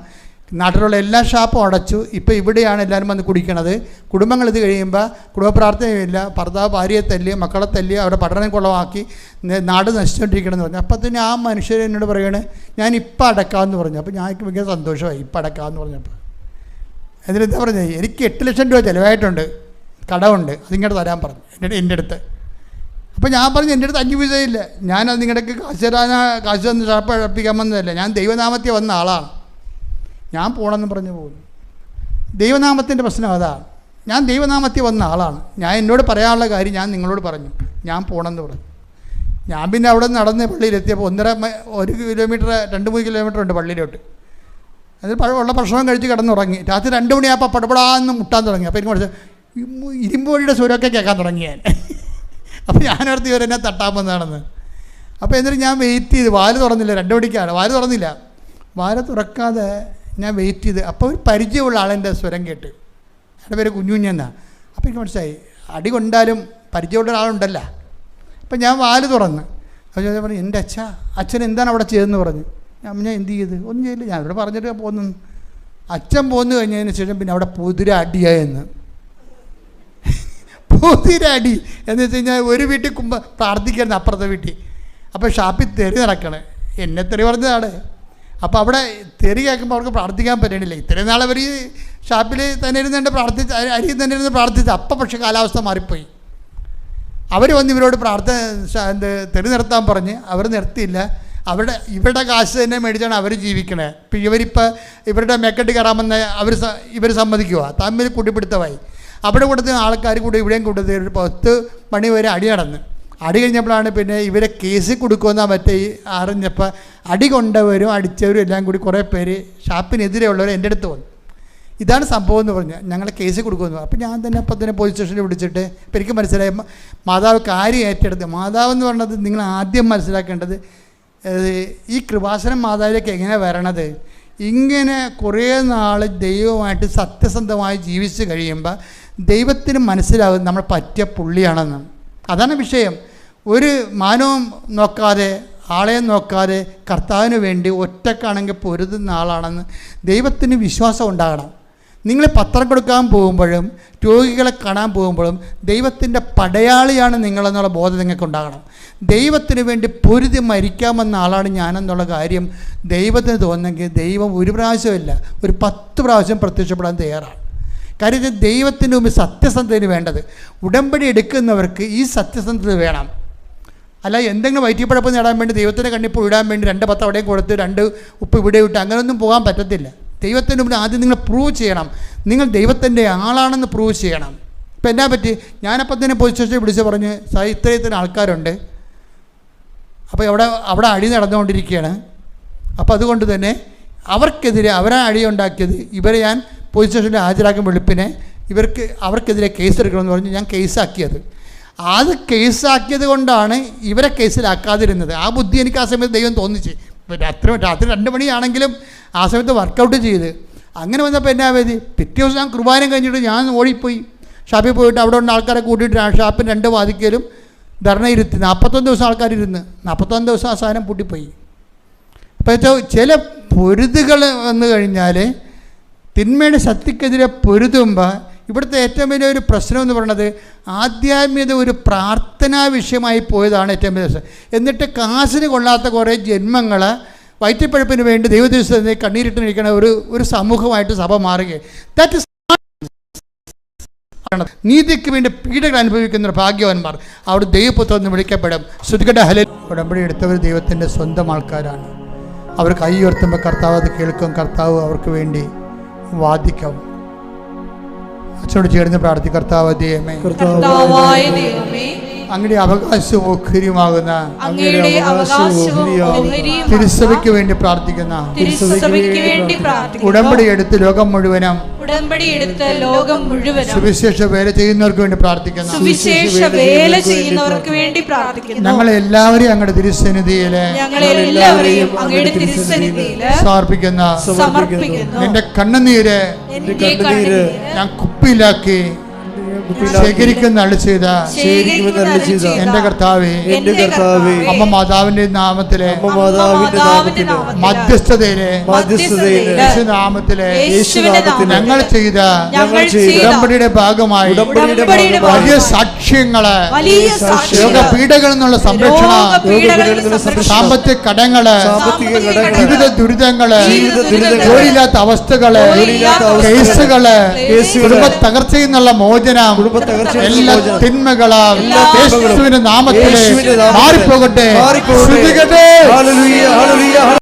നാട്ടിലുള്ള എല്ലാ ഷാപ്പും അടച്ചു. ഇപ്പോൾ ഇവിടെയാണ് എല്ലാവരും വന്ന് കുടിക്കണത്. കുടുംബങ്ങൾ ഇത് കഴിയുമ്പോൾ കുടുംബപ്രാർത്ഥനയുമില്ല, ഭർത്താവ് ഭാര്യയെ തല്ലി, മക്കളെ തല്ലി, അവരുടെ പഠനം കുളമാക്കി നാട് നശിച്ചുകൊണ്ടിരിക്കണമെന്ന് പറഞ്ഞു. അപ്പോൾ തന്നെ ആ മനുഷ്യർ എന്നോട് പറയണേ ഞാൻ ഇപ്പം അടക്കാമെന്ന് പറഞ്ഞു. അപ്പോൾ ഞാൻ ഭയങ്കര സന്തോഷമായി ഇപ്പം അടക്കാമെന്ന് പറഞ്ഞപ്പോൾ. എന്നിട്ടെന്താ പറഞ്ഞത്, എനിക്ക് 8 ലക്ഷം രൂപ ചിലവായിട്ടുണ്ട്, കടമുണ്ട്, അതിങ്ങോട്ട് തരാൻ പറഞ്ഞു എൻ്റെ അടുത്ത്. അപ്പോൾ ഞാൻ പറഞ്ഞു എൻ്റെ അടുത്ത് 5 പൈസയില്ല, ഞാനത് നിങ്ങളുടെ കാശ് തന്ന് ഷാപ്പ് അടപ്പിക്കാൻ വന്നതല്ല, ഞാൻ ദൈവനാമത്തിൽ വന്ന ആളാണ്, ഞാൻ പോകണമെന്ന് പറഞ്ഞു പോകുന്നു. ദൈവനാമത്തിൻ്റെ പ്രശ്നം അതാണ്. ഞാൻ ദൈവനാമത്തിൽ വന്ന ആളാണ്. ഞാൻ എന്നോട് പറയാനുള്ള കാര്യം ഞാൻ നിങ്ങളോട് പറഞ്ഞു, ഞാൻ പോകണമെന്ന് പറഞ്ഞു. ഞാൻ പിന്നെ അവിടെ നടന്ന് പള്ളിയിലെത്തിയപ്പോൾ 1 കിലോമീറ്റർ 2-3 കിലോമീറ്റർ ഉണ്ട് പള്ളിയിലോട്ട്. അതിൽ ഉള്ള ഭക്ഷണം കഴിച്ച് കിടന്നുറങ്ങി. രാത്രി 2 മണിയായപ്പോൾ പടപടാന്ന് മുട്ടാൻ തുടങ്ങി. അപ്പോൾ എനിക്ക് കുറച്ച് ഇരുമ്പോഴിയുടെ സ്വരമൊക്കെ കേൾക്കാൻ തുടങ്ങി ഞാൻ. അപ്പോൾ ഞാനടുത്ത് ഇവർ എന്നെ തട്ടാമെന്നാണെന്ന്. അപ്പോൾ എന്നിട്ട് ഞാൻ വെയിറ്റ് ചെയ്ത്, വാല് തുറന്നില്ല, 2 മണിക്കാണ്, വാല് തുറന്നില്ല. വാല് തുറക്കാതെ ഞാൻ വെയിറ്റ് ചെയ്ത്. അപ്പോൾ ഒരു പരിചയമുള്ള ആളെൻ്റെ സ്വരം കേട്ട്, എൻ്റെ പേര് കുഞ്ഞുഞ്ഞെന്നാണ്. അപ്പോൾ എനിക്ക് മനസ്സിലായി അടി കൊണ്ടാലും പരിചയമുള്ള ആളുണ്ടല്ല. അപ്പം ഞാൻ വാല് തുറന്ന്. അപ്പോൾ ഞാൻ പറഞ്ഞു എൻ്റെ അച്ഛൻ എന്താണ് അവിടെ ചെയ്തതെന്ന് പറഞ്ഞു. ഞാൻ എന്ത് ചെയ്ത്, ഒന്നും ചെയ്യില്ല, ഞാൻ ഇവിടെ പറഞ്ഞിട്ട് പോന്നു. അച്ഛൻ പോന്നു കഴിഞ്ഞതിന് ശേഷം പിന്നെ അവിടെ പൊതിര അടിയായെന്ന്. പൊതിരടി എന്ന് വെച്ച് കഴിഞ്ഞാൽ ഒരു വീട്ടിൽ പ്രാർത്ഥിക്കരുത്, അപ്പുറത്തെ വീട്ടിൽ. അപ്പോൾ ഷാപ്പിൽ തെറി നടക്കണേ, എന്നെ തെറി പറഞ്ഞതാണ്. അപ്പോൾ അവിടെ തെറി കേൾക്കുമ്പോൾ അവർക്ക് പ്രാർത്ഥിക്കാൻ പറ്റണില്ല. ഇത്രയും നാൾ അവർ ഈ ഷാപ്പിൽ തന്നെ ഇരുന്നുകൊണ്ട് പ്രാർത്ഥിച്ച്, അരിയിൽ തന്നെ ഇരുന്ന് പ്രാർത്ഥിച്ച്. അപ്പം പക്ഷേ കാലാവസ്ഥ മാറിപ്പോയി. അവർ വന്ന് ഇവരോട് തെറി നിർത്താൻ പറഞ്ഞ് അവർ നിർത്തിയില്ല. ഇവരുടെ കാശ് തന്നെ മേടിച്ചാണ് അവർ ജീവിക്കണേ. ഇപ്പം ഇവരുടെ മേക്കെട്ട് കയറാമെന്ന് ഇവർ സമ്മതിക്കുക. തമ്മിൽ കുടിപിടുത്തമായി. അവിടെ കൊടുത്ത് ആൾക്കാർ കൂടെ ഇവിടെയും കൊടുത്ത് 10 മണി വരെ അടി നടന്ന്. അടി കഴിഞ്ഞപ്പോഴാണ് പിന്നെ ഇവരെ കേസ് കൊടുക്കുമെന്നാ മറ്റേ അറിഞ്ഞപ്പോൾ അടി കൊണ്ടവരും അടിച്ചവരും എല്ലാം കൂടി കുറേ പേര് ഷാപ്പിനെതിരെയുള്ളവർ എൻ്റെ അടുത്ത് വന്നു. ഇതാണ് സംഭവം എന്ന് പറഞ്ഞാൽ ഞങ്ങളെ കേസ് കൊടുക്കുമെന്ന്. അപ്പോൾ ഞാൻ തന്നെ അപ്പം തന്നെ പോലീസ് സ്റ്റേഷനിൽ വിളിച്ചിട്ട് ഇപ്പം എനിക്ക് മനസ്സിലായി മാതാവ് കാര്യം ഏറ്റെടുത്ത്. മാതാവെന്ന് പറഞ്ഞത് നിങ്ങൾ ആദ്യം മനസ്സിലാക്കേണ്ടത്, ഈ കൃപാസനം മാതാവിലേക്ക് എങ്ങനെ വരണത്, ഇങ്ങനെ കുറേ നാൾ ദൈവമായിട്ട് സത്യസന്ധമായി ജീവിച്ച് കഴിയുമ്പോൾ ദൈവത്തിന് മനസ്സിലാകും നമ്മൾ പറ്റിയ പുള്ളിയാണെന്ന്. അതാണ് വിഷയം. ഒരു മാനവും നോക്കാതെ, ആളെയും നോക്കാതെ കർത്താവിന് വേണ്ടി ഒറ്റക്കാണെങ്കിൽ പൊരുതുന്ന ആളാണെന്ന് ദൈവത്തിന് വിശ്വാസം ഉണ്ടാകണം. നിങ്ങൾ പത്രം കൊടുക്കാൻ പോകുമ്പോഴും രോഗികളെ കാണാൻ പോകുമ്പോഴും ദൈവത്തിൻ്റെ പടയാളിയാണ് നിങ്ങളെന്നുള്ള ബോധം നിങ്ങൾക്ക് ഉണ്ടാകണം. ദൈവത്തിന് വേണ്ടി പൊരുതി മരിക്കാമെന്ന ആളാണ് ഞാനെന്നുള്ള കാര്യം ദൈവത്തിന് തോന്നുന്നെങ്കിൽ ദൈവം ഒരു പ്രാവശ്യമല്ല, ഒരു 10 പ്രാവശ്യം പ്രത്യക്ഷപ്പെടാൻ തയ്യാറാണ്. കാര്യം ദൈവത്തിൻ്റെ മുമ്പ് സത്യസന്ധതയാണ് വേണ്ടത്. ഉടമ്പടി എടുക്കുന്നവർക്ക് ഈ സത്യസന്ധത വേണം. അല്ല എന്തെങ്കിലും വയറ്റിപ്പഴപ്പ് നേടാൻ വേണ്ടി ദൈവത്തിൻ്റെ കണ്ണിപ്പ് ഇടാൻ വേണ്ടി 2 10 അവിടെയും കൊടുത്ത് 2 ഉപ്പ് ഇവിടെ ഇട്ട് അങ്ങനെയൊന്നും പോകാൻ പറ്റത്തില്ല. ദൈവത്തിൻ്റെ മുമ്പിൽ ആദ്യം നിങ്ങൾ പ്രൂവ് ചെയ്യണം, നിങ്ങൾ ദൈവത്തിൻ്റെ ആളാണെന്ന് പ്രൂവ് ചെയ്യണം. ഇപ്പം എന്നാ പറ്റി, ഞാനപ്പം തന്നെ പോലീസ് സ്റ്റേഷനിൽ വിളിച്ച് പറഞ്ഞ് ഇത്രയത്തിന് ആൾക്കാരുണ്ട്, അപ്പോൾ അവിടെ അടി നടന്നുകൊണ്ടിരിക്കുകയാണ്. അപ്പോൾ അതുകൊണ്ട് തന്നെ അവർക്കെതിരെ അടി ഉണ്ടാക്കിയത് ഇവരെ ഞാൻ പോലീസ് സ്റ്റേഷനിൽ ഹാജരാക്കും വെളുപ്പിനെ അവർക്കെതിരെ കേസെടുക്കണമെന്ന് പറഞ്ഞ് ഞാൻ കേസാക്കിയത്. അത് കേസാക്കിയത് കൊണ്ടാണ് ഇവരെ കേസിലാക്കാതിരുന്നത്. ആ ബുദ്ധി എനിക്ക് ആ സമയത്ത് ദൈവം തോന്നിച്ച്. രാത്രി 2 മണിയാണെങ്കിലും ആ സമയത്ത് വർക്കൗട്ട് ചെയ്ത് അങ്ങനെ വന്നപ്പോൾ എന്നാ വേദി, പിറ്റേ ദിവസം ഞാൻ കുർബാന കഴിഞ്ഞിട്ട് ഞാൻ ഓടിപ്പോയി ഷാപ്പിൽ പോയിട്ട് അവിടെ ഉള്ള ആൾക്കാരെ കൂട്ടിയിട്ട് ഷാപ്പിന് 2 വാതിക്കലും ധർണ ഇരുത്തി 41 ദിവസം ആൾക്കാരിരുന്ന് 41 ദിവസം ആ സാധനം പൂട്ടിപ്പോയി. ഇപ്പോൾ ചില പൊരുതുകൾ വന്നു കഴിഞ്ഞാൽ തിന്മയുടെ ശക്തിക്കെതിരെ പൊരുതുമ്പോൾ ഇവിടുത്തെ ഏറ്റവും വലിയ ഒരു പ്രശ്നം എന്ന് പറയുന്നത് ആധ്യാത്മികത ഒരു പ്രാർത്ഥനാ വിഷയമായി പോയതാണ് ഏറ്റവും വലിയ പ്രശ്നം. എന്നിട്ട് കാശിന് കൊള്ളാത്ത കുറേ ജന്മങ്ങൾ വയറ്റിപ്പഴപ്പിന് വേണ്ടി ദൈവദിവസത്തെ കണ്ണീരിട്ട് നിൽക്കുന്ന ഒരു സമൂഹമായിട്ട് സഭ മാറുകയാണ്. ദാറ്റ് ഇസ് നീതിക്ക് വേണ്ടി പീഡകൾ അനുഭവിക്കുന്ന ഭാഗ്യവാന്മാർ അവിടെ ദൈവപുത്രൻ എന്ന് വിളിക്കപ്പെടും. ശ്രുതികയുടെ ഹല്ലേലൂയ. ഉടമ്പടി എടുത്തവർ ദൈവത്തിൻ്റെ സ്വന്തം ആൾക്കാരാണ്. അവർ കൈ ഉയർത്തുമ്പോൾ കർത്താവ് അത് കേൾക്കും, കർത്താവ് അവർക്ക് വേണ്ടി വാദിക്കും. അച്ഛനോട് ചേർന്ന് പ്രാർത്ഥിക്കും. കർത്താവ് ദൈവമേ, അങ്ങയുടെ അവകാശവും ഓഹരിയുമാകുന്ന തിരുസഭയ്ക്ക് വേണ്ടി പ്രാർത്ഥിക്കുന്ന ഉടമ്പടി എടുത്ത് ലോകം മുഴുവനും സുവിശേഷ വേല ചെയ്യുന്നവർക്ക് വേണ്ടി പ്രാർത്ഥിക്കുന്നു. ഞങ്ങളെ എല്ലാവരെയും അങ്ങയുടെ തിരുസന്നിധിയിൽ സമർപ്പിക്കുന്ന നിന്റെ കണ്ണുനീര് ഞാൻ കുപ്പിയിലാക്കി ശേഖരിക്കുന്ന അരുളി ചെയ്ത എന്റെ കർത്താവേ, അമ്മ മാതാവിന്റെ നാമത്തിലെ മധ്യസ്ഥതയിലെ നാമത്തിലെ ഞങ്ങൾ ചെയ്ത ഉടമ്പടിയുടെ ഭാഗമായി വലിയ സാക്ഷ്യങ്ങള്, രോഗപീഠകളിൽ നിന്നുള്ള സംരക്ഷണ, സാമ്പത്തിക കടങ്ങള്, ജീവിത ദുരിതങ്ങള്, ജോലിയില്ലാത്ത അവസ്ഥകള്, കേസുകള്, കുടുംബ തകർച്ചയിൽ നിന്നുള്ള മോചനം, എല്ലാ തിന്മകളാൽ യേശുവിന്റെ നാമത്തിൽ മാറിപ്പോകട്ടെ.